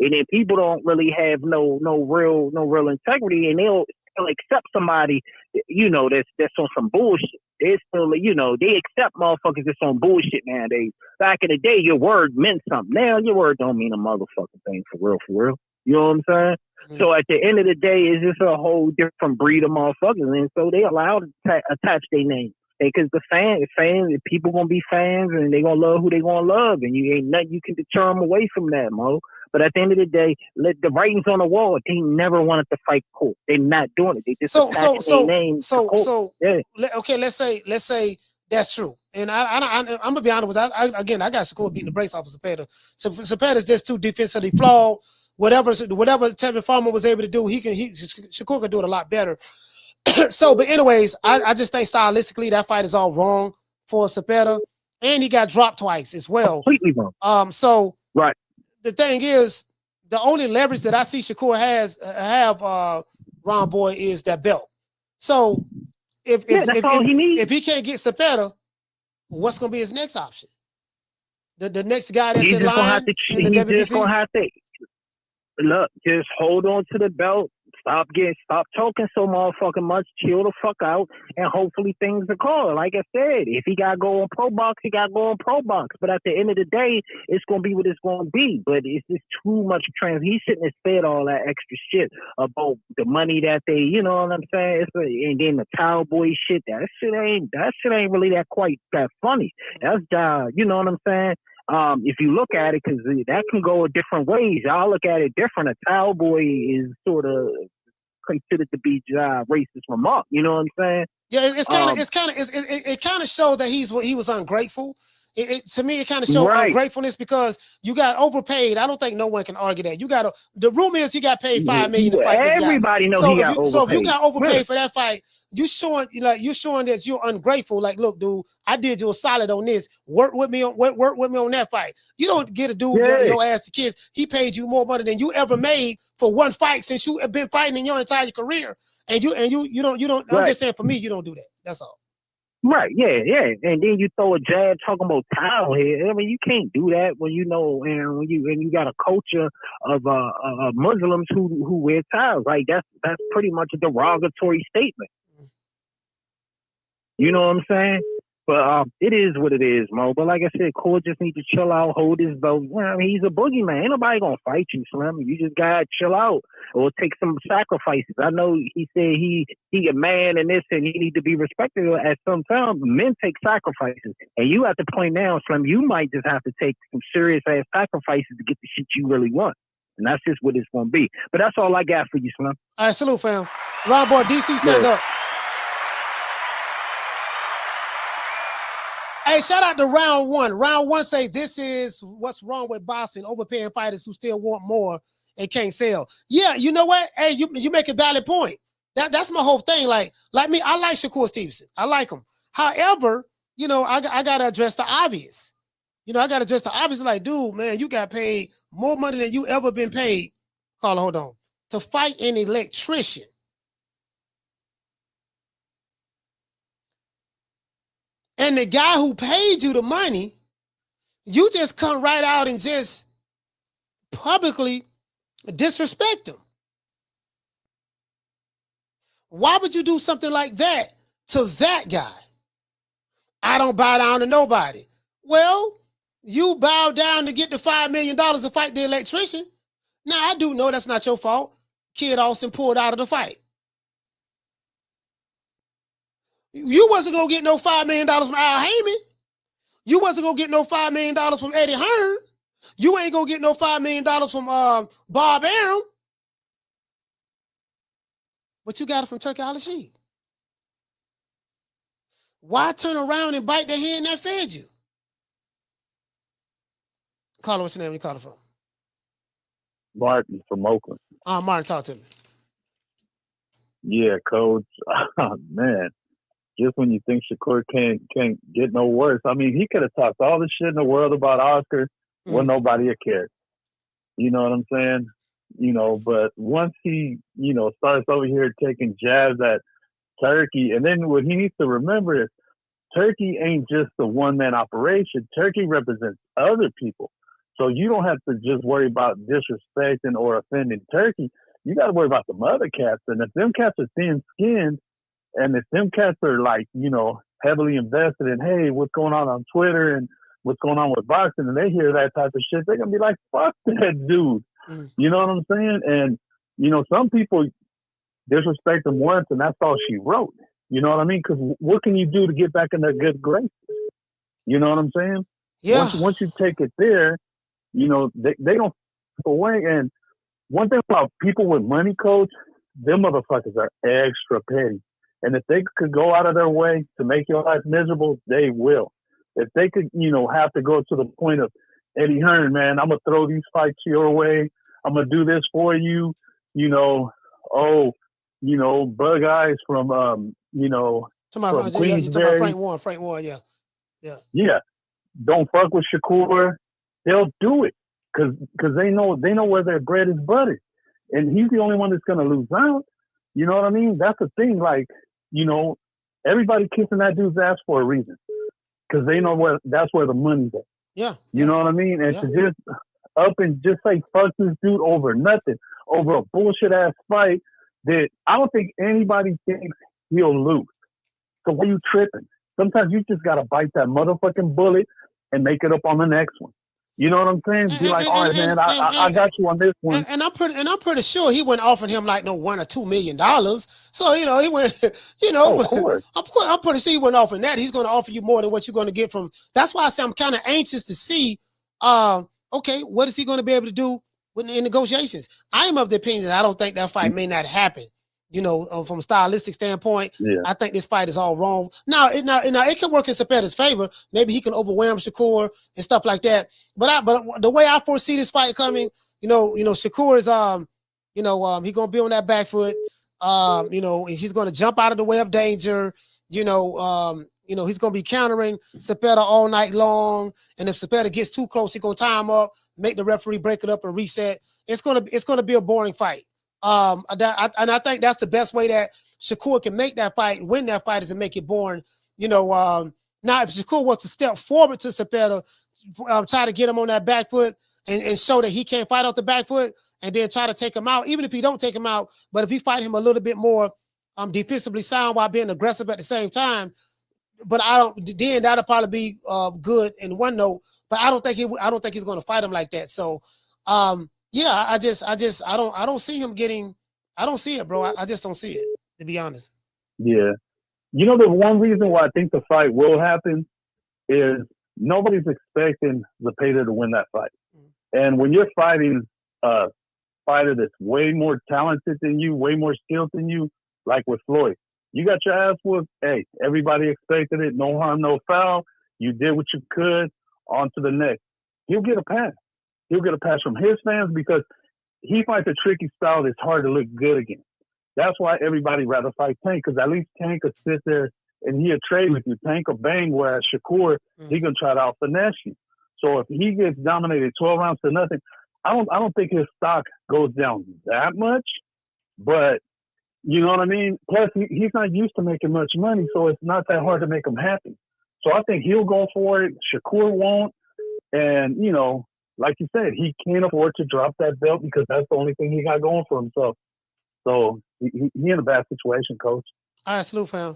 And then people don't really have no real integrity, and they'll accept somebody, that's on some bullshit. They still, they accept motherfuckers that's on bullshit nowadays. Back in the day, your word meant something. Now your word don't mean a motherfucking thing for real. You know what I'm saying? Mm-hmm. So at the end of the day, it's just a whole different breed of motherfuckers, and so they allowed to attach their name. Because the fans, people gonna be fans, and they gonna love who they gonna love, and you ain't nothing you can deter them away from that, Mo. But at the end of the day, the writing's on the wall. They never wanted to fight Cole. They're not doing it. They just attached their name. Okay, let's say that's true. And I'm gonna be honest with that. I got Shakur beating the brakes off of Zepeda. So Zepeda's just too defensively flawed. Whatever Tevin Farmer was able to do, Shakur can do it a lot better. But anyways, I just think stylistically that fight is all wrong for Zepeda, and he got dropped twice as well. Completely wrong. Right. The thing is, the only leverage that I see Shakur have Ron Boy is that belt. So if he can't get Zepeda, what's going to be his next option? The next guy that's in line. He's just going to have to look. Just hold on to the belt. Stop talking so motherfucking much. Chill the fuck out, and hopefully things are cool. Like I said, if he got to go on pro box, he got to go on pro box. But at the end of the day, it's gonna be what it's gonna be. But it's just too much He shouldn't have said all that extra shit about the money that they, you know what I'm saying? And then the cowboy shit. That shit ain't really that funny. That's you know what I'm saying? If you look at it, because that can go different ways. Y'all look at it different. A cowboy is sort of considered to be racist remark. You know what I'm saying? Yeah, it kind of showed that he was ungrateful. To me, it kind of showed ungratefulness because you got overpaid. I don't think no one can argue that. The rumor is he got paid $5 million to fight this guy. Everybody knows he got overpaid. So if you got overpaid for that fight, you're showing that you're ungrateful. Like, look, dude, I did you a solid on this. Work with me on that fight. You don't get a dude your ass to kids. He paid you more money than you ever made for one fight since you have been fighting in your entire career. And you don't. I'm just saying, for me, you don't do that. That's all. Right, yeah, and then you throw a jab talking about towel head. I mean, you can't do that when you know, and when you got a culture of Muslims who wear towels. Like that's pretty much a derogatory statement. You know what I'm saying? But it is what it is, Mo. But like I said, Core just need to chill out, hold his belt. Well, I mean, he's a boogeyman. Ain't nobody gonna fight you, Slim. You just gotta chill out or take some sacrifices. I know he said he a man and this, and he need to be respected at some time. Men take sacrifices, and you have to point now, Slim. You might just have to take some serious ass sacrifices to get the shit you really want, and that's just what it's gonna be. But that's all I got for you, Slim. All right, salute, fam. Round boy, DC, stand up. Hey, shout out to round one. Round one says this is what's wrong with boxing, overpaying fighters who still want more and can't sell. Yeah, you know what? Hey, you make a valid point. That's my whole thing. Like me, I like Shakur Stevenson. I like him. However, you know, I gotta address the obvious. You know, I gotta address the obvious. Like, dude, man, you got paid more money than you ever been paid. Hold on. To fight an electrician. And the guy who paid you the money, you just come right out and just publicly disrespect him. Why would you do something like that to that guy? I don't bow down to nobody. Well, you bow down to get the $5 million to fight the electrician. Now, I do know that's not your fault. Kid Austin pulled out of the fight. You wasn't going to get no $5 million from Al Heyman. You wasn't going to get no $5 million from Eddie Hearn. You ain't going to get no $5 million from Bob Arum. But you got it from Turki Alalshikh. Why turn around and bite the hand that fed you? Caller, what's your name? Where you calling from? Martin from Oakland. Martin, talk to me. Yeah, Coach. Man. Just when you think Shakur can't get no worse. I mean, he could have talked all the shit in the world about Oscar when nobody had cared. You know what I'm saying? You know, but once he, you know, starts over here taking jabs at Turki, and then what he needs to remember is Turki ain't just the one-man operation. Turki represents other people. So you don't have to just worry about disrespecting or offending Turki. You got to worry about the other cats. And if them cats are thin-skinned, and if them cats are like, you know, heavily invested in, hey, what's going on Twitter and what's going on with boxing, and they hear that type of shit, they're going to be like, fuck that dude. You know what I'm saying? And, you know, some people disrespect him once, and that's all she wrote. You know what I mean? Because what can you do to get back in their good graces? You know what I'm saying? Yeah. Once you take it there, you know, they don't step away. And one thing about people with money, Coach, them motherfuckers are extra petty. And if they could go out of their way to make your life miserable, they will. If they could, you know, have to go to the point of, Eddie Hearn, man, I'm going to throw these fights your way. I'm going to do this for you. You know, Bug Eyes from, you know, from Queensberry. You talking about Frank Warren, yeah. Yeah. Don't fuck with Shakur. They'll do it because they know where their bread is buttered. And he's the only one that's going to lose out. You know what I mean? That's the thing. Like, you know, everybody kissing that dude's ass for a reason because they know that's where the money's at. Yeah. You know what I mean? And to just up and just say fuck this dude over nothing, over a bullshit ass fight that I don't think anybody thinks he'll lose. So why are you tripping? Sometimes you just gotta bite that motherfucking bullet and make it up on the next one. You know what I'm saying? Be like, all right, man, I got you on this one. And I'm pretty sure he wasn't offering him like no $1 or $2 million. So you know he went, you know. Of course. I'm pretty sure he wasn't offering that. He's going to offer you more than what you're going to get from. That's why I say I'm kind of anxious to see. Okay, what is he going to be able to do in negotiations? I am of the opinion that I don't think that fight may not happen. You know, from a stylistic standpoint, I think this fight is all wrong. Now it can work in Zepeda's favor. Maybe he can overwhelm Shakur and stuff like that. But the way I foresee this fight coming, you know, Shakur is he's gonna be on that back foot. You know, he's gonna jump out of the way of danger. You know, he's gonna be countering Zepeda all night long. And if Zepeda gets too close, he's gonna tie him up, make the referee break it up and reset. It's gonna be a boring fight. And I think that's the best way that Shakur can make that fight, win that fight, is to make it boring. Now if Shakur was to step forward to Zepeda, try to get him on that back foot and show that he can't fight off the back foot, and then try to take him out, even if he don't take him out, but if he fight him a little bit more defensively sound while being aggressive at the same time, but then that'll probably be good in one note, but I don't think he's going to fight him like that. So yeah, I don't see him getting, I don't see it, bro. I just don't see it, to be honest. Yeah. The one reason why I think the fight will happen is nobody's expecting Zepeda to win that fight. And when you're fighting a fighter that's way more talented than you, way more skilled than you, like with Floyd, you got your ass whooped. Hey, everybody expected it. No harm, no foul. You did what you could. On to the next. He'll get a pass. He'll get a pass from his fans because he fights a tricky style that's hard to look good against. That's why everybody rather fight Tank, because at least Tank could sit there and he'll trade with you. Tank or bang, whereas Shakur, he can try to out-finesse you. So if he gets dominated 12 rounds to nothing, I don't think his stock goes down that much, but you know what I mean? Plus, he's not used to making much money, so it's not that hard to make him happy. So I think he'll go for it. Shakur won't. And, like you said, he can't afford to drop that belt because that's the only thing he got going for himself. So he in a bad situation, Coach. All right, salute, fam.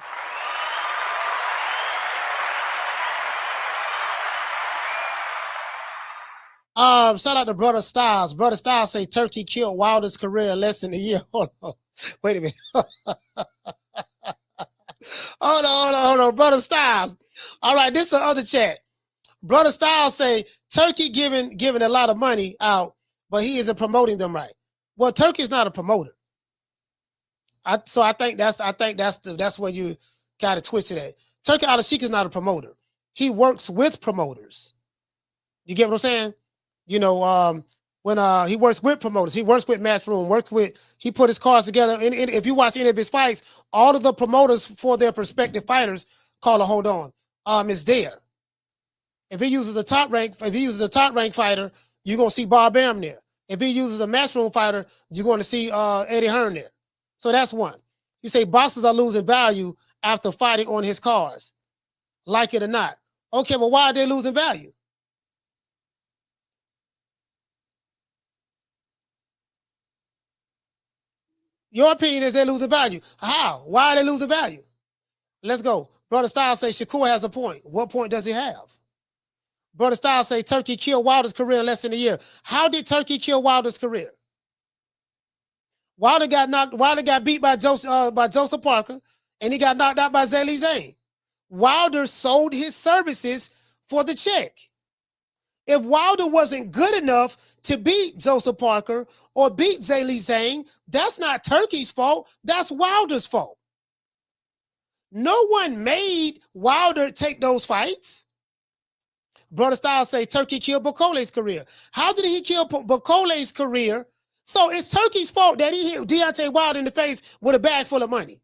Shout out to Brother Styles. Brother Styles say Turkey killed Wilder's career in less than a year. Hold on. Wait a minute. Hold on. Brother Styles. All right, this is the other chat. Brother Styles say Turkey giving a lot of money out, but he isn't promoting them right. Well, Turkey's not a promoter. So I think that's where you got to twist it at. Turki Alalshikh is not a promoter. He works with promoters. You get what I'm saying? When he works with promoters, he works with Matchroom, he put his cards together. And if you watch any of his fights, all of the promoters for their prospective fighters call a hold on. It's there. If he uses a top rank fighter, you're gonna see Bob Arum there. If he uses a Matchroom fighter, you're going to see Eddie Hearn there. So that's one. You say boxers are losing value after fighting on his cards, like it or not. Okay, but why are they losing value? Your opinion is they're losing value. How? Why are they losing value? Let's go. Brother Styles say Shakur has a point. What point does he have? Brother Styles say Turkey killed Wilder's career in less than a year. How did Turkey kill Wilder's career? Wilder got beat by Joseph Parker, and he got knocked out by Zhilei Zhang. Wilder sold his services for the check. If Wilder wasn't good enough to beat Joseph Parker or beat Zhilei Zhang, that's not Turkey's fault. That's Wilder's fault. No one made Wilder take those fights. Brother Styles say Turkey killed Bukole's career. How did he kill Bukole's career? So it's Turkey's fault that he hit Deontay Wilder in the face with a bag full of money.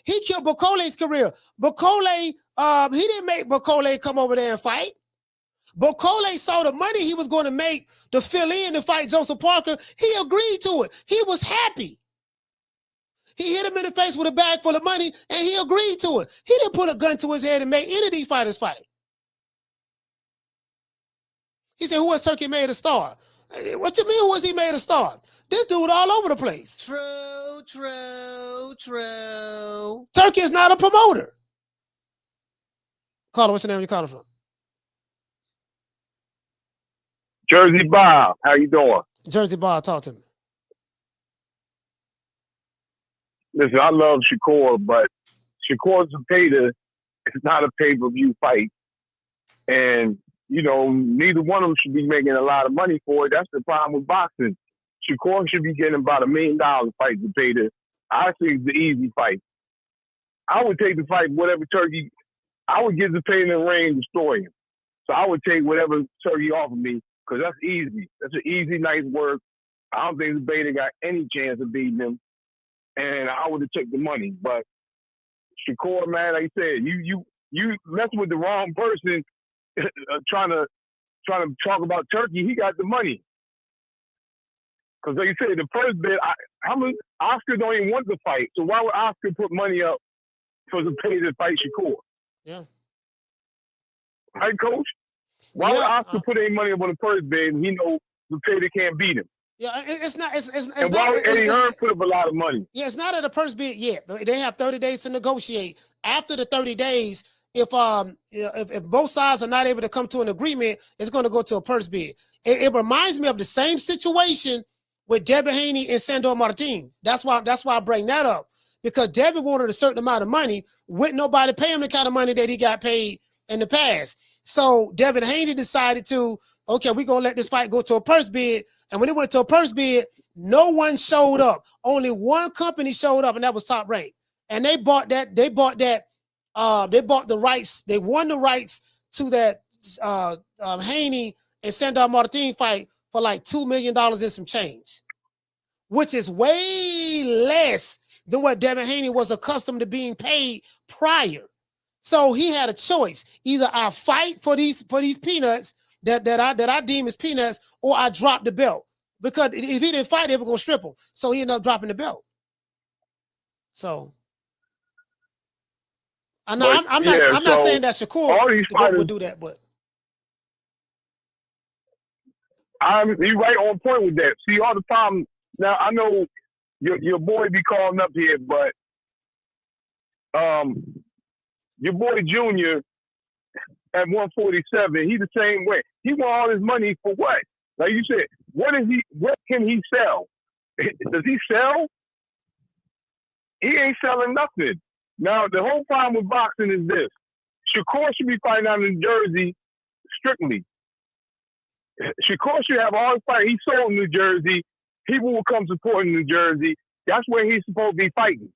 He killed Bukole's career. Bukole, he didn't make Bukole come over there and fight. Bukole saw the money he was going to make to fill in to fight Joseph Parker. He agreed to it. He was happy. He hit him in the face with a bag full of money, and he agreed to it. He didn't put a gun to his head and make any of these fighters fight. He said, who has Turkey made a star? What you mean, who has he made a star? This dude all over the place. True. Turkey is not a promoter. Caller, what's your name? You calling from? Jersey Bob, how you doing? Jersey Bob, talk to me. Listen, I love Shakur, but Shakur Zepeda is not a pay-per-view fight. And, neither one of them should be making a lot of money for it. That's the problem with boxing. Shakur should be getting about $1 million to fight Zepeda. I think it's the easy fight. I would take the fight, whatever Turkey, I would give Zepeda in the ring and destroy him. So I would take whatever Turkey offered me, because that's easy. That's an easy, nice work. I don't think Zepeda got any chance of beating him. And I would have took the money. But Shakur, man, like I said, you messing with the wrong person trying to talk about Turkey. He got the money. Because like you said, the first bit, Oscar don't even want to fight. So why would Oscar put money up for Zepeda to fight Shakur. Yeah. Right, Coach? Why would Oscar put any money up on the purse bid and he knows Zepeda can't beat him? Yeah, it's not. And why would Eddie Hearn put up a lot of money? Yeah, it's not at a purse bid yet. They have 30 days to negotiate. After the 30 days, if both sides are not able to come to an agreement, it's going to go to a purse bid. It reminds me of the same situation with Devin Haney and Sandor Martin. That's why I bring that up, because Devin wanted a certain amount of money with nobody paying him the kind of money that he got paid in the past. So Devin Haney decided to, okay, we're going to let this fight go to a purse bid. And when it went to a purse bid, no one showed up. Only one company showed up, and that was Top Rank. And they bought the rights. They won the rights to that Haney and Sandor Martin fight for like $2 million and some change, which is way less than what Devin Haney was accustomed to being paid prior. So he had a choice: either I fight for these peanuts that I deem as peanuts, or I drop the belt. Because if he didn't fight, they were gonna strip him. So he ended up dropping the belt. So I'm not saying that Shakur would do that, but he's right on point with that. See, all the time now, I know your boy be calling up here, but your boy Junior at 147, he's the same way. He want all his money for what? Like you said, what can he sell? Does he sell? He ain't selling nothing. Now, the whole problem with boxing is this. Shakur should be fighting out in Jersey strictly. Shakur should have all his fight. He sold New Jersey. People will come supporting New Jersey. That's where he's supposed to be fighting.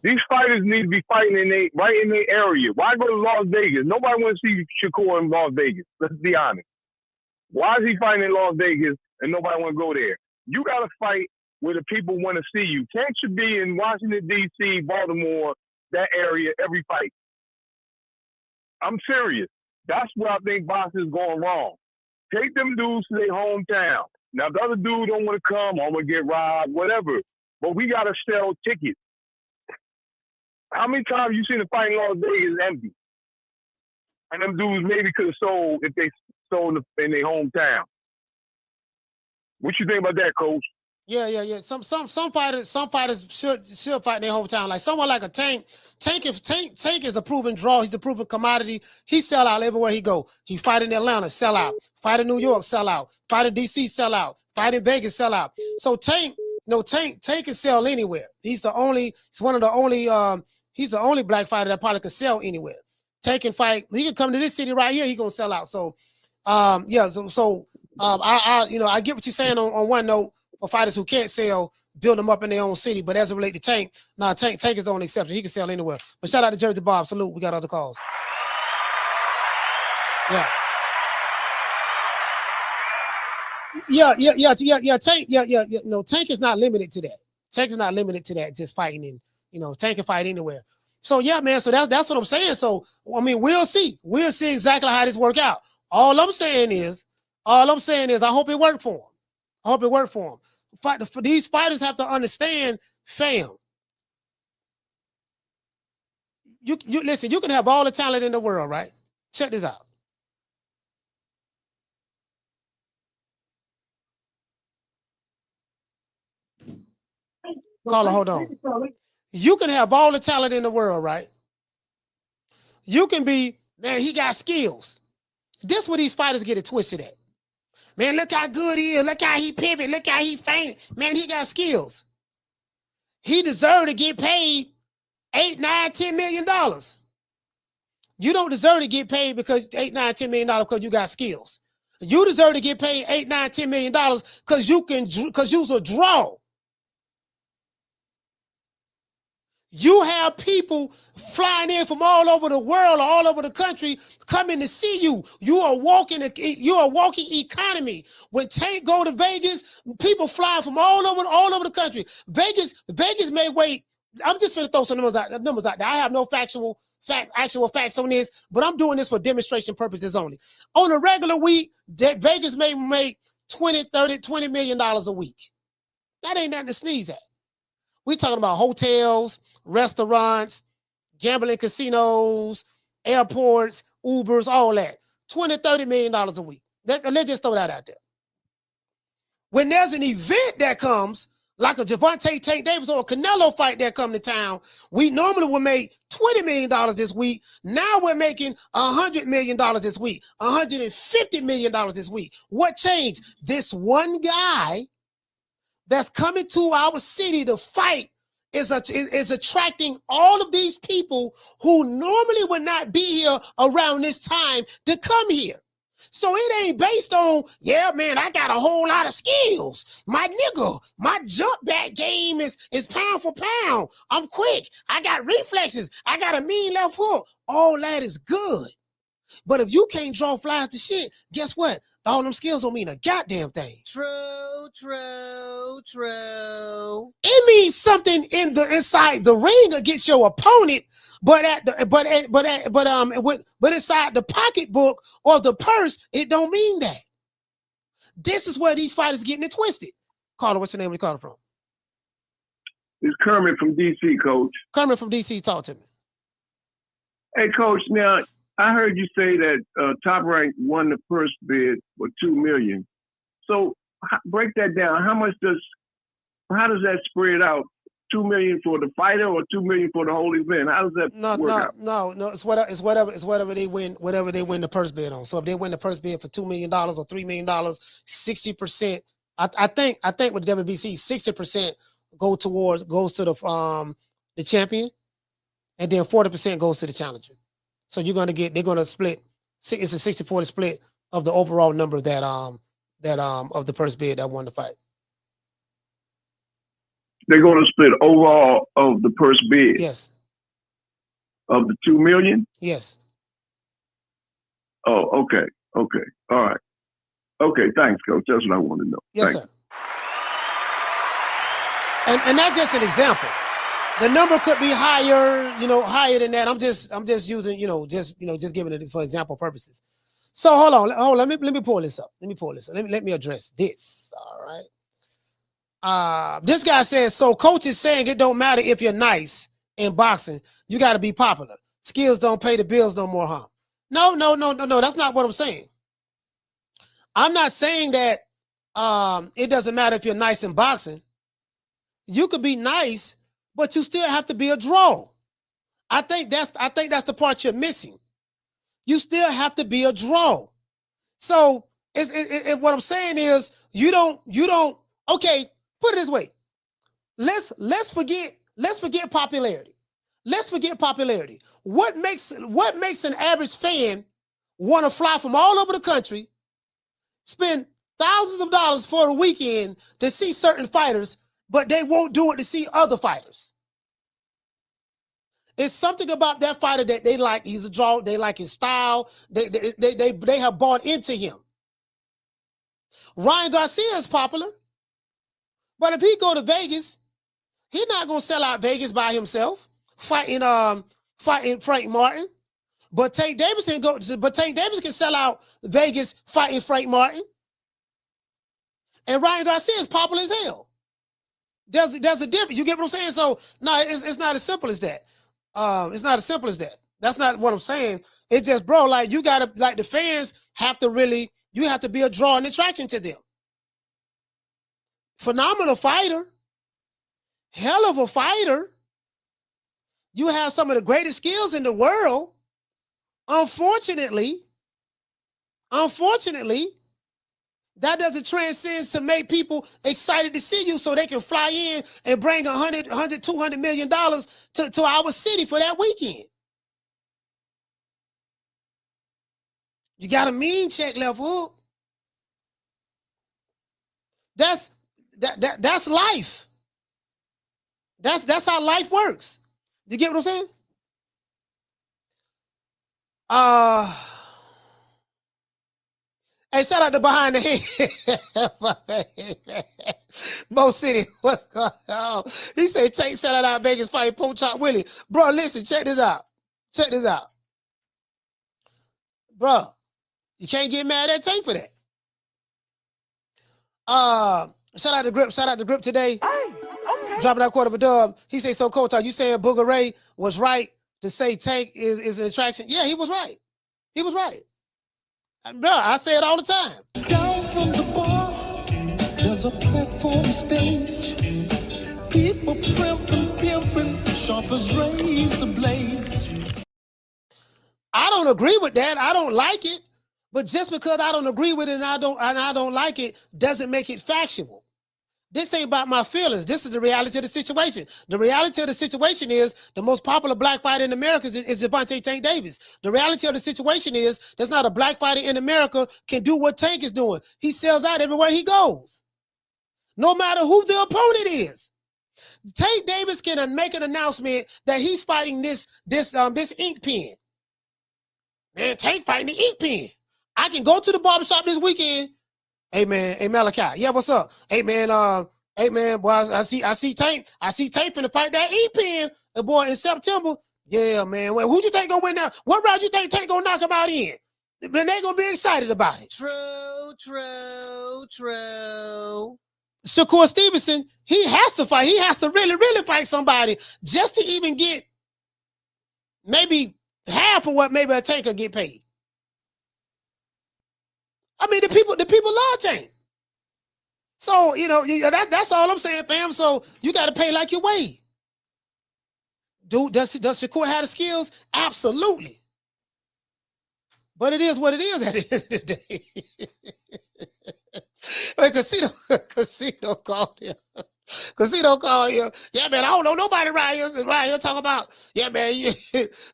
These fighters need to be fighting right in their area. Why go to Las Vegas? Nobody wants to see Shakur in Las Vegas. Let's be honest. Why is he fighting in Las Vegas and nobody want to go there? You got to fight where the people want to see you. Tank should be in Washington, D.C., Baltimore, that area, every fight. I'm serious. That's where I think boxing is going wrong. Take them dudes to their hometown. Now, if the other dude don't want to come, I'm going to get robbed, whatever. But we got to sell tickets. How many times you seen the fight in Las Vegas empty? And them dudes maybe could have sold if they sold in their hometown. What you think about that, Coach? Yeah. Some fighters should fight in their hometown. Like someone like a Tank. Tank is a proven draw. He's a proven commodity. He sell out everywhere he go. He fight in Atlanta, sell out. Fight in New York, sell out. Fight in DC, sell out. Fight in Vegas, sell out. So Tank can sell anywhere. He's the only black fighter that probably can sell anywhere. Tank can fight. He can come to this city right here. He gonna sell out. So, I get what you're saying on one note. For fighters who can't sell, build them up in their own city. But as it relates to Tank, Tank is the only exception. He can sell anywhere. But shout out to Jersey Bob. Salute. We got other calls. Yeah. Tank. No, Tank is not limited to that. Tank is not limited to that. Just fighting in. Tank can fight anywhere. So yeah, man. So that's what I'm saying. So I mean, we'll see. We'll see exactly how this work out. All I'm saying is, I hope it worked for him. For these fighters have to understand, fam. You listen. You can have all the talent in the world, right? Check this out. Caller, hold on. You can have all the talent in the world, right? You can be, man, he got skills. This is where these fighters get it twisted at. Man, look how good he is. Look how he pivot. Look how he feint. Man, he got skills. He deserved to get paid $8, $9, $10 million. You don't deserve to get paid because $8, $9, $10 million because you got skills. You deserve to get paid $8, $9, $10 million because you's a draw. You have people flying in from all over the world or all over the country coming to see you. You are walking economy. When Tank go to Vegas, people fly from all over the country. Vegas may wait. I'm just gonna throw some numbers out there. I have no actual facts on this, but I'm doing this for demonstration purposes only. On a regular week, Vegas may make $20 million a week. That ain't nothing to sneeze at. We talking about hotels, restaurants, gambling casinos, airports, Ubers, all that. $20, $30 million a week. Let's just throw that out there. When there's an event that comes, like a Javante Tank Davis or a Canelo fight that come to town, we normally would make $20 million this week. Now we're making $100 million this week, $150 million this week. What changed? This one guy that's coming to our city to fight is attracting all of these people who normally would not be here around this time to come here. So it ain't based on, yeah, man, I got a whole lot of skills. My nigga, my jump back game is pound for pound. I'm quick. I got reflexes. I got a mean left hook. All that is good. But if you can't draw flies to shit, guess what? All them skills don't mean a goddamn thing. True. It means something inside the ring against your opponent, but inside the pocketbook or the purse, it don't mean that. This is where these fighters getting it twisted. Carter, what's your name? Where you calling from? It's Kermit from DC, Coach. Kermit from DC, talk to me. Hey, Coach. Now I heard you say that Top Rank won the first bid for $2 million. So break that down. How does that spread out? $2 million for the fighter or $2 million for the whole event? How does that work out? No. It's whatever they win the purse bid on. So if they win the purse bid for $2 million or $3 million, 60%. I think with WBC, 60% goes to the champion, and then 40% goes to the challenger. So they're gonna split. It's a 60-40 split of the overall number that of the purse bid that won the fight. They're going to split overall of the purse bid. Yes. Of the $2 million. Yes. Oh, okay. All right. Okay, thanks, Coach. That's what I want to know. Yes, sir. And that's just an example. The number could be higher, higher than that. I'm just using, just giving it for example purposes. So hold on. Let me pull this up. Let me address this. All right. This guy says, so coach is saying it don't matter if you're nice in boxing, you got to be popular. Skills don't pay the bills no more, huh? No. That's not what I'm saying. I'm not saying that it doesn't matter if you're nice in boxing. You could be nice, but you still have to be a draw. I think that's the part you're missing. You still have to be a draw. So what I'm saying is you don't. Okay, put it this way. Let's forget popularity. Let's forget popularity. What makes an average fan want to fly from all over the country, spend thousands of dollars for the weekend to see certain fighters, but they won't do it to see other fighters? It's something about that fighter that they like. He's a draw. They like his style. They have bought into him. Ryan Garcia is popular, but if he go to Vegas, he's not gonna sell out Vegas by himself fighting Frank Martin. But Tank Davis can sell out Vegas fighting Frank Martin. And Ryan Garcia is popular as hell. There's a difference. You get what I'm saying? So no, it's not as simple as that. It's not as simple as that. That's not what I'm saying. It's just, bro, like you gotta, like the fans have to really, you have to be a draw and attraction to them. Phenomenal fighter, hell of a fighter. You have some of the greatest skills in the world. Unfortunately, that doesn't transcend to make people excited to see you so they can fly in and bring $200 million to our city for that weekend. You got a mean check left hook. That's life. That's how life works. You get what I'm saying? Hey, shout out to Behind the Head. Mo City, what's going on? He said, shout out Vegas fight, Poach Chop Willie. Bro, listen, check this out. Bro, you can't get mad at Tank for that. Shout out to Grip today. Hey, okay. Dropping that quarter of a dub. He said, so Coach, are you saying Booger Ray was right to say Tank is an attraction. Yeah, he was right. He was right. Bro, I say it all the time. Down from the bar, there's a platform stage. People pimping, sharp as razor blades. I don't agree with that. I don't like it. But just because I don't agree with it and I don't like it doesn't make it factual. This ain't about my feelings. This is the reality of the situation. The reality of the situation is the most popular black fighter in America is Gervonta Tank Davis. The reality of the situation is there's not a black fighter in America can do what Tank is doing. He sells out everywhere he goes, no matter who the opponent is. Tank Davis can make an announcement that he's fighting this ink pen. Man, Tank fighting the ink pen. I can go to the barbershop this weekend. Hey man, hey Malachi. Yeah, what's up? Hey man, boy, I see Tank. I see Tank finna fight that ink pen. Boy, in September. Yeah, man. Well, who you think gonna win now? What round you think Tank gonna knock him out in? Then they gonna be excited about it. True. Shakur Stevenson, he has to fight. He has to really fight somebody just to even get maybe half of what maybe a Tank could get paid. I mean, the people love Tank. So, that's all I'm saying, fam. So you got to pay like your way. Dude, does Shakur have the skills? Absolutely. But it is what it is at the end of the day. Hey, Casino called him. Casino called him. Yeah, man, I don't know nobody right here talking about, yeah, man, you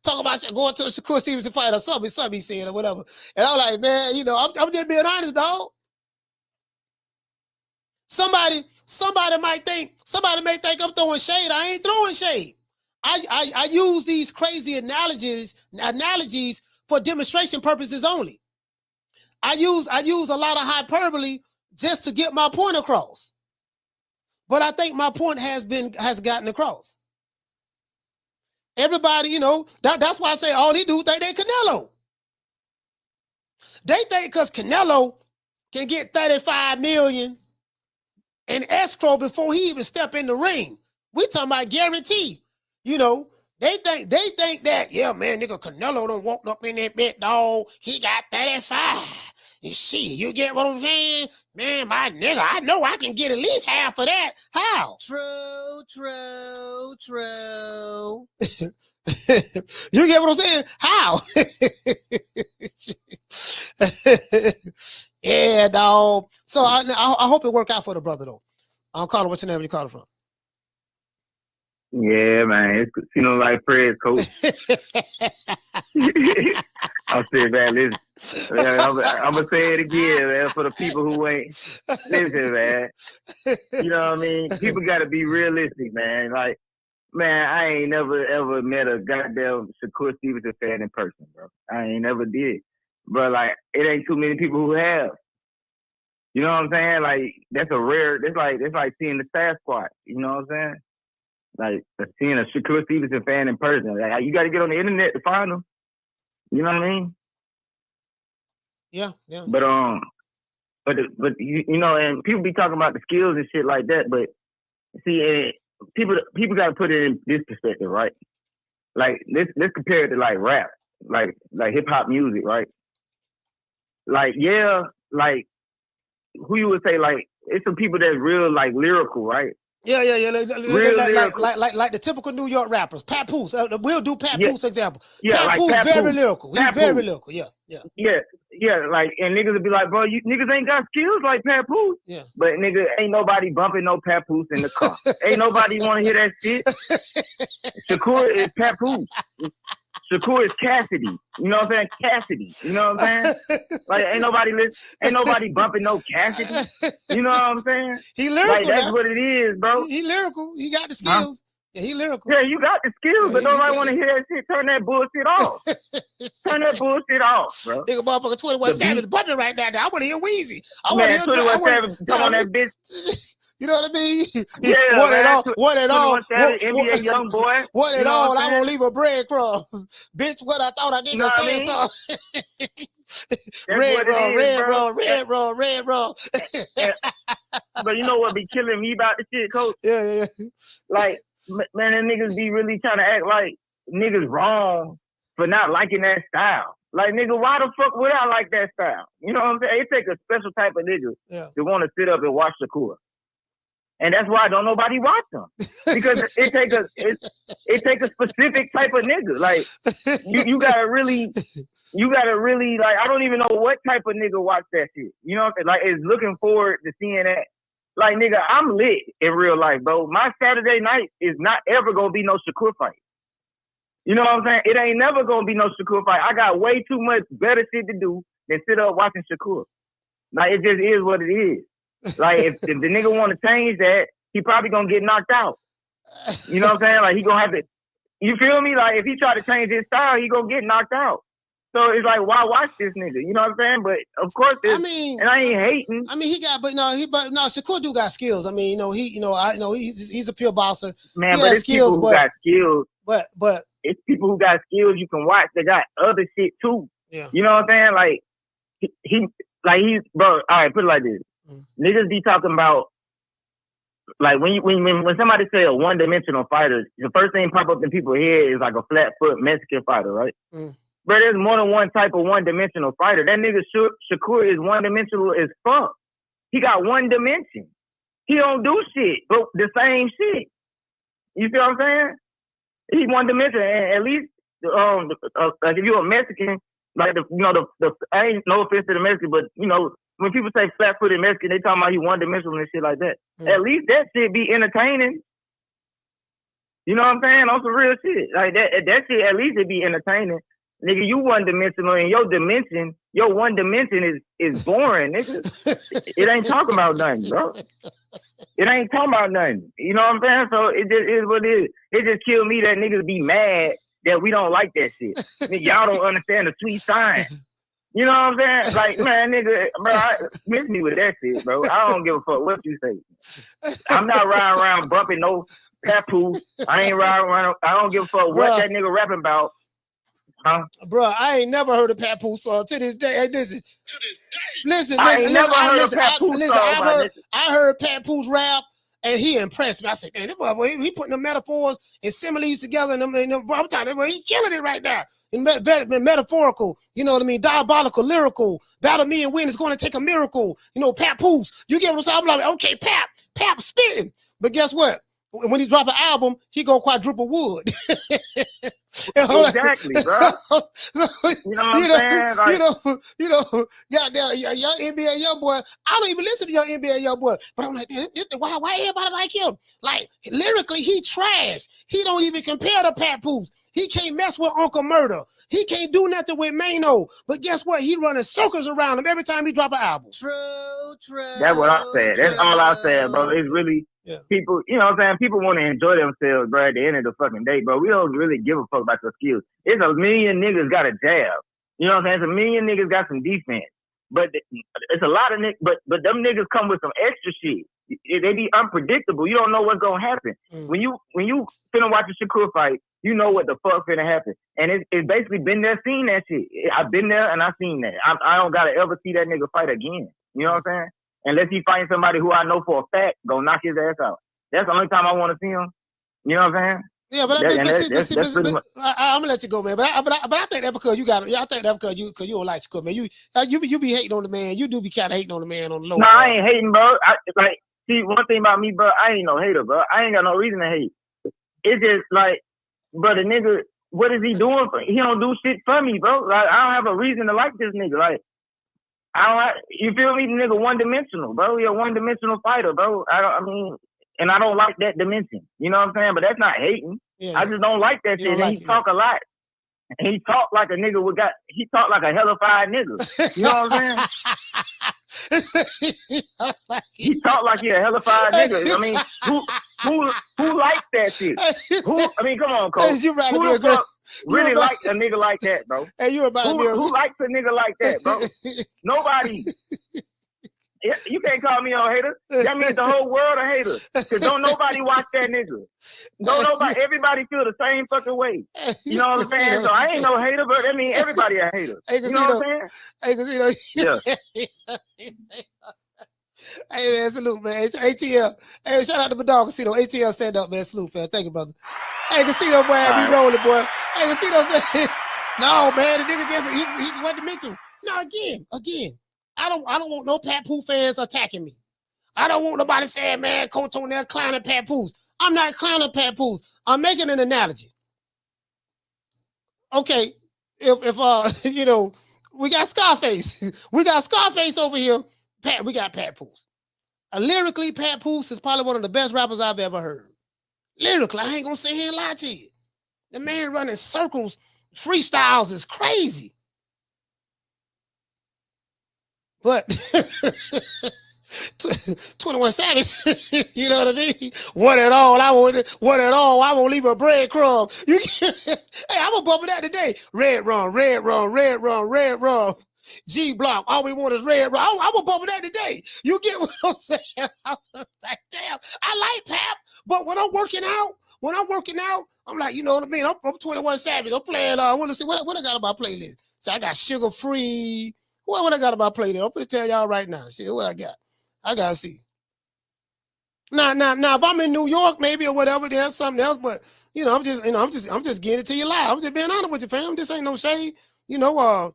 talking about going to Shakur Stevenson fight or something he said or whatever. And I'm like, man, I'm just being honest, dog. Somebody may think I'm throwing shade. I ain't throwing shade. I use these crazy analogies for demonstration purposes only. I use a lot of hyperbole just to get my point across. But I think my point has gotten across. Everybody, that's why I say all these dudes think they Canelo. They think because Canelo can get 35 million in escrow before he even step in the ring. We talking about guarantee. They think that, yeah, man, nigga, Canelo done walked up in that bit, dog. He got 35. And shit, you get what I'm saying? Man, my nigga, I know I can get at least half of that. How? True. You get what I'm saying? How? Yeah, dog. So I hope it worked out for the brother, though. I'm calling. What's your name? Where you calling from? Yeah, man. It's Casino like Fred, coach. I'm saying, man, listen. I'm going to say it again, man, for the people who ain't. Listen, man. You know what I mean? People got to be realistic, man. Like, man, I ain't never, ever met a goddamn Shakur Stevenson fan in person, bro. I ain't never did. Bro, like, it ain't too many people who have. You know what I'm saying? Like, that's like seeing the Sasquatch. You know what I'm saying? Like, seeing a Shakur Stevenson fan in person. Like, you got to get on the internet to find them. You know what I mean? Yeah. But and people be talking about the skills and shit like that. But see, people got to put it in this perspective, right? Like, let's compare it to like rap, like hip hop music, right? Like, yeah, like who you would say, like, it's some people that's real like lyrical, right? Yeah. Like the typical New York rappers. Papoose. We'll do Papoose example. Yeah, Papoose, like Papoose. very lyrical. He's very lyrical. Yeah. Like, and niggas would be like, bro, you niggas ain't got skills like Papoose. Yeah. But nigga, ain't nobody bumping no Papoose in the car. Ain't nobody want to hear that shit. Shakur is Papoose. Shakur is Cassidy. You know what I'm saying? Cassidy. You know what I'm saying? Like, ain't nobody bumping no Cassidy. You know what I'm saying? He lyrical. Like, that's now. what it is, bro. He lyrical. He got the skills. Yeah, he lyrical. Yeah, you got the skills, but nobody want to hear that shit. Turn that bullshit off. Turn that bullshit off, bro. Nigga, motherfucker, 21 Savage bumping right now. I want to hear Weezy. I want to hear 21 Savage come on that bitch. You know what I mean? Yeah, what at all? NBA young boy. What at all? I won't leave a breadcrumb. Bitch, what I thought I did not say something. Red roll. But you know what be killing me about the shit, coach? Yeah. Like, man, them niggas be really trying to act like niggas wrong for not liking that style. Like, nigga, why the fuck would I like that style? You know what I'm saying? It take a special type of nigga to want to sit up and watch Shakur. And that's why don't nobody watch them. Because it take a specific type of nigga. Like, you gotta really, like, I don't even know what type of nigga watch that shit. You know what I'm saying? Like, is looking forward to seeing that. Like, nigga, I'm lit in real life, bro. My Saturday night is not ever gonna be no Shakur fight. You know what I'm saying? It ain't never gonna be no Shakur fight. I got way too much better shit to do than sit up watching Shakur. Like, it just is what it is. Like, if the nigga want to change that, he probably gonna get knocked out. You know what I'm saying? Like, he gonna have to, you feel me? Like, if he try to change his style, he gonna get knocked out. So it's like, why watch this nigga? You know what I'm saying? But of course, and I ain't hating. I mean, Shakur do got skills. I mean, he's a pure boxer. Man, but it's people who got skills. But it's people who got skills you can watch. They got other shit too. Yeah. You know what I'm saying? Like he's bro. All right, put it like this. Niggas be talking about, like, when somebody say a one-dimensional fighter, the first thing pop up in people's head is like a flat-foot Mexican fighter, right? But there's more than one type of one-dimensional fighter. That nigga Shakur is one-dimensional as fuck. He got one dimension. He don't do shit, but the same shit. You see what I'm saying? He's one-dimensional, and at least like, if you're a Mexican, like, I ain't no offense to the Mexican, but when people say flat-footed Mexican, they talking about he one-dimensional and shit like that. At least that shit be entertaining. You know what I'm saying? On some real shit. Like, that shit, at least it be entertaining. Nigga, you one-dimensional, and your one dimension is boring, nigga. It ain't talking about nothing, bro. It ain't talking about nothing. You know what I'm saying? So it just is what it is. It just killed me that niggas be mad that we don't like that shit. Y'all don't understand the sweet sign. You know what I'm saying? Like, man, nigga, bro, miss me with that shit, bro. I don't give a fuck what you say. I'm not riding around bumping no papoose. I ain't riding around. I don't give a fuck what that nigga rapping about. Huh? Bro, I ain't never heard of Papoose song to this day. Listen, I ain't never heard of Papoose song. I heard Papoose rap, and he impressed me. I said, man, this boy, he putting the metaphors and similes together, and bro, I'm telling you, he's killing it right now. Metaphorical, you know what I mean? Diabolical, lyrical. Battle me and win is going to take a miracle. Papoose. You get what I'm saying? I'm like, okay, Pap spitting. But guess what? When he drop an album, he go quadruple wood. Exactly, bro. You know what I'm saying? Like, goddamn, young NBA young boy. I don't even listen to young NBA young boy, but I'm like, why everybody like him? Like, lyrically, he trash. He don't even compare to Papoose. He can't mess with Uncle Murder. He can't do nothing with Mano. But guess what? He running circles around him every time he drop an album. True. That's what I said. That's all I said, bro. It's really people, you know what I'm saying? People want to enjoy themselves, bro, at the end of the fucking day, bro. We don't really give a fuck about your skills. It's a million niggas got a jab. You know what I'm saying? It's a million niggas got some defense. But it's a lot of niggas, but them niggas come with some extra shit. They be unpredictable. You don't know what's gonna happen. When you finna watch a Shakur fight, you know what the fuck finna happen. And it's basically been there, seen that shit. I've been there and I've seen that. I don't gotta ever see that nigga fight again. You know what I'm saying? Unless he fighting somebody who I know for a fact gonna knock his ass out. That's the only time I want to see him. You know what I'm saying? Yeah, but I'm gonna let you go, man. But I think that because you got it. Yeah, I think that because you don't like Shakur, man. You be hating on the man. You do be kind of hating on the man on the low. No, I ain't hating, bro. See, one thing about me, bro, I ain't no hater, bro. I ain't got no reason to hate. It's just like, bro, the nigga, what is he doing? He don't do shit for me, bro. Like, I don't have a reason to like this nigga. Like, you feel me? The nigga one-dimensional, bro. He a one-dimensional fighter, bro. And I don't like that dimension. You know what I'm saying? But that's not hating. Yeah. I just don't like that shit. And he talk a lot. And he talk like a nigga he talk like a hellified nigga. You know what I'm saying? He talk like he a hellified nigga. I mean, who likes that shit? Come on, Coach. Who the fuck really like a nigga like that, bro? Hey, who likes a nigga like that, bro? Nobody. You can't call me a hater. That means the whole world a hater. Because don't nobody watch that nigga. Everybody feel the same fucking way. You know what I'm saying? So I ain't no hater, but that means everybody a hater. You know what I'm saying? Hey, Hey man, salute man. It's ATL. Hey, shout out to my dog Casino. ATL stand up, man. Salute, man. Thank you, brother. Hey, Casino boy, be rolling, boy. Hey, Casino said, no, man, the nigga just he's one dimensional. Now again, I don't want no Papoose fans attacking me. I don't want nobody saying, man, Coach on there clowning Papoose. I'm not clowning Papoose. I'm making an analogy. Okay, if you know, we got Scarface. We got Scarface over here. We got Papoose. Lyrically, Papoose is probably one of the best rappers I've ever heard. Lyrically, I ain't gonna sit here and lie to you. The man running circles, freestyles is crazy. But 21 Savage, you know what I mean? What at all? I won't leave a breadcrumb. You can't, hey, I'm gonna bump that today. Red rum. G block. All we want is red rum. I'm gonna bump that today. You get what I'm saying? I was like, damn, I like Pap, but when I'm working out, I'm like, you know what I mean? I'm 21 Savage. I'm playing. I want to see what I got on my playlist. So I got Sugar Free. What I got on my playlist? I'm gonna tell y'all right now. Shit, what I got? I gotta see. Now, if I'm in New York, maybe or whatever, there's something else. But you know, I'm just getting it to you live. I'm just being honest with you, fam. This ain't no shade. You know,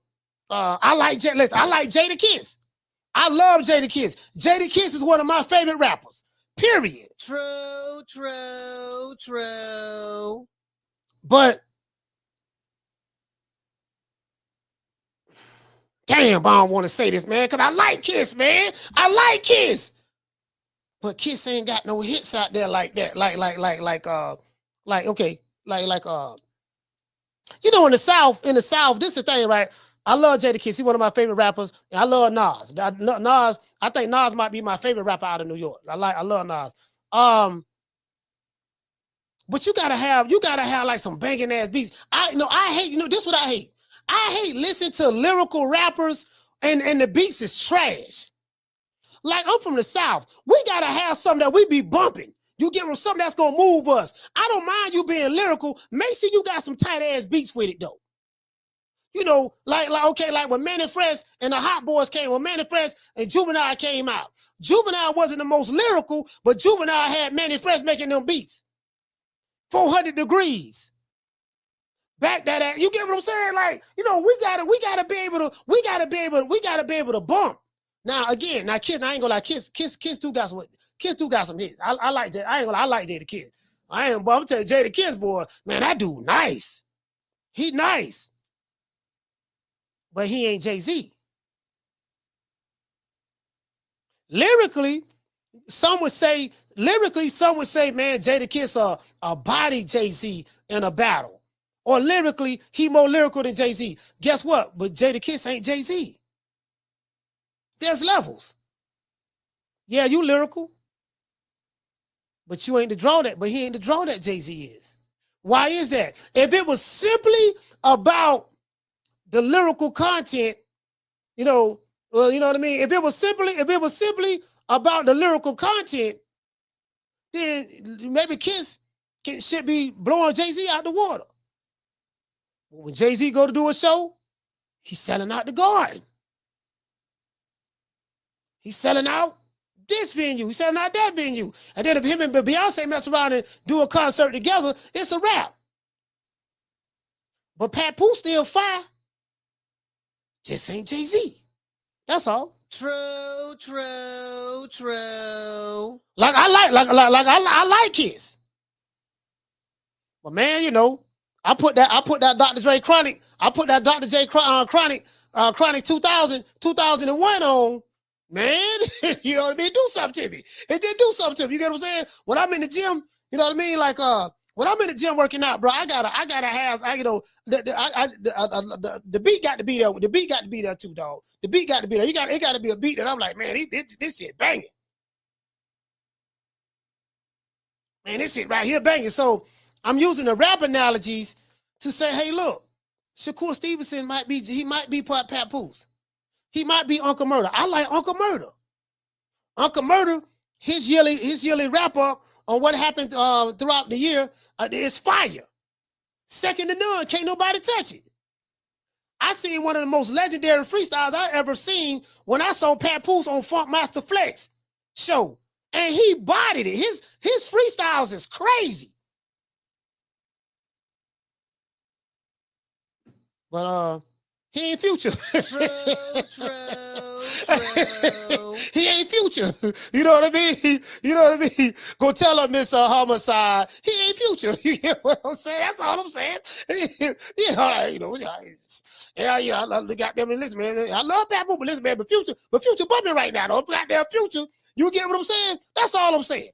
I like Jadakiss. I love Jadakiss. Jadakiss is one of my favorite rappers. Period. True. But damn, I don't want to say this, man, because I like Kiss, man. I like Kiss. But Kiss ain't got no hits out there like that. You know, in the South, this is the thing, right? I love Jadakiss. He's one of my favorite rappers. I love Nas. I think Nas might be my favorite rapper out of New York. I love Nas. But you gotta have like some banging ass beats. I hate, this is what I hate. I hate listening to lyrical rappers and the beats is trash. Like, I'm from the South. We gotta have something that we be bumping. You get something that's gonna move us. I don't mind you being lyrical. Make sure you got some tight ass beats with it though. You know, like when Manny Fresh and the Hot Boys came, when Manny Fresh and Juvenile came out. Juvenile wasn't the most lyrical, but Juvenile had Manny Fresh making them beats. 400 Degrees. Back that, you get what I'm saying? Like, you know, we gotta be able to bump. Now again, Kiss, I ain't gonna lie, Kiss do got some hits. I like that. I ain't gonna lie, I like Jadakiss. I'm telling you, Jadakiss, boy, man, that dude nice. He nice. But he ain't Jay-Z. Lyrically, some would say, man, Jadakiss a body Jay-Z in a battle. Or lyrically, he more lyrical than Jay-Z. Guess what? But Jadakiss ain't Jay-Z. There's levels. Yeah, you lyrical. But you ain't the draw that, but he ain't the draw that Jay-Z is. Why is that? If it was simply about the lyrical content, you know what I mean? If it was simply about the lyrical content, then maybe Kiss should be blowing Jay-Z out the water. But when Jay-Z go to do a show, he's selling out the Garden. He's selling out this venue. He's selling out that venue. And then if him and Beyonce mess around and do a concert together, it's a wrap. But Papoose still fire. Just ain't Jay-Z. That's all. True. Like I like Kiss. But man, you know, I put that Dr. Dre Chronic. I put that Dr. J Chronic 2001 on. Man, you know what I mean? Do something to me. It did do something to me. You get what I'm saying? When I'm in the gym, you know what I mean? Like when I'm in the gym working out, bro, I gotta have, the beat got to be there. The beat got to be there too, dog. The beat got to be there. It got to be a beat that I'm like, man, this shit banging. Man, this shit right here banging. So I'm using the rap analogies to say, hey, look, Shakur Stevenson might be Papoose. He might be Uncle Murder. I like Uncle Murder. Uncle Murder, his yearly wrap up on what happened throughout the year is fire. Second to none. Can't nobody touch it. I seen one of the most legendary freestyles I ever seen when I saw Papoose on Funk Master Flex show, and he bodied it. His freestyles is crazy. But he ain't Future. True. He ain't Future. You know what I mean? You know what I mean? Go tell him this homicide. He ain't Future. You get what I'm saying? That's all I'm saying. Yeah, all right, you know. Yeah, I love the goddamn listen, man. I love Bad Boo, but listen, man, but Future bumping right now, though. Goddamn Future. You get what I'm saying? That's all I'm saying.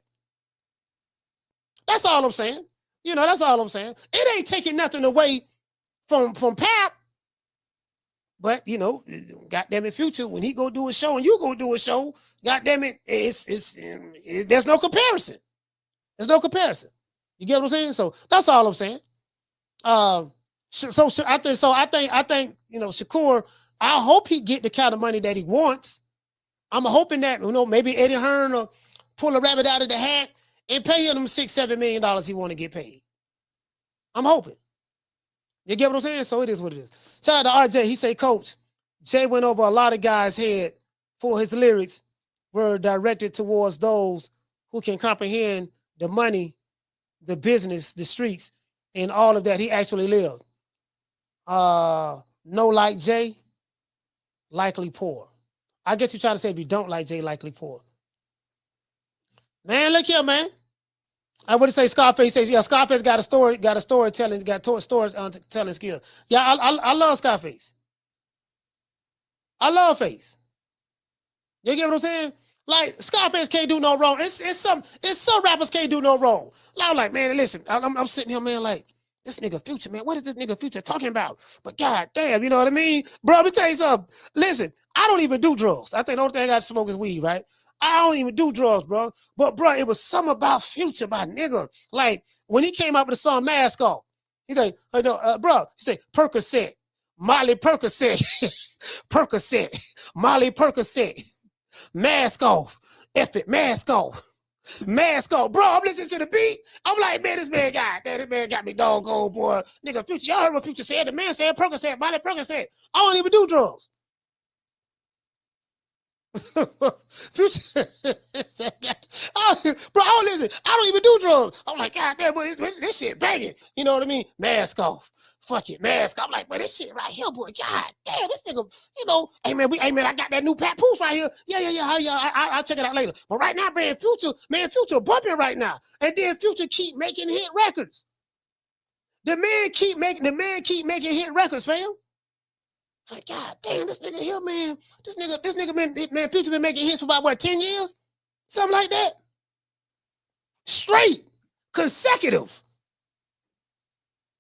That's all I'm saying. You know, that's all I'm saying. It ain't taking nothing away from Pap. But you know, goddamn it, Future, when he go do a show and you go do a show, goddamn it, there's no comparison. There's no comparison. You get what I'm saying? So that's all I'm saying. I think you know, Shakur, I hope he get the kind of money that he wants. I'm hoping that, you know, maybe Eddie Hearn will pull a rabbit out of the hat and pay him $6-7 million he want to get paid. I'm hoping. You get what I'm saying? So it is what it is. Shout out to RJ. He say, Coach, Jay went over a lot of guys' head for his lyrics were directed towards those who can comprehend the money, the business, the streets, and all of that he actually lived. No like Jay, likely poor. I guess you're trying to say if you don't like Jay, likely poor. Man, look here, man. I would say Scarface says, yeah, Scarface got a storytelling skill. Yeah, I love Scarface. I love Face. You get what I'm saying? Like, Scarface can't do no wrong. It's some rappers can't do no wrong. I'm like, man, listen, I'm sitting here, man, like, this nigga Future, man, what is this nigga Future talking about? But god damn, you know what I mean? Bro, let me tell you something. Listen, I don't even do drugs. I think the only thing I got to smoke is weed, right? I don't even do drugs, bro. But, bro, it was something about Future, my nigga. Like, when he came out with the song Mask Off, he like, bro, he said, Percocet, Molly Percocet, Percocet, Molly Percocet, Mask Off, F it, Mask Off, Mask Off. Bro, I'm listening to the beat. I'm like, man, this man got me doggone, boy. Nigga, Future, y'all heard what Future said. The man said Percocet, Molly Percocet. I don't even do drugs. Future, bro, listen, I don't even do drugs. I'm like, god damn, boy, this shit banging. You know what I mean? Mask off. Fuck it, mask. I'm like, but this shit right here, boy. God damn, this nigga, you know, hey man, I got that new Papoose right here. Yeah. I'll check it out later. But right now, man, Future bumping right now. And then Future keep making hit records. The man keep making hit records, fam. Like, god damn, this nigga here, man. This nigga, man, Future been making hits for about, what, 10 years? Something like that. Straight. Consecutive.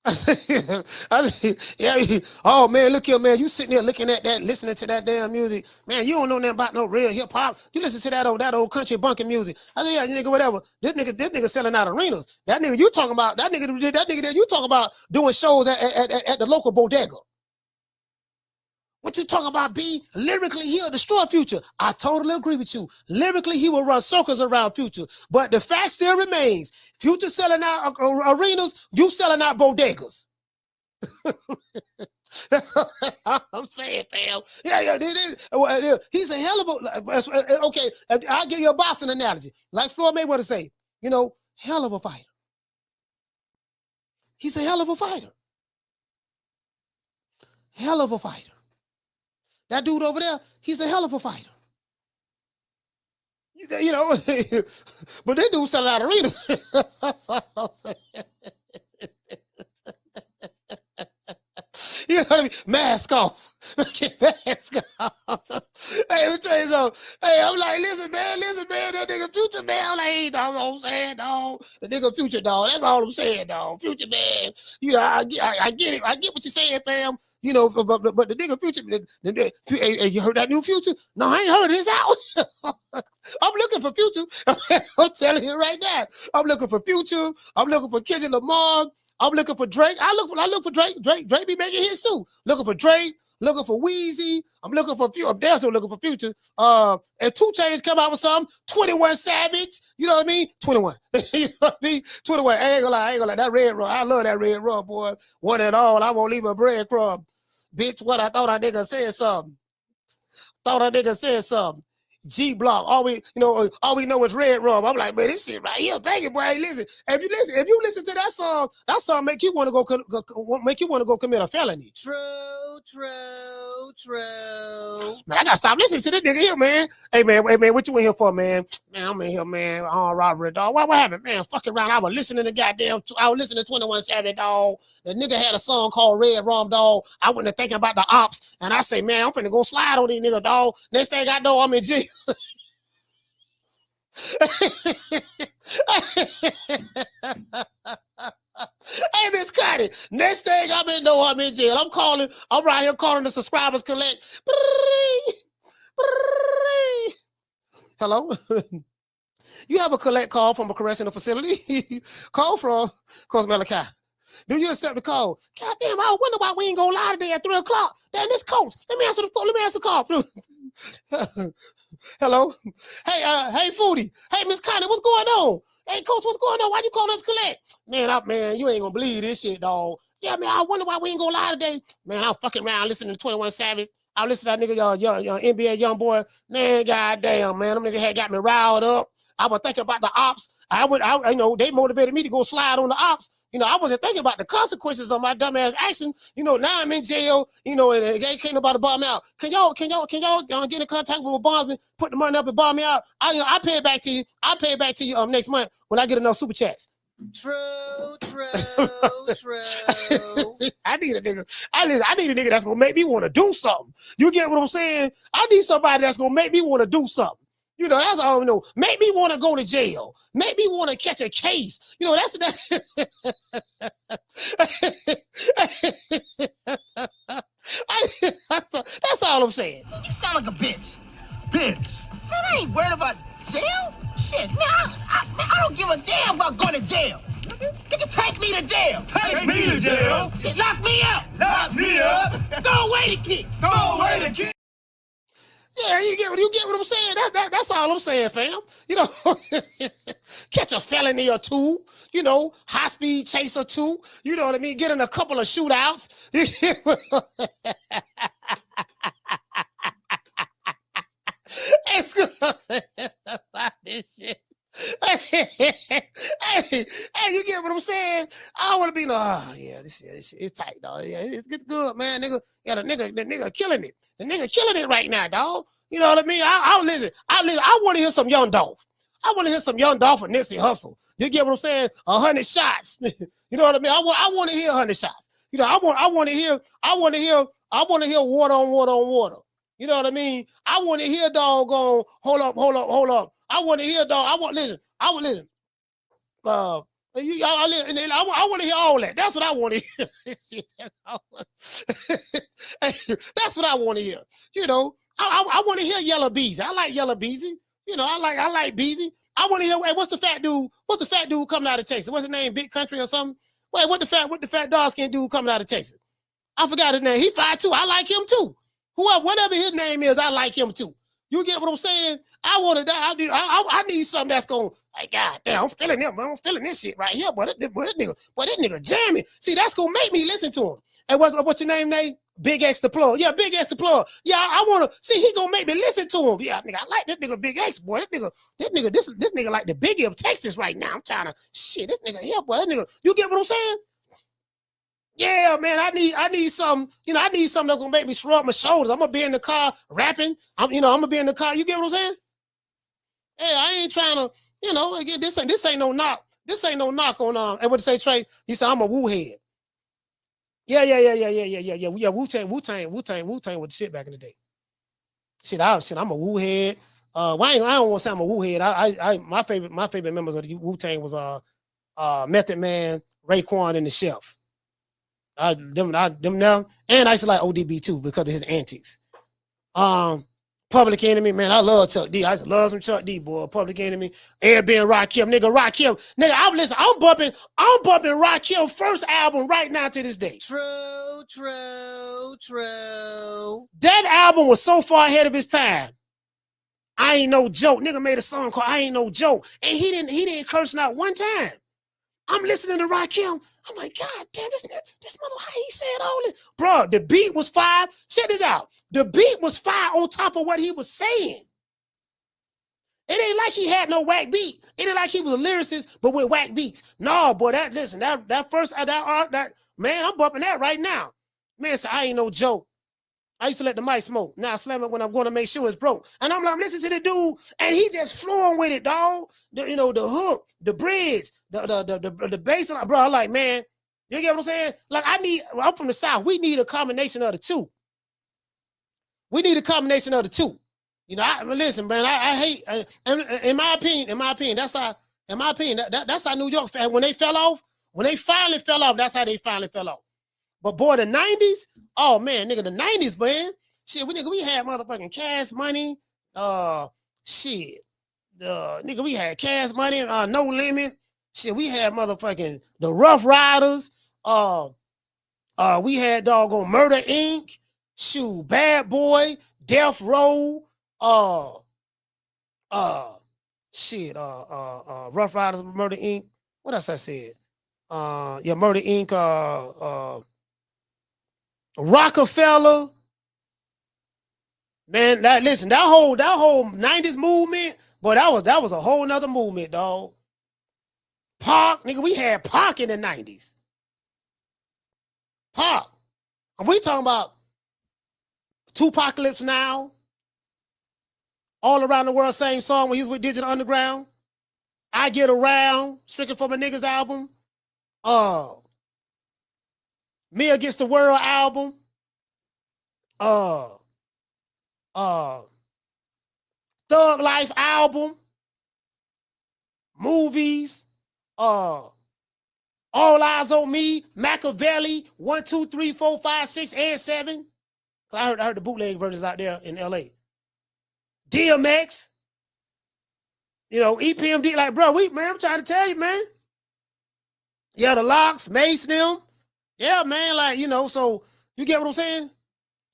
I said, yeah, oh, man, look here, man. You sitting there looking at that, listening to that damn music. Man, you don't know nothing about no real hip-hop. You listen to that old country bunking music. I said, yeah, nigga, whatever. This nigga selling out arenas. That nigga you talking about, that nigga that you talking about doing shows at the local bodega. What you talking about, B? Lyrically, he'll destroy Future. I totally agree with you. Lyrically, he will run circles around Future. But the fact still remains, Future selling out arenas, you selling out bodegas. I'm saying, fam. Yeah, he's a hell of a, okay, I'll give you a boxing analogy. Like Floyd Mayweather say, you know, hell of a fighter. He's a hell of a fighter. Hell of a fighter. That dude over there, he's a hell of a fighter. You know, but that dude selling out arenas. You know what I mean? Mask off. Mask off. Hey, let me tell you something. Hey, I'm like, listen, man, that nigga Future, man. I'm like, hey, dog, I'm saying, dog. The nigga Future, dog. That's all I'm saying, dog. Future, man. You know, I get it. I get what you're saying, fam. You know, but the nigga Future, hey, you heard that new Future? No, I ain't heard it. It's out. I'm looking for Future. I'm telling you right now. I'm looking for Future. I'm looking for Kendrick Lamar. I'm looking for Drake. I look for Drake. Drake be making hits too. Looking for Drake. Looking for Weezy. I'm looking for Future. I'm down to looking for Future. And 2 Chainz come out with something. 21 Savage. You know what I mean? 21. You know what I mean? 21. I ain't gonna lie. That red rum. I love that red rum, boy. One and all. I won't leave a breadcrumb. Bitch, what I thought I nigga said something. G Block. All we know is Red Rum. I'm like, man, this shit right here, bang it, boy. Listen, if you listen to that song make you want to go commit a felony. True. Man, I gotta stop listening to this nigga here, man. Hey man, what you in here for, man? Man, I'm in here, man. Robbery, dog. What happened, man? Fucking around. I was listening to 21 Savage, dog. The nigga had a song called Red Rum, dog. I wasn't thinking about the ops, and I say, man, I'm finna go slide on these niggas, dog. Next thing I know, I'm in jail. Hey, Miss Connie. Next thing I'm in jail. I'm right here calling the subscribers collect. Hello? You have a collect call from a correctional facility? Call from Coach Malachi. Do you accept the call? God damn, I wonder why we ain't go live today at 3 o'clock. Damn, this coach. Let me answer the call. Hello? Hey, Foodie. Hey, Miss Connie, what's going on? Hey, coach, what's going on? Why you call us collect? Man, you ain't gonna believe this shit, dog. Yeah, man, I wonder why we ain't go live today. Man, I'm fucking around listening to 21 Savage. I listen to that nigga, young NBA young boy. Man, goddamn, man, them niggas had got me riled up. I was thinking about the ops. They motivated me to go slide on the ops. I wasn't thinking about the consequences of my dumbass action. Now I'm in jail. And they can't nobody bomb me out. Can y'all get in contact with my bondsman? Put the money up and bomb me out. I pay it back to you. I pay it back to you next month when I get enough super chats. True. I need a nigga that's gonna make me want to do something. You get what I'm saying? I need somebody that's gonna make me want to do something. That's all I know. Make me want to go to jail. Make me want to catch a case. That's all I'm saying. You sound like a bitch. Bitch. Man, I ain't worried about jail. Shit, man, I don't give a damn about going to jail. Nigga, take me to jail. Take me to jail? Shit, lock me up. Lock me up. Throw away the kid. Throw away the kid. Yeah, you get what I'm saying. That's all I'm saying, fam. Catch a felony or two. High speed chase or two. You know what I mean? Get in a couple of shootouts. It's this shit. Hey, you get what I'm saying? I want to be this shit it's tight, dog. Yeah, it's good, man. Nigga, the nigga killing it. The nigga killing it right now, dog. You know what I mean? I'll listen. I want to hear some Young Dolph. I want to hear some Young Dolph and Nipsey Hussle. You get what I'm saying? 100 shots. You know what I mean? I want to hear 100 shots. I want to hear water on water on water. You know what I mean? I want to hear dog going, hold up. I want to hear dog. I want to listen. I want to hear all that. That's what I want to hear. That's what I want to hear. I want to hear Yellow Beezy. I like Yellow Beezy. I like Beezy. I want to hear. Hey, what's the fat dude? What's the fat dude coming out of Texas? What's his name? Big Country or something? Wait, what the fat dog skin dude coming out of Texas? I forgot his name. He 5'2". I like him too. Whatever his name is, I like him too. You get what I'm saying? I want to die. I need something that's going, like, God damn, I'm feeling him. I'm feeling this shit right here. But this nigga jamming. See, that's going to make me listen to him. And what's your name, Nate? Big X the plug. Yeah, Big X the plug. Yeah, I want to see. He going to make me listen to him. Yeah, nigga, I like this nigga Big X, boy. This nigga like the Biggie of Texas right now. I'm trying to, this nigga here, boy. That nigga, you get what I'm saying? Yeah, man, I need something, I need something that's gonna make me shrug my shoulders. I'm gonna be in the car rapping. I'm gonna be in the car. You get what I'm saying? Hey, I ain't trying to, again, this ain't no knock. This ain't no knock on and what to say, Trey? He said I'm a woo head. Yeah. Wu-Tang was the shit back in the day. Shit, I'm a woo head. I don't want to say I'm a woo head. My favorite members of the Wu-Tang was Method Man, Raekwon, and the Chef. Them now, and I used to like ODB too because of his antics. Public Enemy, man, I love Chuck D. I used to love some Chuck D, boy. Public Enemy, Airbnb, Rakim, nigga. I'm bumping Rakim first album right now to this day. True. That album was so far ahead of his time. I Ain't No Joke. Nigga made a song called I Ain't No Joke, and he didn't curse not one time. I'm listening to Rakim. I'm like, God damn, this mother, how he said all this? Bro, the beat was fire. Check this out. The beat was fire on top of what he was saying. It ain't like he had no whack beat. It ain't like he was a lyricist, but with whack beats. No, boy, that first man, I'm bumping that right now. Man, so I ain't no joke. I used to let the mic smoke. Now I slam it when I'm going to make sure it's broke. And I'm like, listen to the dude, and he just flowing with it, dog. The hook, the bridge, the bass. Bro, I'm like, man, you get what I'm saying? Like, I'm from the South. We need a combination of the two. We need a combination of the two. You know, listen, man, I hate, in my opinion, that's how New York, when they finally fell off, that's how they finally fell off. But boy, the 90s, oh man, nigga, the 90s, man. Shit, we had motherfucking Cash Money. Nigga, we had Cash Money, No Limit. Shit, we had motherfucking the Rough Riders. We had doggone Murder Inc. Shoot, Bad Boy, Death Row. Rough Riders, Murder Inc. What else I said? Murder Inc. Rockefeller, man. Listen, that whole 90s movement, boy, that was a whole nother movement, dog. Pac, nigga, we had Pac in the 90s. Pac, and we talking about Tupacalypse Now. All Around the World, same song when he was with Digital Underground. I Get Around, Stricken for My Niggas album. Me Against the World album. Thug Life album. Movies. All Eyes on Me. Machiavelli. 1, 2, 3, 4, 5, 6, and 7. So I heard the bootleg versions out there in LA. DMX. You know, EPMD. Like, bro, I'm trying to tell you, man. Yeah, the Locks, Mace, them. Yeah, man, like, you know, so you get what I'm saying?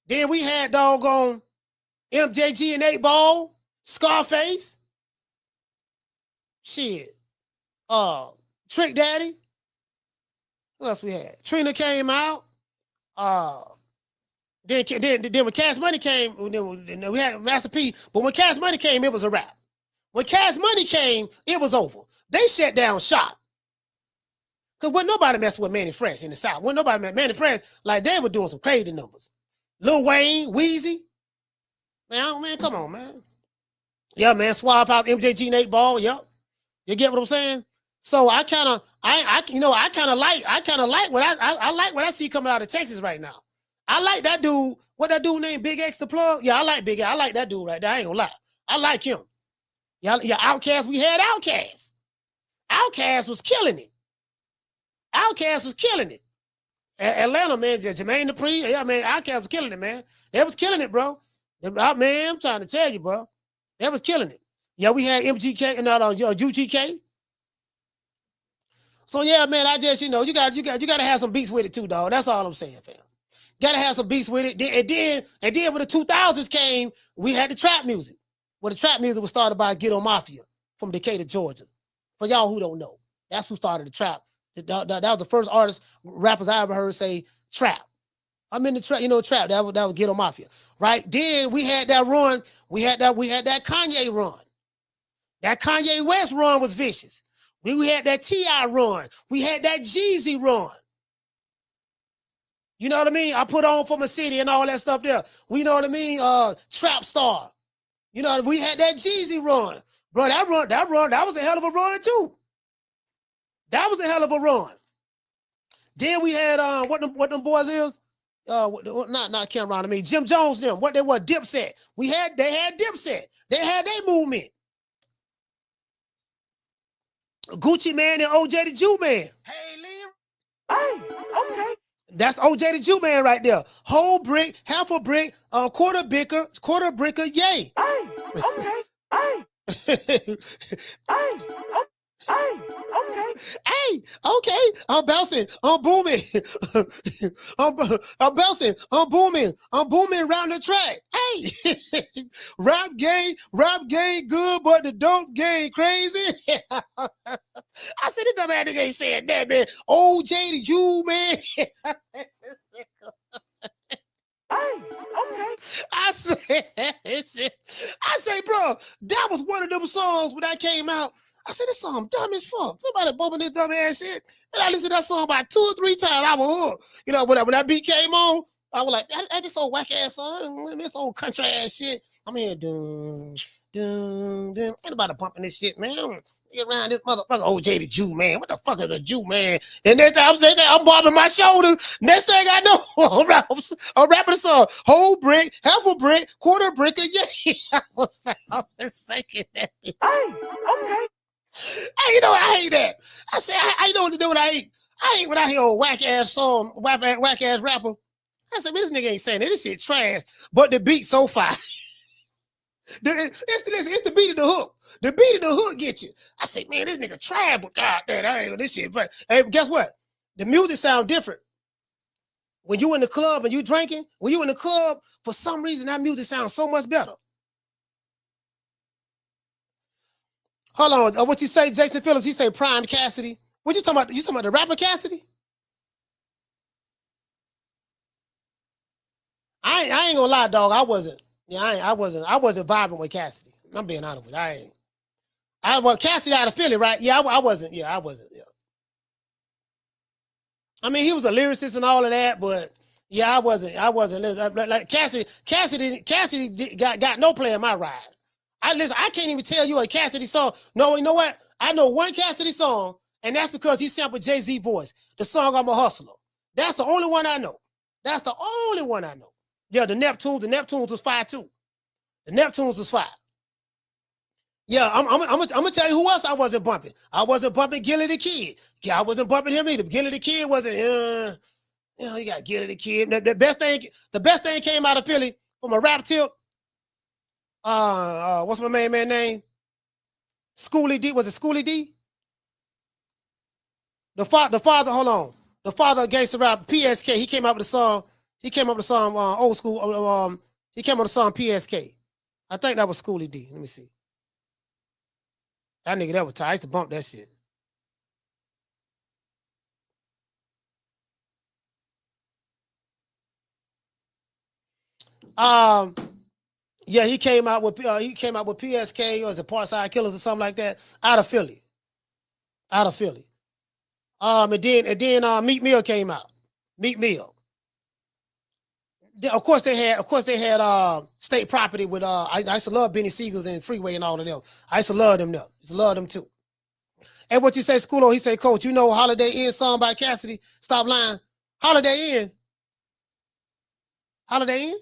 Then we had doggone MJG and 8 Ball, Scarface. Shit. Trick Daddy. What else we had? Trina came out. Then when Cash Money came, we had Master P, but when Cash Money came, it was a wrap. When Cash Money came, it was over. They shut down shop. Because when nobody messing with Manny Fresh in the South. When nobody met Manny Fresh, like they were doing some crazy numbers. Lil Wayne, Weezy. Man, come on, man. Yeah, man, Swap House, MJG and 8 Ball, yep. You get what I'm saying? So I kind of like what I see coming out of Texas right now. I like that dude. What that dude named Big X the Plug? Yeah, I like Big X. I like that dude right there. I ain't gonna lie. I like him. Yeah, Outkast, we had Outkast. Outkast was killing it. Atlanta, man, Jermaine Dupri, yeah, man, Outkast was killing it, man. They was killing it, bro. Man, I'm trying to tell you, bro. They was killing it. Yeah, we had MGK and UGK. So yeah, man, I just, you gotta have some beats with it too, dog. That's all I'm saying, fam. Gotta have some beats with it. And then when the 2000s came, we had the trap music. Well, the trap music was started by Ghetto Mafia from Decatur, Georgia. For y'all who don't know, that's who started the trap. That was the first rappers I ever heard say trap. I'm in the trap, trap. That was Ghetto Mafia, right? Then we had that run. We had that Kanye run. That Kanye West run was vicious. We had that T.I. run. We had that Jeezy run. You know what I mean? I put on for my city and all that stuff there. We know what I mean? Trap Star. You know, we had that Jeezy run. Bro, that was a hell of a run too. That was a hell of a run. Then we had what them boys is? Not Cameron, I mean Jim Jones them. What they were, Dipset. They had Dipset. They had their movement. Gucci Man and OJ the Jew Man. Hey, Liam. Hey, okay. That's OJ the Jew Man right there. Whole brick, half a brick, quarter bricker, yay. Hey, okay. Hey. Hey, okay. I'm bouncing. I'm booming. I'm bouncing. I'm booming. I'm booming around the track. Hey, rap game good, but the dope game crazy. I said, this dumb ass nigga ain't saying that, man. OJ the Jew, man. Hey, okay. I say, bro, that was one of them songs when that came out. I said, this song dumb as fuck. Somebody bumping this dumb ass shit. And I listened to that song about 2 or 3 times. I was hooked. You know, when that beat came on, I was like, that this old whack ass song, this old country ass shit. I'm here, doom. Ain't nobody bumping this shit, man. Get around this motherfucker, OJ the Jew, man. What the fuck is a Jew, man? And next time I'm bobbing my shoulder. Next thing I know, I'm rapping a song. Whole brick, half a brick, quarter brick, and yeah. I was singing that. Hey, okay. Hey, you know, I hate that. I say, I know what I hate. I hate when I hear a whack ass song, whack ass rapper. I said, this nigga ain't saying that. This shit trash. But the beat so fire. It's the beat of the hook. The beat of the hook get you. I say, man, this nigga trash, but God damn, I ain't this shit. But hey, guess what? The music sound different. When you in the club and you drinking, when you in the club, for some reason that music sounds so much better. Hold on, what you say, Jason Phillips? He say Prime Cassidy. What you talking about? You talking about the rapper Cassidy? I ain't gonna lie, dog. I wasn't vibing with Cassidy. I'm being honest with you. I was Cassidy out of Philly, right? Yeah, I wasn't. Yeah, I wasn't. Yeah. I mean, he was a lyricist and all of that, but yeah, I wasn't. Like Cassidy got no play in my ride. I can't even tell you a Cassidy song. No, you know what? I know one Cassidy song, and that's because he sampled Jay-Z voice. The song "I'm a Hustler." That's the only one I know. That's the only one I know. Yeah, the Neptunes was fire too. The Neptunes was fire. Yeah, I'm gonna tell you who else I wasn't bumping. I wasn't bumping Gilly the Kid. Yeah, I wasn't bumping him either. Gilly the Kid wasn't. You got Gilly the Kid. The best thing came out of Philly from a rap tip. What's my main man name? Schoolie D. Was it Schoolie D? The father. Hold on. The father of gangster rap, PSK. He came up with a song. Old school. He came up with a song PSK. I think that was Schoolie D. Let me see. That nigga that was tight. I used to bump that shit. Yeah, he came out with PSK, or is it Parkside Killers or something like that, out of Philly. And then Meek Mill came out. Meek Mill. Of course they had State Property with I used to love Benny Siegels and Freeway and all of them. I used to love them though. I used to love them too. And what you say, Schoolo, he said, Coach, you know Holiday Inn song by Cassidy? Stop lying. Holiday Inn. Holiday Inn?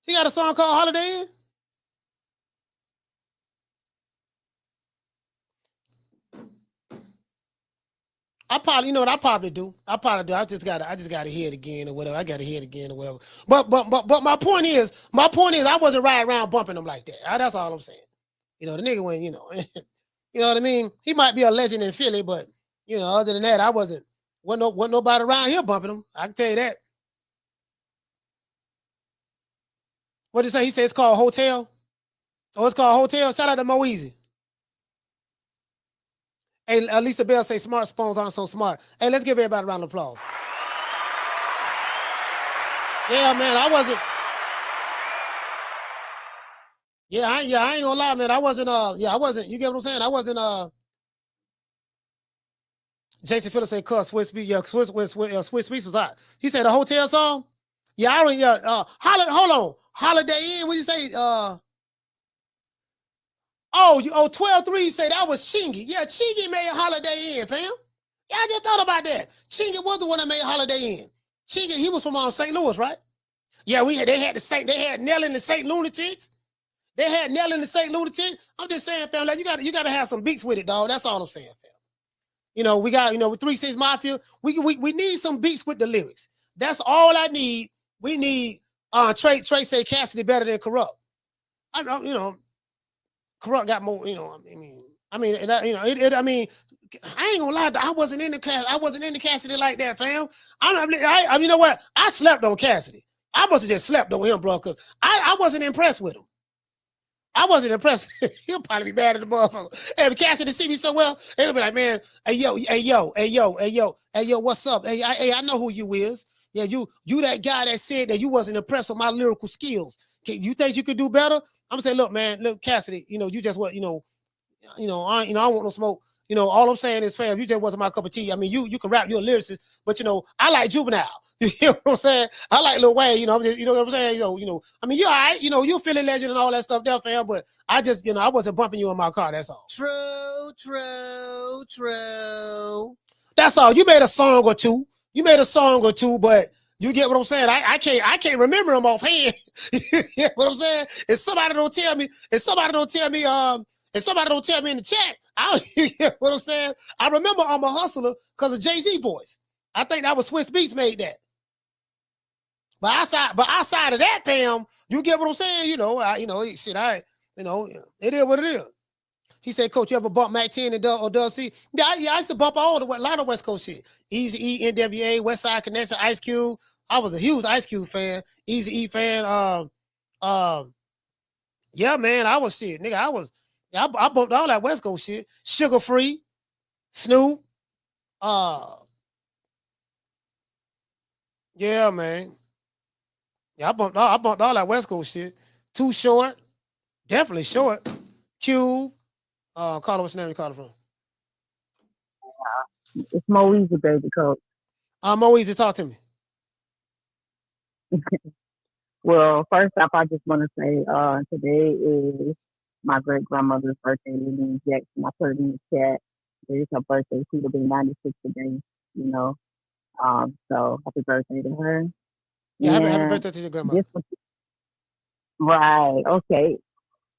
He got a song called Holiday Inn? I probably, you know what I probably do. I just gotta hear it again or whatever. I gotta hear it again or whatever. But my point is I wasn't riding around bumping them like that. That's all I'm saying. You know, the nigga went, you know, you know what I mean? He might be a legend in Philly, but you know, other than that, I wasn't nobody around here bumping him. I can tell you that. What did he say? He said it's called Hotel. Oh, it's called Hotel. Shout out to Moeezy. Hey, Lisa Bell say smartphones aren't so smart. Hey, let's give everybody a round of applause. Yeah, man, I wasn't. Yeah, I ain't gonna lie, man. I wasn't. You get what I'm saying? I wasn't. Jason Phillips said, "Cuz Swiss Beats." Yeah, Swiss Beats was hot. He said the Hotel song. Yeah, I don't. Yeah, hold on. Holiday Inn. What you say? 12-3 say that was Chingy. Yeah, Chingy made Holiday Inn, fam. Yeah, I just thought about that. Chingy was the one that made Holiday Inn. Chingy, he was from St. Louis, right? Yeah, they had Nell and the St. Lunatics. They had Nell and the St. Lunatics. I'm just saying, fam, like you gotta have some beats with it, dog. That's all I'm saying, fam. You know, we got, with 3 6 Mafia, we need some beats with the lyrics. That's all I need. We need Trey say Cassidy better than Corrupt. Corrupt got more, I ain't gonna lie, I wasn't into Cassidy like that, fam. You know what? I slept on Cassidy. I must have just slept on him, bro, because I wasn't impressed with him. I wasn't impressed. He'll probably be mad at the motherfucker. Hey, if Cassidy see me so well, they'll be like, man, hey yo, what's up? Hey, I know who you is. Yeah, you that guy that said that you wasn't impressed with my lyrical skills. You think you could do better? I'm gonna say, look, man, look, Cassidy, you just what, I don't want no smoke. All I'm saying is, fam, you just wasn't my cup of tea. I mean, you can rap, you're a lyricist, but I like Juvenile. You know what I'm saying? I like Lil Wayne, I'm just, you know what I'm saying? I mean, you're all right, you're Philly legend and all that stuff there, fam, but I just, I wasn't bumping you in my car, that's all. True. That's all. You made a song or two, but you get what I'm saying? I can't remember them offhand. You get what I'm saying? If somebody don't tell me in the chat, you get what I'm saying? I remember I'm a Hustler because of Jay-Z voice. I think that was Swiss Beats made that. But outside of that, Pam, you get what I'm saying? It is what it is. He said, Coach, you ever bump Mac 10 and Dub C? Yeah, I used to bump a lot of West Coast shit. Easy E, NWA, West Side Connection, Ice Cube. I was a huge Ice Cube fan, Easy E fan. Yeah, man, I was shit, nigga. I bumped all that West Coast shit. Sugar Free, Snoop. Yeah, man. Yeah, I bumped all that West Coast shit. Too Short, definitely Short. Cube. Carla, what's your name? You call it from? It's Mo Easy, baby, Coach. Mo Easy, talk to me. Well, first off, I just want to say today is my great grandmother's birthday, Lillian Jackson. I put it in the chat. It's her birthday. She will be 96 today. So happy birthday to her. Yeah, happy birthday to your grandmother. Right. Okay.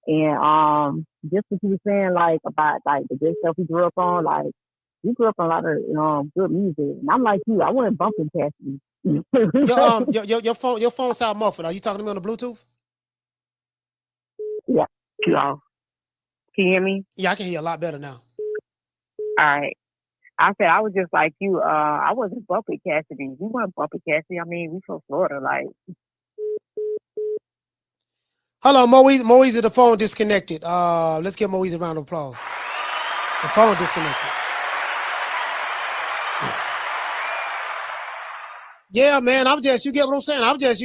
And just what you were saying, like about like the good stuff we grew up on, like you grew up on a lot of good music, and I'm like you, I wasn't bumping Cassidy. Your phone sound muffled. Are you talking to me on the Bluetooth? Yeah. Can you hear me? Yeah, I can hear you a lot better now. All right. I said I was just like you. I wasn't bumping Cassidy. We weren't bumping Cassidy. I mean, we from Florida, like. Hello, Moise, the phone disconnected. Let's give Moise a round of applause. The phone disconnected. Yeah, man, you get what I'm saying? I'm just,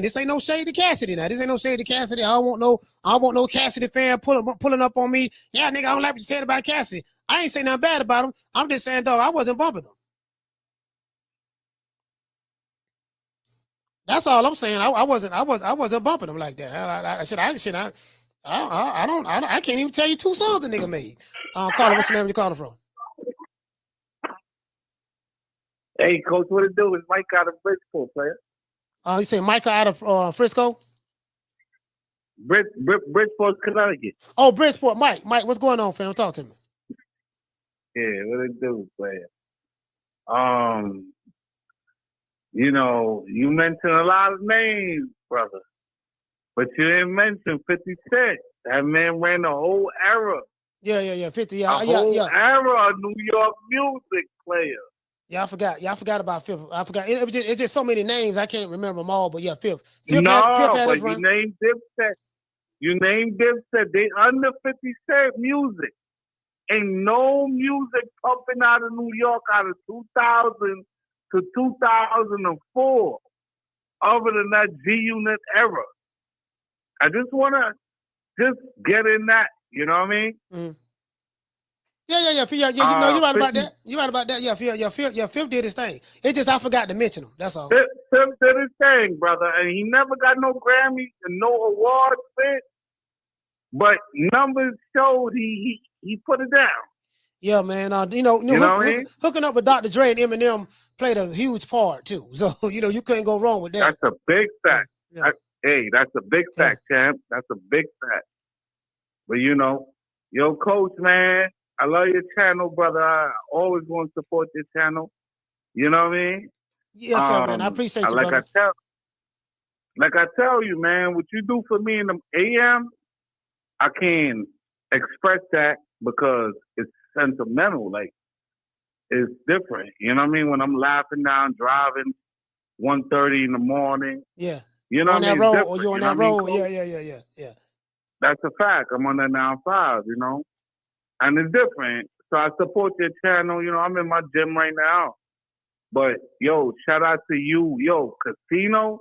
this ain't no shade to Cassidy now. This ain't no shade to Cassidy. I don't want no Cassidy fan pulling up on me. Yeah, nigga, I don't like what you said about Cassidy. I ain't saying nothing bad about him. I'm just saying, dog, I wasn't bumping him. That's all I'm saying. I wasn't bumping him like that. I can't even tell you 2 songs the nigga made. Carla, what's your name? You calling from? Hey, Coach, what it do? It's Mike out of Bridgeport, player. You say Mike out of Frisco? Bridgeport, Connecticut. Oh, Bridgeport. Mike, what's going on, fam? Talk to me. Yeah, what it do, player? You mentioned a lot of names, brother, but you didn't mention 50 Cent. That man ran the whole era. Yeah, 50. Yeah, whole era of New York music, player. Yeah, I forgot about Fifth. I forgot. It's just so many names. I can't remember them all, but yeah, Fifth. Fifth had but you named Dipset. You named Dipset. They under 50 Cent music. Ain't no music pumping out of New York out of 2000 to 2004 other than that G-Unit era. I just want to get in that. You know what I mean? Mm. Yeah. You're right about that. You're right about that. Yeah, Fifth did his thing. It's just I forgot to mention him. That's all. Fifth did his thing, brother, and he never got no Grammys and no awards, but numbers showed he put it down. Yeah, man. Hooking up with Dr. Dre and Eminem played a huge part too. So you couldn't go wrong with that. That's a big fact. Yeah. That's a big fact, champ. That's a big fact. But yo, Coach, man, I love your channel, brother. I always want to support your channel. You know what I mean? Yes, sir, man. I appreciate you, brother. Like I tell you, man, what you do for me in the AM, I can't express that because it's sentimental. Like, it's different. You know what I mean? When I'm laughing down, driving, 1:30 in the morning. Yeah. You know on what I that mean? road, It's or different, you on know that what I mean, road? Coach? Yeah. That's a fact. I'm on that now 5, you know? And it's different. So I support your channel. You know, I'm in my gym right now. But, yo, shout out to you. Yo, Casino,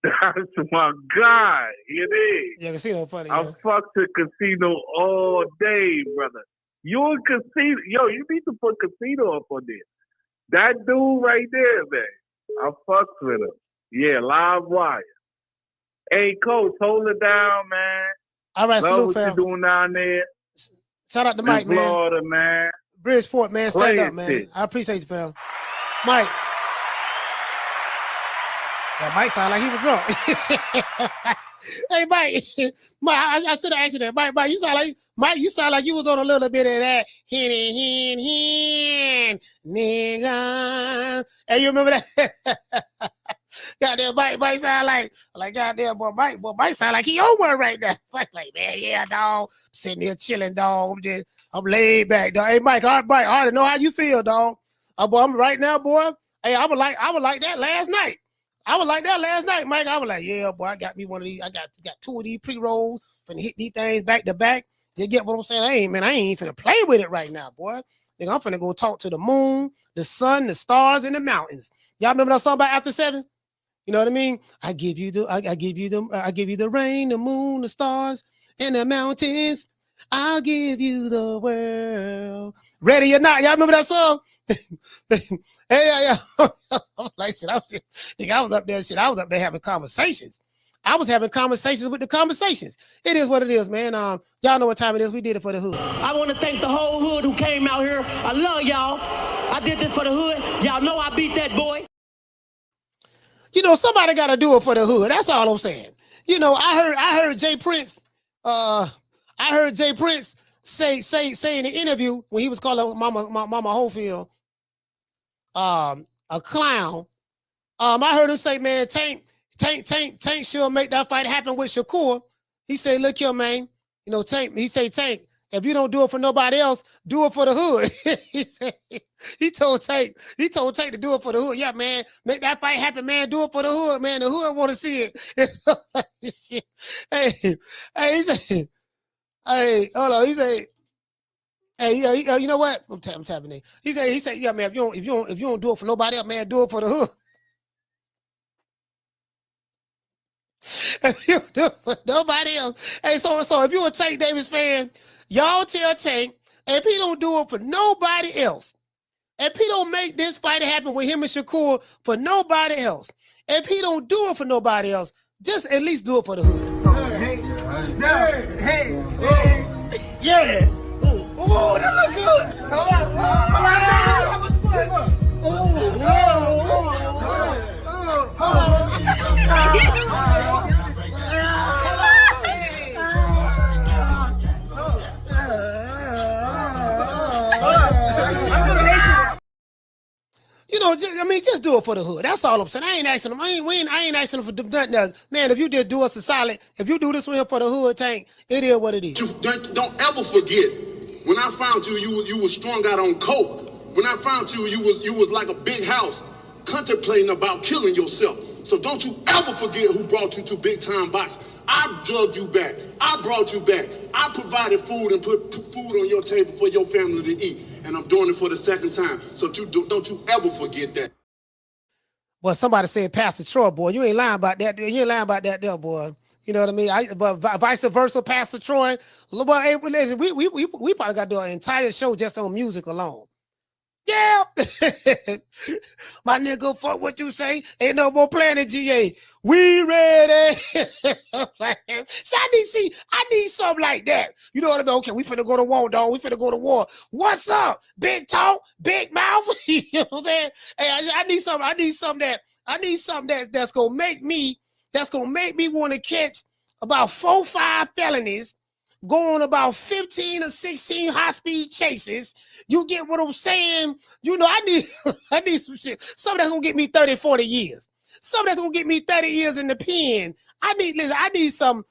that's my guy. It is. Yeah, Casino funny. I fuck to Casino all day, brother. You and Casino. Yo, you need to put Casino up on there. That dude right there, man. I fucks with him. Yeah, live wire. Hey, Coach, hold it down, man. All right, love salute, what fam. you doing down there. Shout out to in Mike, man. Florida, man. Bridgeport, man. Stand Play up, man. it. I appreciate you, fam. Mike. That Mike sound like he was drunk. Hey, Mike. Mike, I should have asked you that. Mike, you sound like you was on a little bit of that hen, nigga. Hey, you remember that? Goddamn, Mike sound like goddamn boy, Mike sound like he on one right now. Mike like, man, yeah, dog. Sitting here chilling, dog. I'm laid back, dog. Hey, Mike, I already know how you feel, dog. Boy, I'm right now, boy. Hey, I was like that last night. Mike. I was like, yeah, boy, I got me one of these. I got 2 of these pre-rolls. Finna hit these things back to back. You get what I'm saying? I ain't even finna play with it right now, boy. Nigga, I'm finna go talk to the moon, the sun, the stars, and the mountains. Y'all remember that song about After 7? You know what I mean? I give you the rain, the moon, the stars, and the mountains. I'll give you the world. Ready or not? Y'all remember that song? Hey, yeah. I'm like, shit, I was up there having conversations. I was having conversations with the conversations. It is what it is, man. Y'all know what time it is. We did it for the hood. I want to thank the whole hood who came out here. I love y'all. I did this for the hood. Y'all know I beat that boy. You know, somebody got to do it for the hood. That's all I'm saying. You know, I heard Jay Prince. I heard Jay Prince say in the interview when he was calling Mama Hofield a clown. I heard him say, man, Tank should make that fight happen with Shakur. He said, look here, man. You know, Tank, if you don't do it for nobody else, do it for the hood. he told Tank to do it for the hood. Yeah, man, make that fight happen, man. Do it for the hood, man. The hood want to see it. Hey, he said, hey, hold on. He said, hey, you know what? I'm tapping in. He said, yeah, man. If you don't do it for nobody else, man, do it for the hood. If you do it for nobody else. Hey, so if you're a Tank Davis fan, y'all tell Tank, if he don't do it for nobody else, if he don't make this fight happen with him and Shakur for nobody else, if he don't do it for nobody else, just at least do it for the hood. Hey. Yeah. Oh, that look good. You know, just do it for the hood. That's all I'm saying. I ain't asking them. I ain't asking them for nothing else. Man, if you just do us a solid, if you do this one for the hood, Tank, it is what it is. Don't ever forget, when I found you, you was strung out on coke. When I found you, you was like a big house, contemplating about killing yourself. So don't you ever forget who brought you to Big Time Box. I drugged you back. I brought you back. I provided food and put food on your table for your family to eat. And I'm doing it for the second time. So don't you ever forget that. Well, somebody said Pastor Troy, boy. You ain't lying about that. You ain't lying about that there, boy. You know what I mean? But vice versa, Pastor Troy. Well, hey, listen, we probably got to do an entire show just on music alone. Yeah. My nigga, fuck what you say. Ain't no more playing in GA. We ready. So I need something like that. You know what I mean? Okay, we finna go to war, dog. We finna go to war. What's up? Big talk, big mouth. You know what I'm saying? Hey, I need something that's gonna make me want to catch about 4-5 felonies, go on about 15 or 16 high-speed chases. You get what I'm saying? You know, I need some shit. Something that's gonna get me 30, 40 years. Something that's gonna get me 30 years in the pen. I need something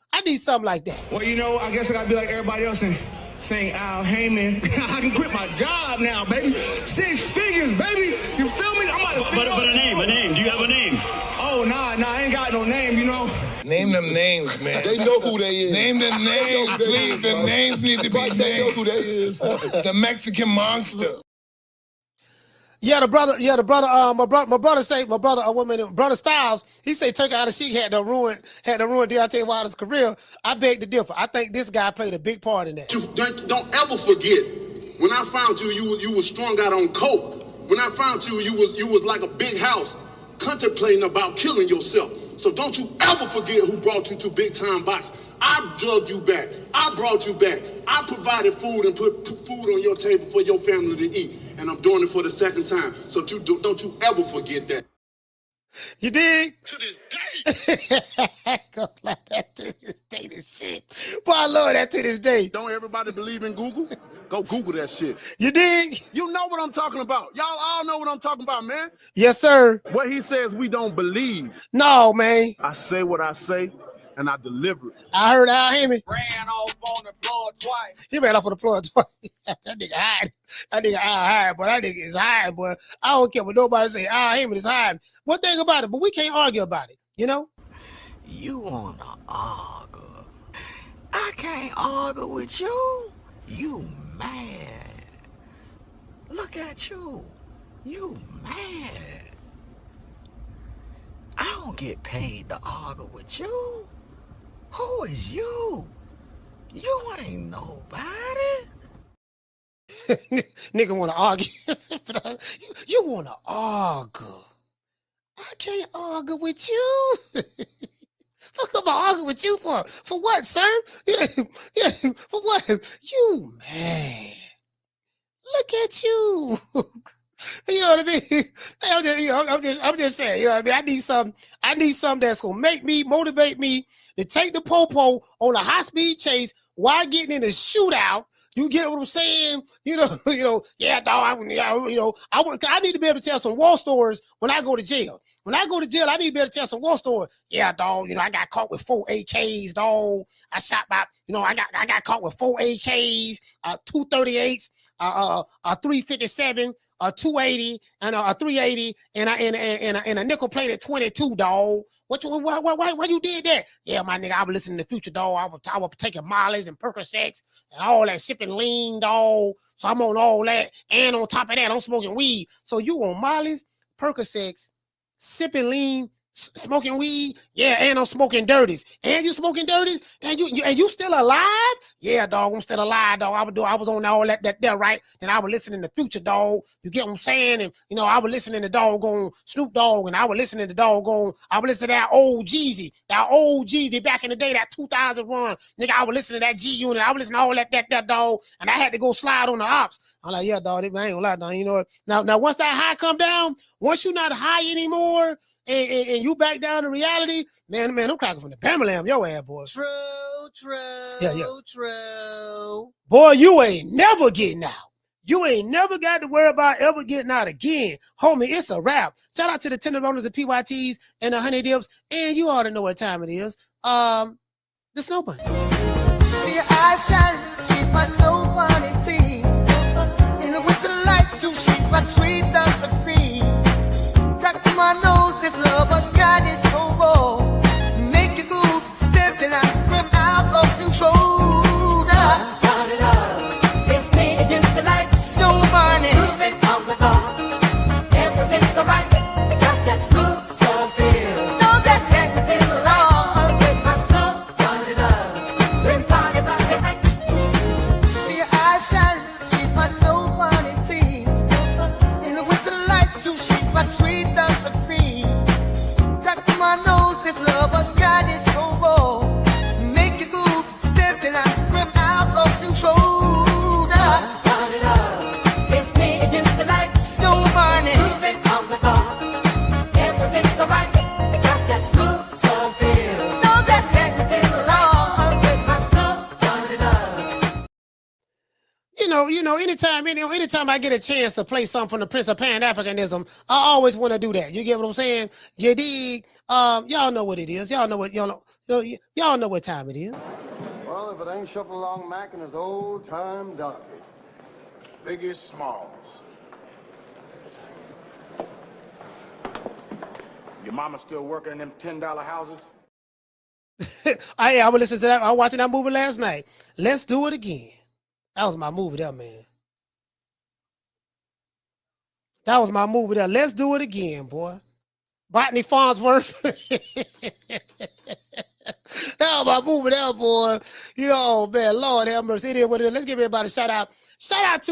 like that. Well, you know, I guess I gotta be like everybody else and saying Al Heyman. I can quit my job now, baby. 6 figures, baby. You feel me? But a name. Do you have a name? Oh, nah. I ain't got no name, you know. Name them names, man. They know who they is. Name them names, please. The names need to be named. They know who they is. The Mexican monster. Yeah, my brother Styles, he say Turki Alalshikh had to ruin Deontay Wilder's career. I beg to differ. I think this guy played a big part in that. Don't ever forget, when I found you, you was strung out on coke. When I found you, you was like a big house, contemplating about killing yourself. So don't you ever forget who brought you to big time box. I drugged you back. I brought you back. I provided food and put food on your table for your family to eat. And I'm doing it for the second time. So don't you ever forget that. You dig? To this day. Go like that to this day, this shit. Boy, I love that to this day. Don't everybody believe in Google? Go Google that shit. You dig? You know what I'm talking about. Y'all all know what I'm talking about, man. Yes, sir. What he says we don't believe. No, man. I say what I say, and I deliver it. I heard Al Heyman. Ran off on the floor twice. He ran off on the floor twice. That nigga hide. That nigga hide, boy. That nigga is hide, boy. I don't care what nobody say. Al Heyman is hide. One thing about it, but we can't argue about it, you know? You wanna argue? I can't argue with you. You mad. Look at you. You mad. I don't get paid to argue with you. Who is you? You ain't nobody. Nigga wanna argue. You wanna argue. I can't argue with you. Fuck up, I argue with you for? For what, sir? Yeah, for what? You man. Look at you. You know what I mean? I'm just saying, you know what I mean? I need something that's gonna make me, motivate me to take the popo on a high-speed chase while getting in a shootout. You get what I'm saying? You know, yeah, dog, I need to be able to tell some war stories when I go to jail. When I go to jail, I need to be able to tell some war story. Yeah, dog, I got caught with 4 AKs, dog. I shot by, I got caught with 4 AKs, 2 38s, a 357, a 280, and a 380, and a nickel-plated 22, dog. Why you did that? Yeah, my nigga, I was listening to Future, dog. I was taking Molly's and Percocets and all that, sipping lean, dog. So I'm on all that, and on top of that, I'm smoking weed. So you on Molly's, Percocets, sipping lean, smoking weed, yeah, and I'm smoking dirties. And you smoking dirties? And you still alive? Yeah, dog, I'm still alive, dog. I was on all that there, right? Then I was listening to Future, dog. You get what I'm saying? And I was listening to doggone Snoop Dogg, and I was listening to I was listening to that old Jeezy back in the day, that 2000 run. Nigga, I was listening to that G Unit. I was listening to all that dog, and I had to go slide on the ops. I'm like, yeah, dog, I ain't gonna lie, dog. You know what? Now once that high come down, once you're not high anymore, and you back down to reality, man, I'm cracking from the Bamalam, your ass, boy. True. Boy, you ain't never getting out. You ain't never got to worry about ever getting out again. Homie, it's a wrap. Shout out to the tenderonis, the PYTs, and the honey dips, and you ought to know what time it is. The snow bunny. See your eyes shine, she's my snow bunny, please. In the winter lights, too, she's my sweet Dr. Free. Talk to my nose, this love has got it so raw. Make you lose, stepping out of control. It's me against the light. Snow bunny, moving on the bar. Everything's alright. Got that smooth soul feel. No, that's next to feel along with my snow bunny love. Been funny about the night. See your eyes shine, she's my snow bunny, please. In the winter lights, too, she's my sweet Dr. Free. Talk to my nose, this love has got it so raw. Make you lose, stepping out of control. It's me against the light. Snow bunny, moving on the bar. Everything's alright. Got that smooth soul feel. No, that's next to feel along with my snow bunny love. Anytime I get a chance to play something from the Prince of Pan-Africanism, I always want to do that. You get what I'm saying? You dig? Y'all know what it is. Y'all know what time it is. Well, if it ain't Shuffle Along Mac and his old time dog. Biggest Smalls. Your mama still working in them $10 houses? I was listening to that. I was watching that movie last night. Let's do it again. That was my movie there, man. That was my movie there. Let's do it again, boy. Botany Farnsworth. That was my movie there, boy. You know, man, Lord have mercy. It is what it is. Let's give everybody a shout out. Shout out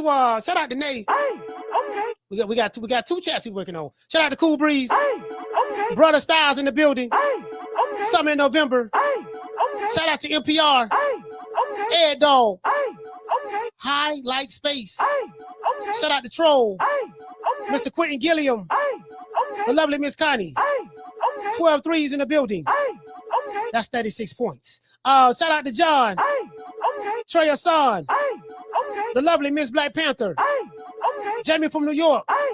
to Nate. Hey, okay. We got two chats we working on. Shout out to Cool Breeze. Hey, okay. Brother Styles in the building. Hey, okay. Summer in November. Hey, okay. Shout out to NPR. Hey, okay. Ed Dog. Hey, okay. High Like Space. Hey, okay. Shout out to Troll. Hey, okay. Mr. Quentin Gilliam. Hey, okay. The lovely Miss Connie. Hey, okay. 12 threes in the building. Hey, okay. That's 36 points. Shout out to John. Hey, okay. Trey Hassan. Hey, okay. The lovely Miss Black Panther. Hey, okay. Jamie from New York. Hey,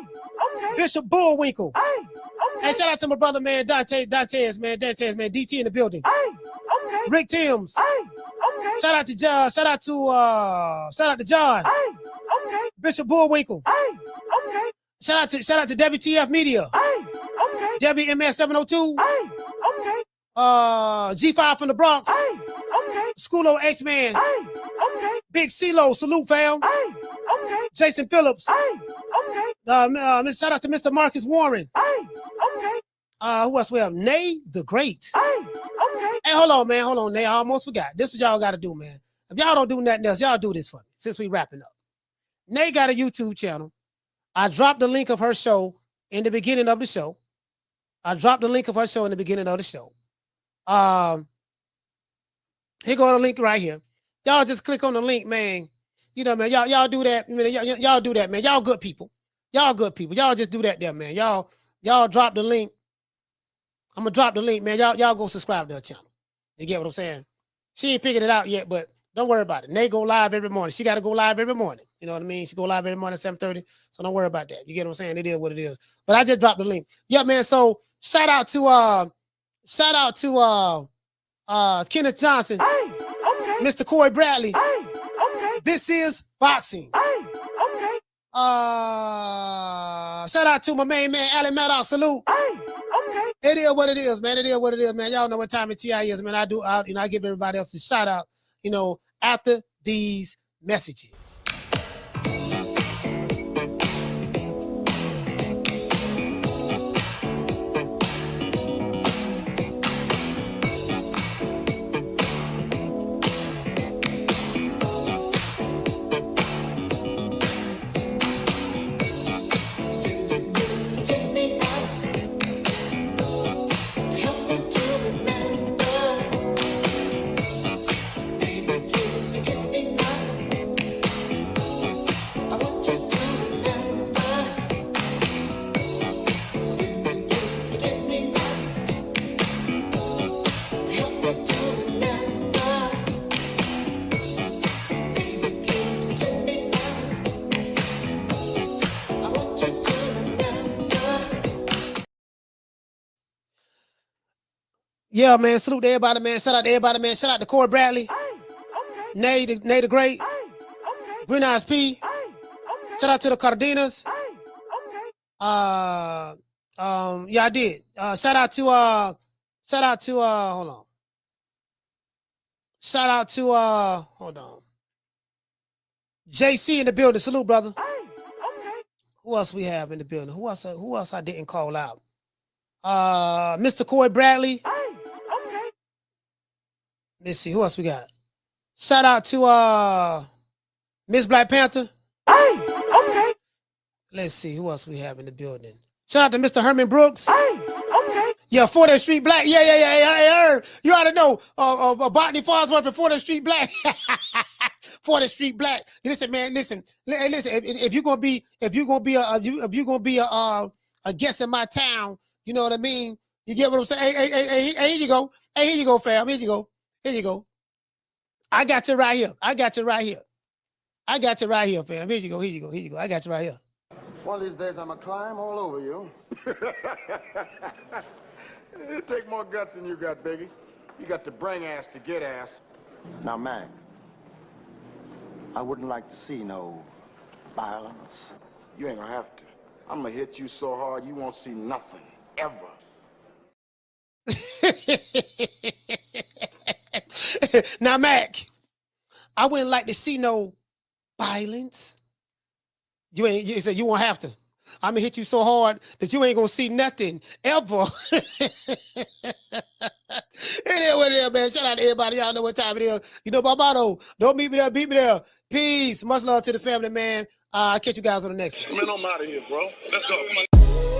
okay. Bishop Bullwinkle. Hey, okay. And shout out to my brother, man, Dantes, man, DT in the building. Hey, okay. Rick Timms. Hey, okay. Shout out to John. Shout out to John. Hey, okay. Bishop Bullwinkle. Hey, okay. Shout out to WTF Media. Hey, okay. WMS702. Hey, okay. G5 from the Bronx. Hey, okay. Schoolo X-Man. Hey, okay. Big CeeLo, salute fam. Hey, okay. Jason Phillips. Hey, okay. Shout out to Mr. Marcus Warren. Hey, okay. Who else we have? Nay the Great. Hey, okay. Hey, hold on, man. Hold on, Nay. I almost forgot. This is what y'all got to do, man. If y'all don't do nothing else, y'all do this for me since we wrapping up. Nay got a YouTube channel. I dropped the link of her show in the beginning of the show. Here go the link right here. Y'all just click on the link, man. You know, man, y'all do that. Y'all do that, man. Y'all good people. Y'all just do that there, man. Y'all drop the link. I'm gonna drop the link, man. Y'all go subscribe to her channel. You get what I'm saying? She ain't figured it out yet, but don't worry about it. Nate go live every morning. She got to go live every morning. You know what I mean? She go live every morning at 7:30. So don't worry about that. You get what I'm saying? It is what it is. But I just dropped the link. Yeah, man. So shout out to Kenneth Johnson. Hey, okay. Mr. Corey Bradley. Hey, okay. This is boxing. Hey, okay. Shout out to my main man, Allen Maddox. Salute. Hey, okay. It is what it is, man. Y'all know what time of TI is, man. I give everybody else a shout out, after these messages. Yeah, man. Salute to everybody, man. Shout out to everybody, man. Shout out to Corey Bradley. Hey, okay. Nay the Great. Hey, okay. Green Eyes P. Hey, okay. Shout out to the Cardenas. Hey, okay. Yeah, I did. Shout out to hold on. Shout out to hold on. JC in the building. Salute, brother. Hey, okay. Who else we have in the building? Who else I didn't call out? Mr. Corey Bradley. Hey, okay. Let's see, who else we got? Shout out to Miss Black Panther. Hey, okay. Let's see, who else we have in the building? Shout out to Mr. Herman Brooks. Hey, okay. Yeah, 40th Street Black. Yeah. You ought to know. Botany Farnsworth and 40th Street Black. 40th Street Black. Listen, man. Listen. If you're gonna be a guest in my town, you know what I mean? You get what I'm saying? Hey, here you go. Hey, here you go, fam. Here you go. I got you right here. I got you right here, fam. Here you go. I got you right here. One of these days, I'm going to climb all over you. It take more guts than you got, Biggie. You got to bring ass to get ass. Now, Mac, I wouldn't like to see no violence. You ain't gonna have to. I'm gonna hit you so hard you won't see nothing, ever. Now, Mac, I wouldn't like to see no violence. You said you won't have to. I'm gonna hit you so hard that you ain't gonna see nothing ever. Anyway, man. Shout out to everybody. Y'all know what time it is. You know my motto. Don't meet me there, beat me there. Peace. Much love to the family, man. I'll catch you guys on the next one. Man, I'm out of here, bro. Let's go.